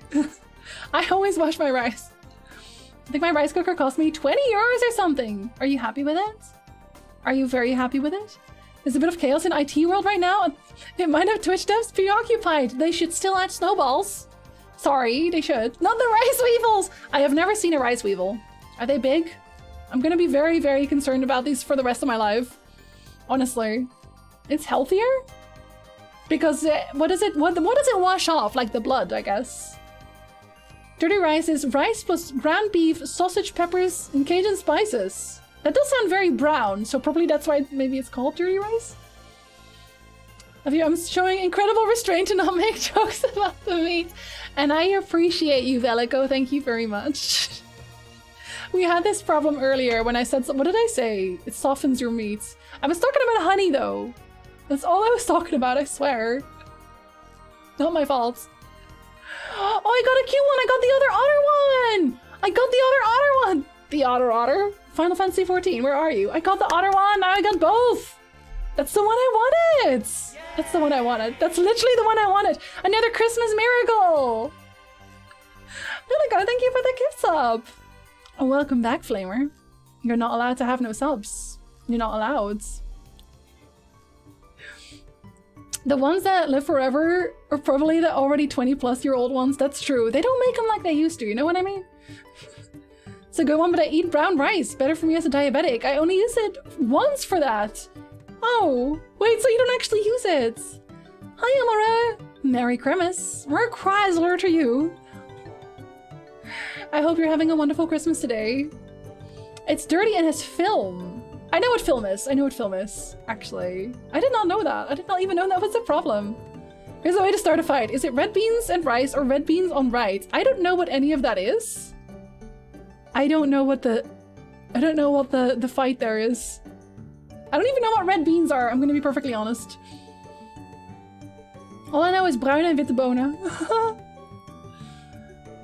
I always wash my rice. I think my rice cooker cost me 20 euros or something. Are you happy with it? Are you very happy with it? There's a bit of chaos in IT world right now, and it might have Twitch devs preoccupied. They should still add snowballs. Sorry, they should. Not the rice weevils! I have never seen a rice weevil. Are they big? I'm gonna be very, very concerned about these for the rest of my life. Honestly. It's healthier? Because what does it wash off? Like the blood, I guess. Dirty rice is rice plus ground beef, sausage, peppers, and Cajun spices. That does sound very brown, so probably that's why maybe it's called dirty rice. I'm showing incredible restraint to not make jokes about the meat. And I appreciate you, Velico. Thank you very much. We had this problem earlier when I said, what did I say? It softens your meat. I was talking about honey though. That's all I was talking about, I swear. Not my fault. Oh, I got a cute one! I got the other otter one! I got the other otter one! The otter. Final Fantasy 14, where are you? I got the otter one, now I got both! That's the one I wanted! That's the one I wanted. That's literally the one I wanted! Another Christmas miracle! Really good, thank you for the gift sub! Oh, welcome back, Flamer. You're not allowed to have no subs. You're not allowed. The ones that live forever are probably the already 20-plus-year-old ones. That's true. They don't make them like they used to, you know what I mean? It's a good one, but I eat brown rice. Better for me as a diabetic. I only use it once for that. Oh, wait, so you don't actually use it? Hi, Amara. Merry Christmas. Merry Chrysler to you. I hope you're having a wonderful Christmas today. It's dirty and has film. I know what film is. I know what film is, actually. I did not know that. I did not even know that was a problem. Here's a way to start a fight. Is it red beans and rice or red beans on rice? I don't know what any of that is. I don't know what the fight there is. I don't even know what red beans are, I'm gonna be perfectly honest. All I know is bruine and witte bonen.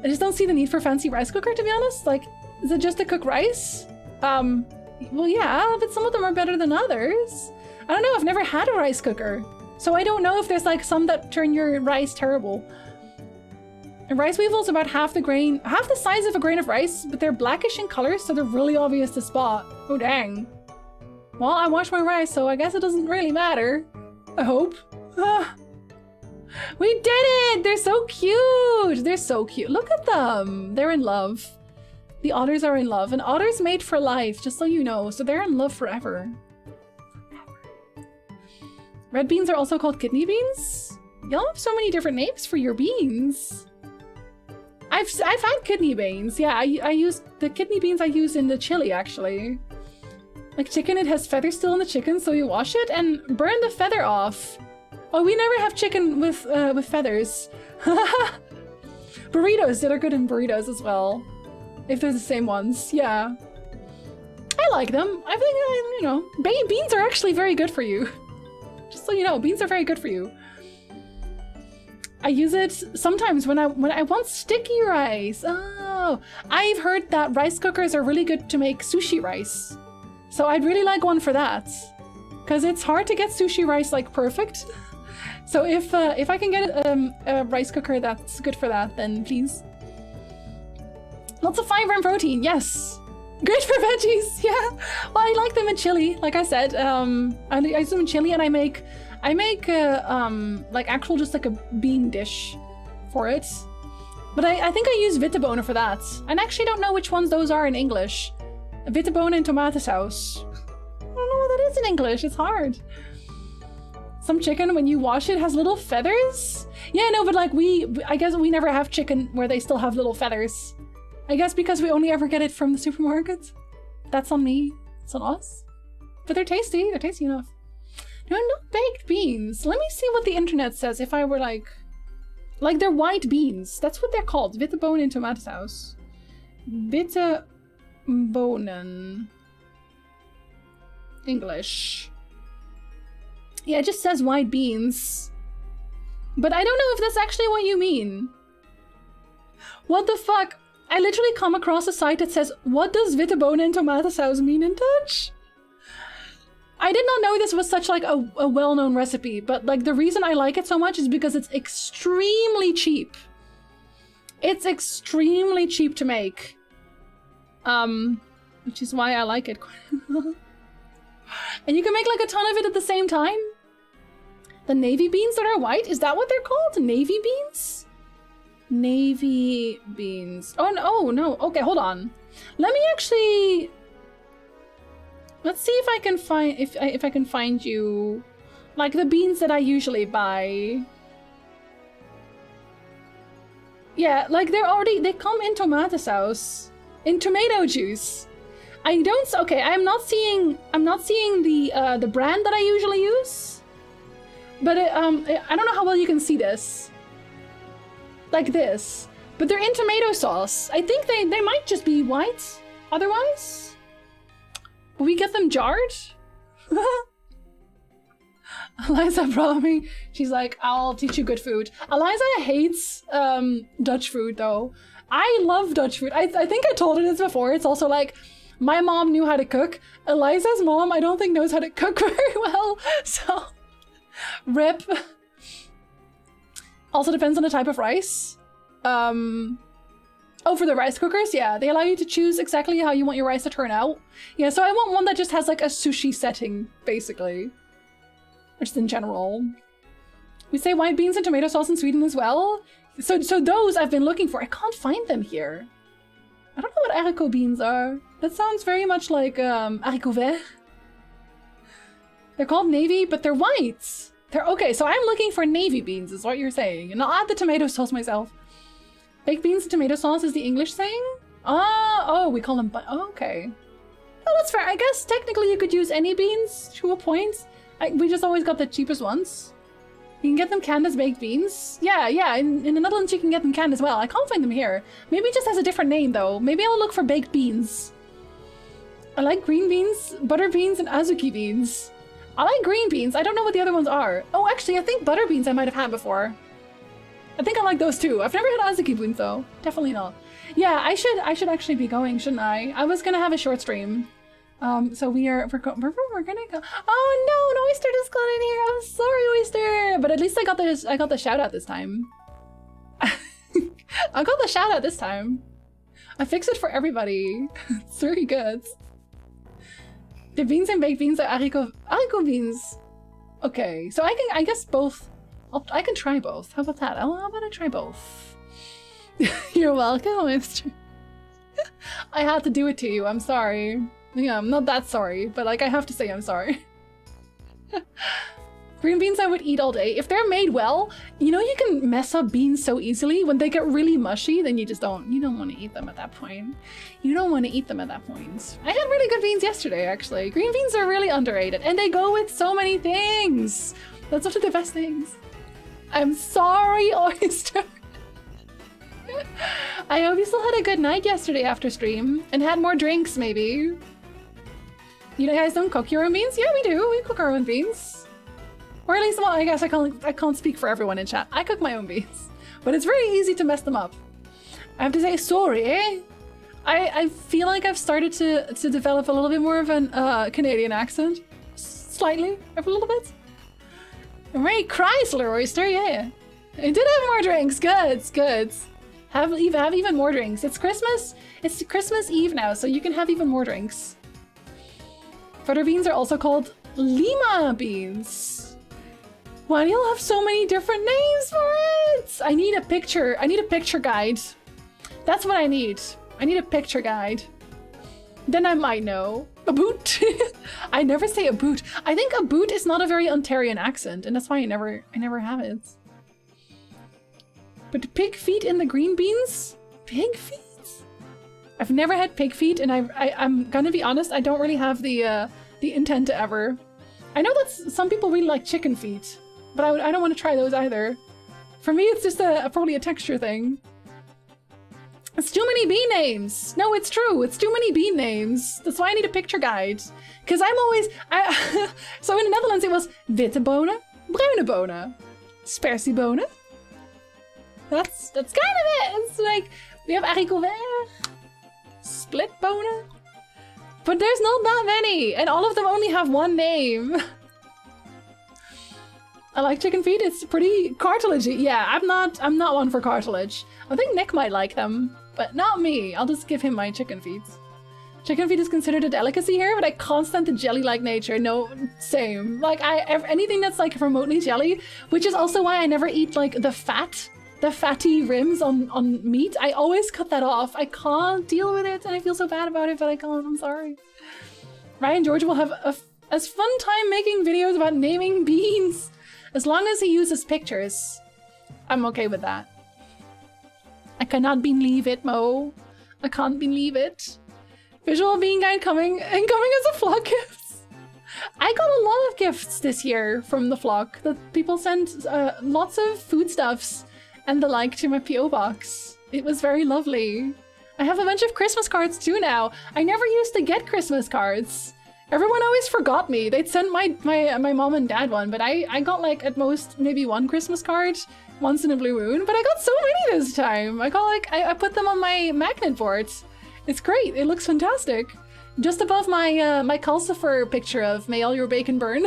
I just don't see the need for a fancy rice cooker, to be honest. Like, is it just to cook rice? Well, yeah, but some of them are better than others. I don't know, I've never had a rice cooker. So I don't know if there's like some that turn your rice terrible. A rice weevil is about half the size of a grain of rice, but they're blackish in color, so they're really obvious to spot. Oh, dang. Well, I wash my rice, so I guess it doesn't really matter. I hope. We did it! They're so cute! They're so cute. Look at them. They're in love. The otters are in love. And otters mate for life, just so you know. So they're in love forever. Red beans are also called kidney beans? Y'all have so many different names for your beans. I've had kidney beans. Yeah, I use the kidney beans I use in the chili, actually. Like chicken, it has feathers still in the chicken, so you wash it and burn the feather off. Oh, we never have chicken with feathers. Burritos that are good in burritos as well. If they're the same ones, yeah. I like them. I think, you know, beans are actually very good for you. Just so you know, beans are very good for you. I use it sometimes when I want sticky rice. Oh, I've heard that rice cookers are really good to make sushi rice. So I'd really like one for that. Because it's hard to get sushi rice like perfect. So if I can get a rice cooker that's good for that, then please. Lots of fiber and protein, yes. Great for veggies, yeah. Well, I like them in chili, like I said. I use them in chili, and I make like actual just like a bean dish for it. But I think I use witte bonen for that. And I actually don't know which ones those are in English. Witte bonen and tomatensaus. I don't know what that is in English, it's hard. Some chicken, when you wash it, has little feathers? Yeah, no, but like I guess we never have chicken where they still have little feathers. I guess because we only ever get it from the supermarket. That's on me. It's on us. But they're tasty enough. No, not baked beans. Let me see what the internet says if I were like they're white beans. That's what they're called. Witte bonen in tomatensaus. Witte bonen. English. Yeah, it just says white beans. But I don't know if that's actually what you mean. What the fuck? I literally come across a site that says, what does witte bonen and tomatensaus mean in Dutch? I did not know this was such like a well-known recipe, but like the reason I like it so much is because it's extremely cheap. It's extremely cheap to make. Which is why I like it. And you can make like a ton of it at the same time. The navy beans that are white, is that what they're called? Navy beans? Navy beans. Oh no. Okay, hold on. Let me actually. Let's see if I can find if I can find you like the beans that I usually buy. Yeah, like they come in tomato sauce, in tomato juice. Okay, I'm not seeing the brand that I usually use. But I don't know how well you can see this. Like this. But they're in tomato sauce. I think they might just be white otherwise. Will we get them jarred? Eliza brought me. She's like, I'll teach you good food. Eliza hates Dutch food though. I love Dutch food. I think I told her this before. It's also like, my mom knew how to cook. Eliza's mom, I don't think knows how to cook very well. So, rip. Also depends on the type of rice. Oh, for the rice cookers? Yeah, they allow you to choose exactly how you want your rice to turn out. Yeah, so I want one that just has like a sushi setting, basically. Or just in general. We say white beans and tomato sauce in Sweden as well. So those I've been looking for. I can't find them here. I don't know what haricot beans are. That sounds very much like haricot vert. They're called navy, but they're white. They're okay, so I'm looking for navy beans is what you're saying. And I'll add the tomato sauce myself. Baked beans and tomato sauce is the English saying? Oh, we call them okay. Oh, that's fair. I guess technically you could use any beans to a point. We just always got the cheapest ones. You can get them canned as baked beans. Yeah, in the Netherlands you can get them canned as well. I can't find them here. Maybe it just has a different name though. Maybe I'll look for baked beans. I like green beans, butter beans, and azuki beans. I like green beans. I don't know what the other ones are. Oh, actually, I think butter beans I might have had before. I think I like those too. I've never had azuki beans though. Definitely not. Yeah, I should actually be going, shouldn't I? I was gonna have a short stream. So we're gonna go. Oh no, an oyster just got in here. I'm sorry, oyster. But at least I got the shout out this time. I got the shout out this time. I fixed it for everybody. It's very good. The beans and baked beans are haricot beans. Okay, so I guess both. I can try both. How about that? How about I try both? You're welcome, oyster. I had to do it to you. I'm sorry. Yeah, I'm not that sorry, but like I have to say I'm sorry. Green beans I would eat all day. If they're made well, you know you can mess up beans so easily. When they get really mushy, then you don't want to eat them at that point. You don't want to eat them at that point. I had really good beans yesterday, actually. Green beans are really underrated, and they go with so many things. That's one of the best things. I'm sorry, oyster. I hope you still had a good night yesterday after stream, and had more drinks, maybe. You guys don't cook your own beans? Yeah, we do. We cook our own beans. Or at least, well, I guess I can't speak for everyone in chat. I cook my own beans. But it's very easy to mess them up. I have to say sorry, eh? I feel like I've started to develop a little bit more of an Canadian accent. Slightly. A little bit. Ray Chrysler, oyster, yeah. I did have more drinks. Good. Have even more drinks. It's Christmas. It's Christmas Eve now, so you can have even more drinks. Butter beans are also called Lima beans. Why do y'all have so many different names for it? I need a picture. I need a picture guide. That's what I need. I need a picture guide. Then I might know. A boot. I never say a boot. I think a boot is not a very Ontarian accent, and that's why I never have it. But pig feet in the green beans? Pig feet? I've never had pig feet, and I'm gonna be honest, I don't really have the intent to ever. I know that some people really like chicken feet, but I don't want to try those either. For me, it's just probably a texture thing. It's too many bean names. No, it's true. It's too many bean names. That's why I need a picture guide. Because I'm always... So in the Netherlands, it was witte bonen, bruine bonen, spersiebonen. That's kind of it. It's like, we have haricot vert, split bonen. But there's not that many. And all of them only have one name. I like chicken feet. It's pretty cartilagey. Yeah, I'm not one for cartilage. I think Nick might like them, but not me. I'll just give him my chicken feet. Chicken feet is considered a delicacy here, but I can't stand the jelly-like nature. No, same. Like anything that's like remotely jelly, which is also why I never eat like the fatty rims on meat. I always cut that off. I can't deal with it, and I feel so bad about it, but I can't. I'm sorry. Ryan George will have as fun time making videos about naming beans. As long as he uses pictures, I'm okay with that. I cannot believe it, Mo. I can't believe it. Visual bean guide coming as a flock gift. I got a lot of gifts this year from the flock. That people sent lots of foodstuffs and the like to my PO box. It was very lovely. I have a bunch of Christmas cards too now. I never used to get Christmas cards. Everyone always forgot me. They'd send my mom and dad one, but I got like at most maybe one Christmas card once in a blue moon, but I got so many this time. I got like, I put them on my magnet board. It's great. It looks fantastic. Just above my my Calcifer picture of May All Your Bacon Burn.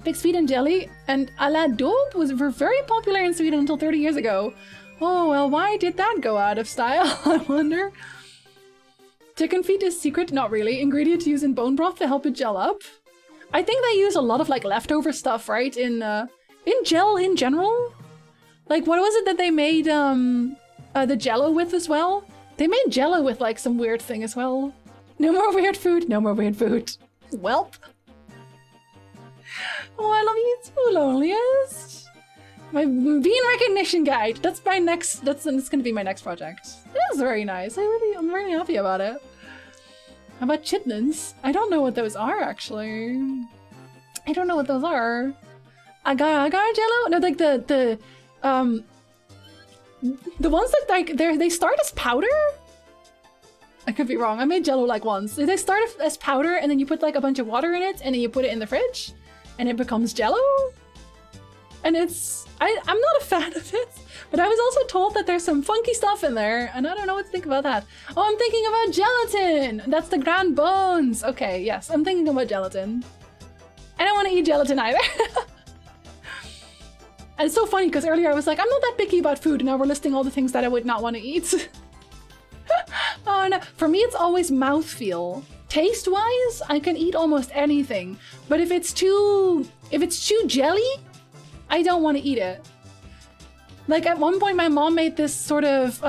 Pig's feet and jelly and a la daube were very popular in Sweden until 30 years ago. Oh, well, why did that go out of style, I wonder? Chicken feet is secret, not really. Ingredient to use in bone broth to help it gel up. I think they use a lot of like leftover stuff, right? In gel in general. Like what was it that they made the Jello with as well? They made Jello with like some weird thing as well. No more weird food. No more weird food. Welp. Oh, I love you too, loneliest. My bean recognition guide. That's my next. That's gonna be my next project. It is very nice. I'm really happy about it. How about chitlins? I don't know what those are actually. I don't know what those are. agar jello? No, like the ones that like they start as powder? I could be wrong. I made jello like once. They start as powder and then you put like a bunch of water in it and then you put it in the fridge and it becomes jello. And I'm not a fan of it, but I was also told that there's some funky stuff in there and I don't know what to think about that. Oh, I'm thinking about gelatin. That's the ground bones. Okay, yes, I'm thinking about gelatin. I don't want to eat gelatin either. And it's so funny because earlier I was like, I'm not that picky about food and now we're listing all the things that I would not want to eat. Oh no, for me it's always mouthfeel. Taste-wise, I can eat almost anything, but if it's too jelly, I don't want to eat it. Like at one point my mom made this sort of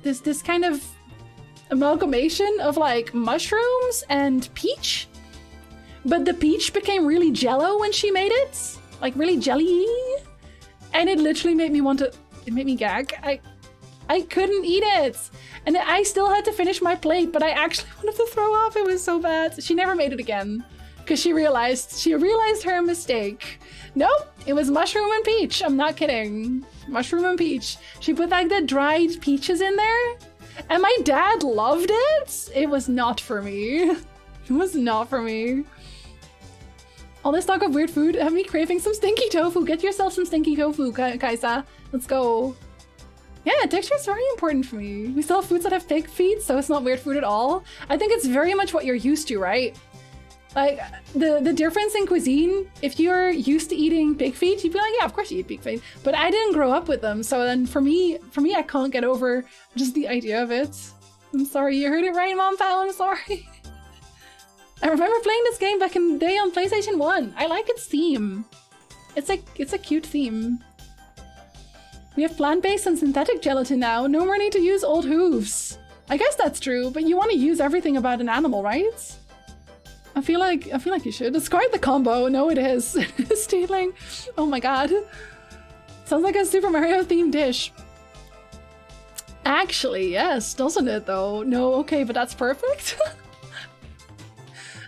this kind of amalgamation of like mushrooms and peach, but the peach became really jello when she made it, like really jelly, and it literally made me gag. I couldn't eat it. And I still had to finish my plate, but I actually wanted to throw up. It was so bad. She never made it again because she realized her mistake. Nope, it was mushroom and peach. I'm not kidding. Mushroom and peach. She put like the dried peaches in there and my dad loved it. It was not for me. It was not for me. All this talk of weird food have me craving some stinky tofu. Get yourself some stinky tofu, Kaisa. Let's go. Yeah, texture is very important for me. We still have foods that have pig feet, so it's not weird food at all. I think it's very much what you're used to, right? Like, the difference in cuisine, if you're used to eating pig feet, you'd be like, yeah, of course you eat pig feet. But I didn't grow up with them, so then for me, I can't get over just the idea of it. I'm sorry, you heard it right, Mom Pal, I'm sorry. I remember playing this game back in the day on PlayStation 1. I like its theme. It's a cute theme. We have plant-based and synthetic gelatin now. No more need to use old hooves. I guess that's true, but you want to use everything about an animal, right? I feel like you should. It's quite the combo. No, it is. Stealing. Oh my god. Sounds like a Super Mario themed dish. Actually, yes, doesn't it though? No, okay, but that's perfect.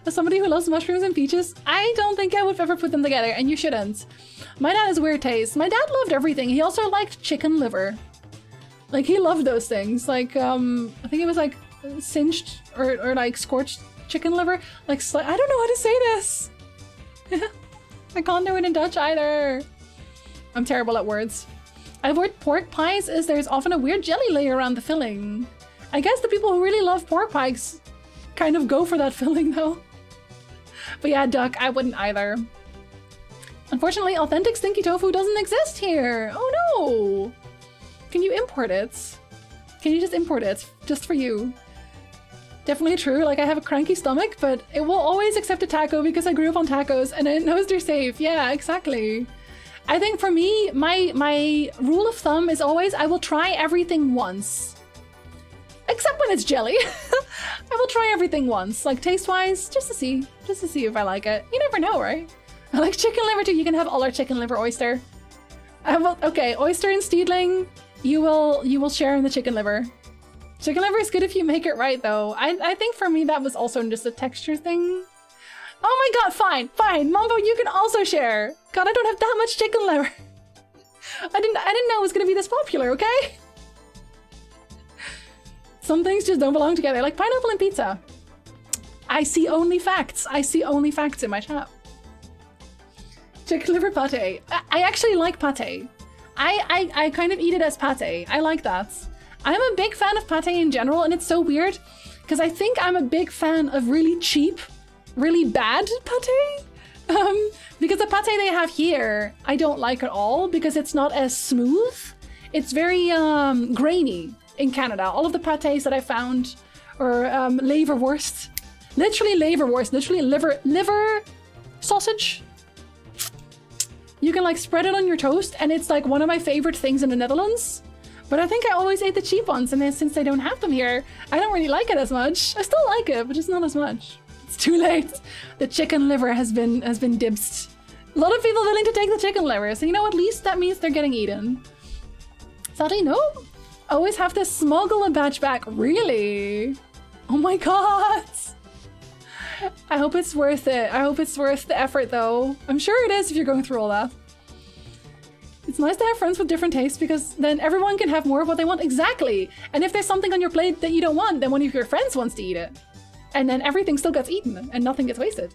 As somebody who loves mushrooms and peaches, I don't think I would ever put them together, and you shouldn't. My dad has weird taste. My dad loved everything. He also liked chicken liver. Like, he loved those things. Like, I think it was like singed or like scorched chicken liver. Like, I don't know how to say this. I can't do it in Dutch either. I'm terrible at words. I avoid pork pies as there's often a weird jelly layer around the filling. I guess the people who really love pork pies kind of go for that filling though. But yeah, duck, I wouldn't either. Unfortunately, authentic stinky tofu doesn't exist here. Oh no! Can you import it? Can you just import it? Just for you. Definitely true, like I have a cranky stomach, but it will always accept a taco because I grew up on tacos and it knows they're safe. Yeah, exactly. I think for me, my rule of thumb is always I will try everything once. Except when it's jelly. I will try everything once, like taste-wise, just to see if I like it. You never know, right? I like chicken liver too. You can have all our chicken liver oyster. Okay, oyster and steedling, you will share in the chicken liver. Chicken liver is good if you make it right though. I think for me that was also just a texture thing. Oh my god, fine. Mambo, you can also share. God, I don't have that much chicken liver. I didn't know it was gonna be this popular, okay? Some things just don't belong together, like pineapple and pizza. I see only facts. I see only facts in my chat. Chicken liver pate. I actually like pate. I kind of eat it as pate. I like that. I'm a big fan of pate in general, and it's so weird because I think I'm a big fan of really cheap, really bad pate. Because the pate they have here, I don't like at all because it's not as smooth. It's very grainy in Canada. All of the pates that I found are leverwurst. Literally leverwurst, literally liver sausage. You can like spread it on your toast and it's like one of my favorite things in the Netherlands. But I think I always ate the cheap ones, and then since they don't have them here, I don't really like it as much. I still like it, but just not as much. It's too late. The chicken liver has been dibsed. A lot of people willing to take the chicken liver, so you know, at least that means they're getting eaten. Sadly, no. Always have to smuggle a batch back. Really? Oh my god. I hope it's worth it. I hope it's worth the effort, though. I'm sure it is if you're going through all that. It's nice to have friends with different tastes because then everyone can have more of what they want. Exactly. And if there's something on your plate that you don't want, then one of your friends wants to eat it. And then everything still gets eaten and nothing gets wasted.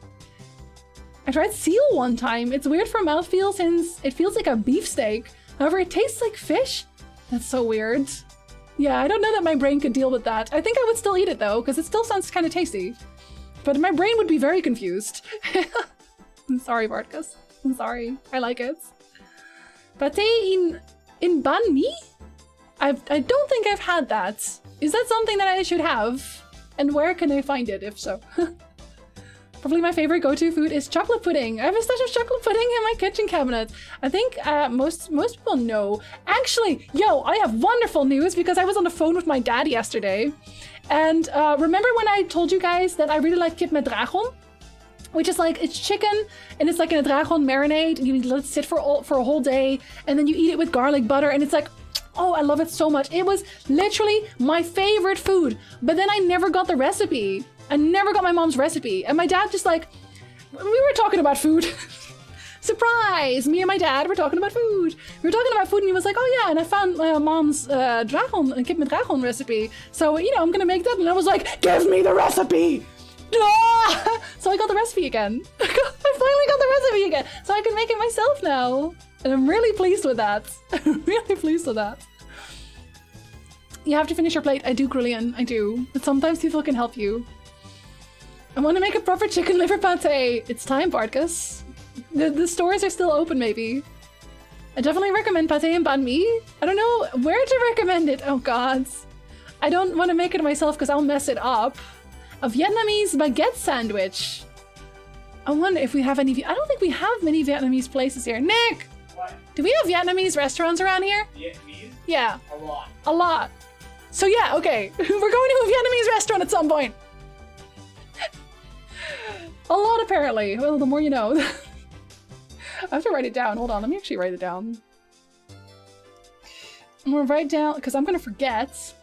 I tried seal one time. It's weird for mouthfeel since it feels like a beefsteak. However, it tastes like fish. That's so weird. Yeah, I don't know that my brain could deal with that. I think I would still eat it though, because it still sounds kind of tasty. But my brain would be very confused. I'm sorry, Bartkus. I'm sorry. I like it. Pâté in banh mi? I don't think I've had that. Is that something that I should have? And where can I find it, if so? Probably my favorite go-to food is chocolate pudding. I have a stash of chocolate pudding in my kitchen cabinet. I think most people know. Actually, yo, I have wonderful news because I was on the phone with my dad yesterday. And remember when I told you guys that I really like kip met dragon? Which is like, it's chicken and it's like in a dragon marinade and you need to let it sit for a whole day and then you eat it with garlic butter and it's like, oh, I love it so much. It was literally my favorite food, but then I never got the recipe. I never got my mom's recipe. And my dad just like, we were talking about food. Surprise! Me and my dad were talking about food. We were talking about food and he was like, oh yeah, and I found my mom's dragon, kip met dragon recipe. So, you know, I'm gonna make that. And I was like, give me the recipe! Ah! So I got the recipe again. I finally got the recipe again. So I can make it myself now. And I'm really pleased with that. I'm really pleased with that. You have to finish your plate. I do, Grillian. I do. But sometimes people can help you. I want to make a proper chicken liver pate. It's time, Bartkus. The stores are still open, maybe. I definitely recommend pate and banh mi. I don't know where to recommend it. Oh, God. I don't want to make it myself because I'll mess it up. A Vietnamese baguette sandwich. I wonder if we have any... I don't think we have many Vietnamese places here. Nick! What? Do we have Vietnamese restaurants around here? Vietnamese? Yeah. A lot. A lot. So yeah, okay. We're going to a Vietnamese restaurant at some point. A lot, apparently. Well, the more you know. I have to write it down. Hold on, let me actually write it down. I'm gonna write down, because I'm gonna forget.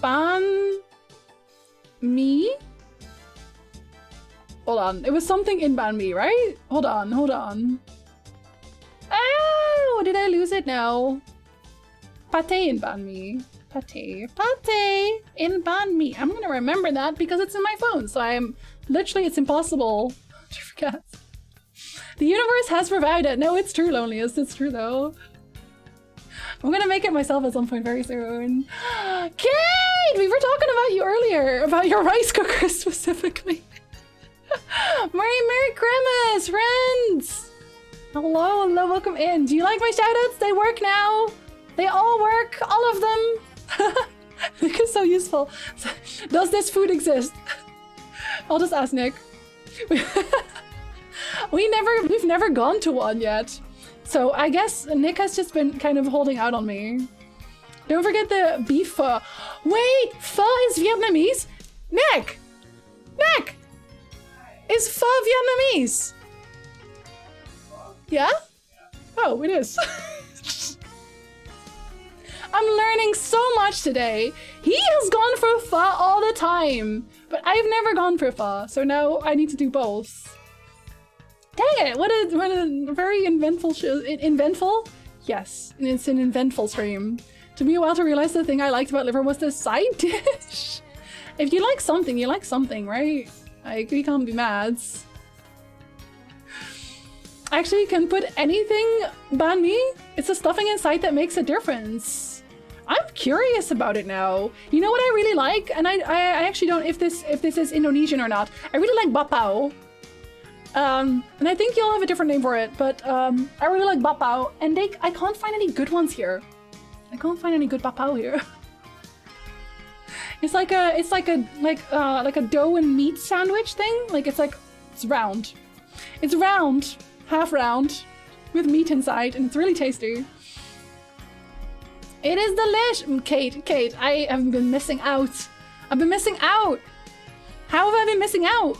Banh mi? Hold on, it was something in banh mi, right? Hold on. Oh, did I lose it now? Pate in banh mi. Pate in banh mi. I'm gonna remember that because it's in my phone, so it's impossible to forget. The universe has provided. No, it's true, Loneliest. It's true, though. I'm gonna make it myself at some point very soon. Kate! We were talking about you earlier, about your rice cooker specifically. Merry Christmas, friends! Hello, welcome in. Do you like my shoutouts? They work now. They all work, all of them. Nick is so useful. Does this food exist? I'll just ask Nick. We've never gone to one yet. So I guess Nick has just been kind of holding out on me. Don't forget the beef pho. Wait, pho is Vietnamese? Nick! Is pho Vietnamese? Yeah? Oh, it is. I'm learning so much today. He has gone for pho all the time, but I've never gone for pho, so now I need to do both. Dang it, what a very inventful show. Inventful? Yes, it's an inventful stream. Took me a while to realize the thing I liked about liver was the side dish. If you like something, you like something, right? Like, we can't be mad. Actually, you can put anything banh mi. It's the stuffing inside that makes a difference. I'm curious about it now. You know what I really like? And I actually don't if this is Indonesian or not. I really like bapao. And I think you'll have a different name for it, but I really like bapao. And I can't find any good ones here. I can't find any good bapao here. It's like a dough and meat sandwich thing. Like it's round. It's round, half round, with meat inside, and it's really tasty. It is delish. Kate, I have been missing out. I've been missing out. How have I been missing out?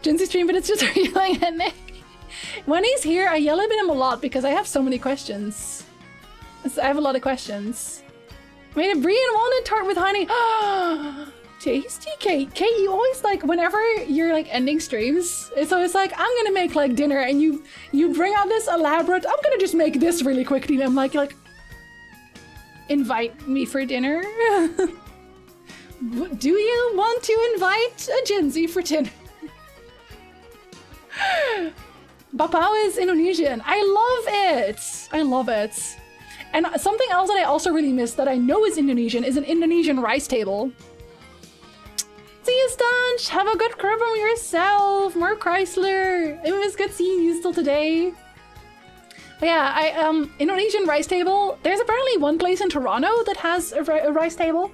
Jinsey stream, but it's just yelling at Nick. When he's here, I yell at him a lot because I have so many questions. I have a lot of questions. I made a brie and walnut tart with honey. Tasty, Kate. Kate, you always like, whenever you're like ending streams, it's always like, I'm gonna make like dinner, and you bring out this elaborate, I'm gonna just make this really quickly. And I'm like, invite me for dinner? Do you want to invite a Gen Z for dinner? Bapao is Indonesian. I love it. I love it. And something else that I also really miss that I know is Indonesian is an Indonesian rice table. See you, Stunch. Have a good crib on yourself. More Chrysler. It was good seeing you still today. But yeah, Indonesian rice table. There's apparently one place in Toronto that has a rice table.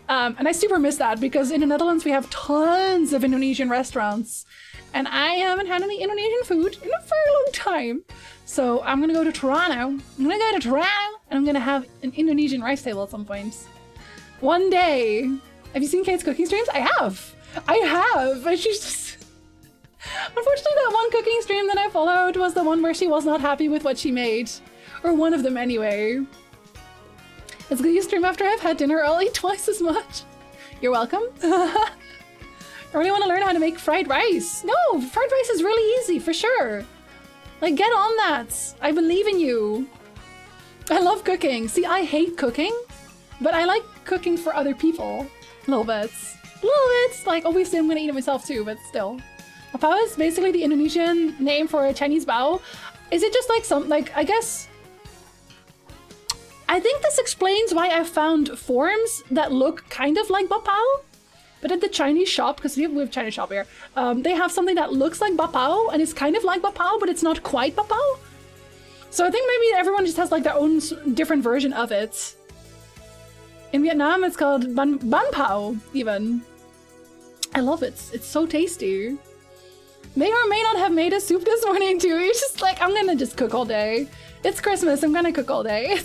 And I super miss that because in the Netherlands we have tons of Indonesian restaurants. And I haven't had any Indonesian food in a very long time. So I'm gonna go to Toronto. And I'm gonna have an Indonesian rice table at some point. One day. Have you seen Kate's cooking streams? I have. And she's just... Unfortunately, that one cooking stream that I followed was the one where she was not happy with what she made. Or one of them anyway. It's good you stream after I've had dinner. I'll eat twice as much. You're welcome. I really want to learn how to make fried rice. No, fried rice is really easy, for sure. Like, get on that. I believe in you. I love cooking. See, I hate cooking, but I like cooking for other people. A little bit. Like, obviously I'm gonna eat it myself too, but still. Bao is basically the Indonesian name for a Chinese bao. Is it just like I guess... I think this explains why I found forms that look kind of like bapao. But at the Chinese shop, because we have Chinese shop here, they have something that looks like bapao and it's kind of like bapao, but it's not quite bapao. So I think maybe everyone just has like their own different version of it. In Vietnam, it's called ban pao, even. I love it. It's so tasty. May or may not have made a soup this morning too. It's just like, I'm gonna just cook all day. It's Christmas, I'm gonna cook all day.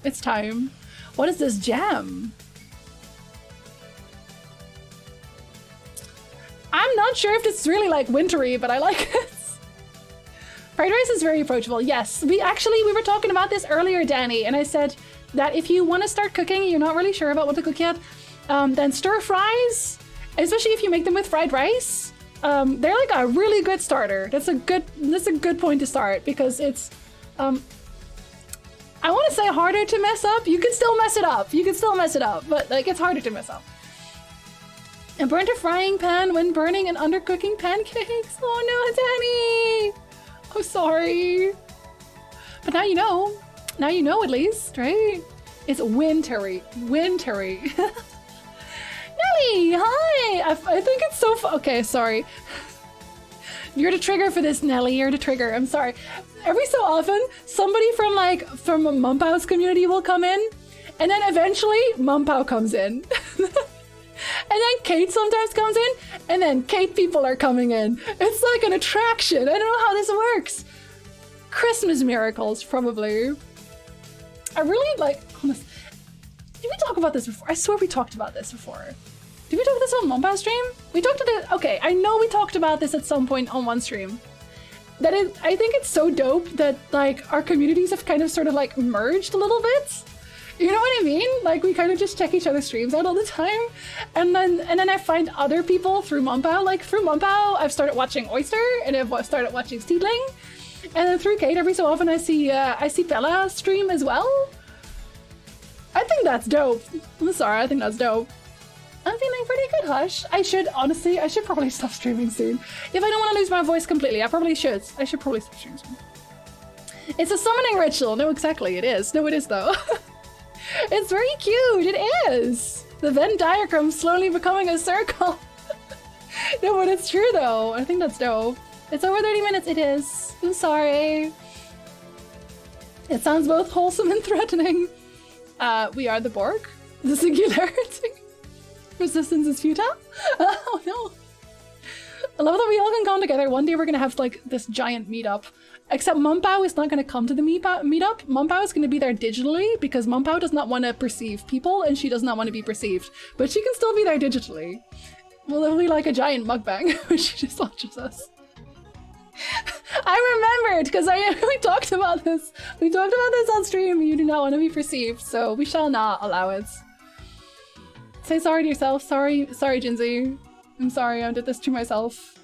It's time. What is this jam? I'm not sure if it's really like wintry, but I like it. Fried rice is very approachable. Yes, we were talking about this earlier, Danny, and I said that if you want to start cooking, you're not really sure about what to cook yet, then stir fries, especially if you make them with fried rice, they're like a really good starter. That's a good point to start because it's, I want to say harder to mess up. You can still mess it up. But like it's harder to mess up. And burnt a frying pan when burning and undercooking pancakes. Oh no, Danny! I'm sorry. But now you know. Now you know at least, right? It's wintry. Nelly, hi! I think it's so okay, sorry. You're the trigger for this, Nelly. You're the trigger. I'm sorry. Every so often, somebody from a Mumpao's community will come in, and then eventually Mumpao comes in. And then Kate sometimes comes in, and then Kate people are coming in. It's like an attraction. I don't know how this works. Christmas miracles, probably. I really like... Did we talk about this before? I swear we talked about this before. Did we talk about this on Mumpao stream? We talked about it... Okay, I know we talked about this at some point on one stream. I think it's so dope that like our communities have kind of sort of like merged a little bit. You know what I mean? Like we kind of just check each other's streams out all the time. And then I find other people through Mumpao. Like through Mumpao, I've started watching Oyster and I've started watching Steedling. And then through Kate, every so often I see Bella stream as well. I think that's dope. I'm sorry, I think that's dope. I'm feeling pretty good, Hush. I should probably stop streaming soon. If I don't want to lose my voice completely, I probably should. I should probably stop streaming soon. It's a summoning ritual. No, exactly, it is. No, it is though. It's very cute, it is. The Venn diagram slowly becoming a circle. No, but it's true though. I think that's dope. It's over 30 minutes, it is. I'm sorry. It sounds both wholesome and threatening. We are the Borg. The singularity. Resistance is futile. Oh no. I love that we all can come together. One day we're gonna have like this giant meetup. Except Mumpao is not gonna come to the meetup. Mumpao is gonna be there digitally because Mumpao does not want to perceive people and she does not want to be perceived. But she can still be there digitally. Well, it'll be like a giant mukbang where she just watches us. I remembered because we talked about this. We talked about this on stream. You do not want to be perceived, so we shall not allow it. Say sorry to yourself. Sorry, Jinzy. I'm sorry, I did this to myself.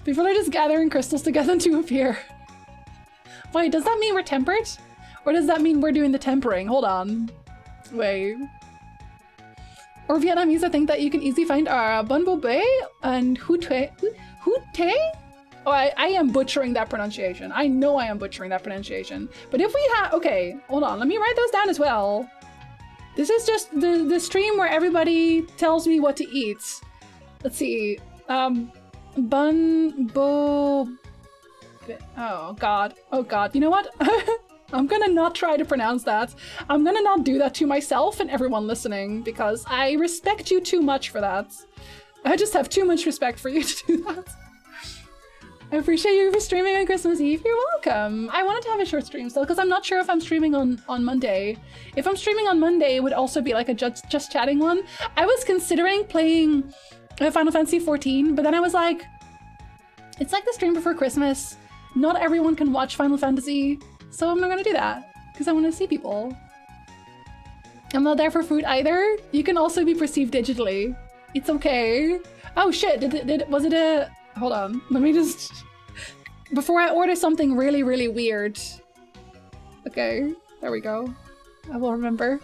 People are just gathering crystals to get them to appear. Wait, does that mean we're tempered? Or does that mean we're doing the tempering? Hold on. Wait. Or Vietnamese, I think that you can easily find Bun Bo Bay and Hute? Oh, I am butchering that pronunciation. I know I am butchering that pronunciation. But if we have, okay, hold on. Let me write those down as well. This is just the stream where everybody tells me what to eat. Let's see. Bun Bo. Oh God. Oh God. You know what? I'm gonna not try to pronounce that. I'm gonna not do that to myself and everyone listening because I respect you too much for that. I just have too much respect for you to do that. I appreciate you for streaming on Christmas Eve. You're welcome. I wanted to have a short stream still because I'm not sure if I'm streaming on Monday. If I'm streaming on Monday, it would also be like a just chatting one. I was considering playing Final Fantasy 14, but then I was like, it's like the stream before Christmas. Not everyone can watch Final Fantasy, so I'm not gonna do that because I want to see people. I'm not there for food either. You can also be perceived digitally. It's okay. Oh shit, was it a... Hold on, let me just... Before I order something really, really weird. Okay, there we go. I will remember.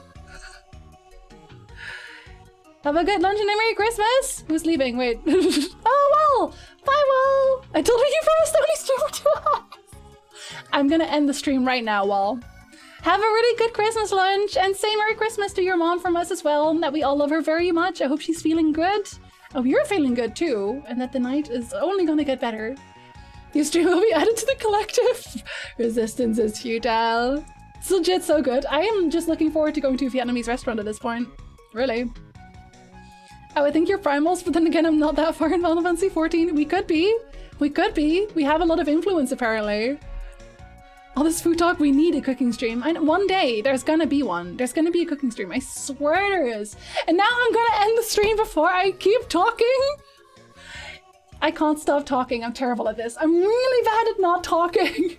Have a good lunch and a Merry Christmas! Who's leaving? Wait. Oh, well! Bye, Well! I told you first, only stream for 2 hours! I'm gonna end the stream right now, Wall. Have a really good Christmas lunch, and say Merry Christmas to your mom from us as well, and that we all love her very much. I hope she's feeling good. I hope you're feeling good too, and that the night is only gonna get better. The stream will be added to the collective. Resistance is futile. It's legit so good. I am just looking forward to going to a Vietnamese restaurant at this point. Really. I would think you're primals, but then again, I'm not that far in Final Fantasy 14. We could be. We could be. We have a lot of influence, apparently. All this food talk, we need a cooking stream. And one day, there's gonna be one. There's gonna be a cooking stream. I swear there is. And now I'm gonna end the stream before I keep talking. I can't stop talking. I'm terrible at this. I'm really bad at not talking.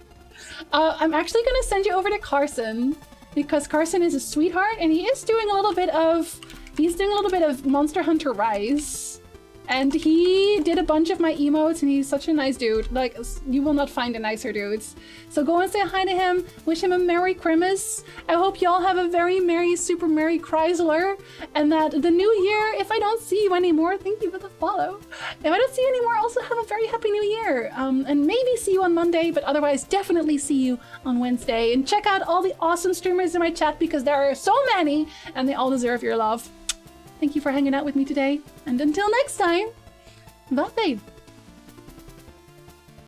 I'm actually gonna send you over to Carson because Carson is a sweetheart and he is doing a little bit of... He's doing a little bit of Monster Hunter Rise. And he did a bunch of my emotes and he's such a nice dude. Like, you will not find a nicer dudes. So go and say hi to him. Wish him a Merry Christmas. I hope y'all have a very Merry, super Merry Chrysler. And that the new year, if I don't see you anymore, thank you for the follow. If I don't see you anymore, also have a very happy new year. And maybe see you on Monday, but otherwise definitely see you on Wednesday. And check out all the awesome streamers in my chat because there are so many and they all deserve your love. Thank you for hanging out with me today, and until next time, bye!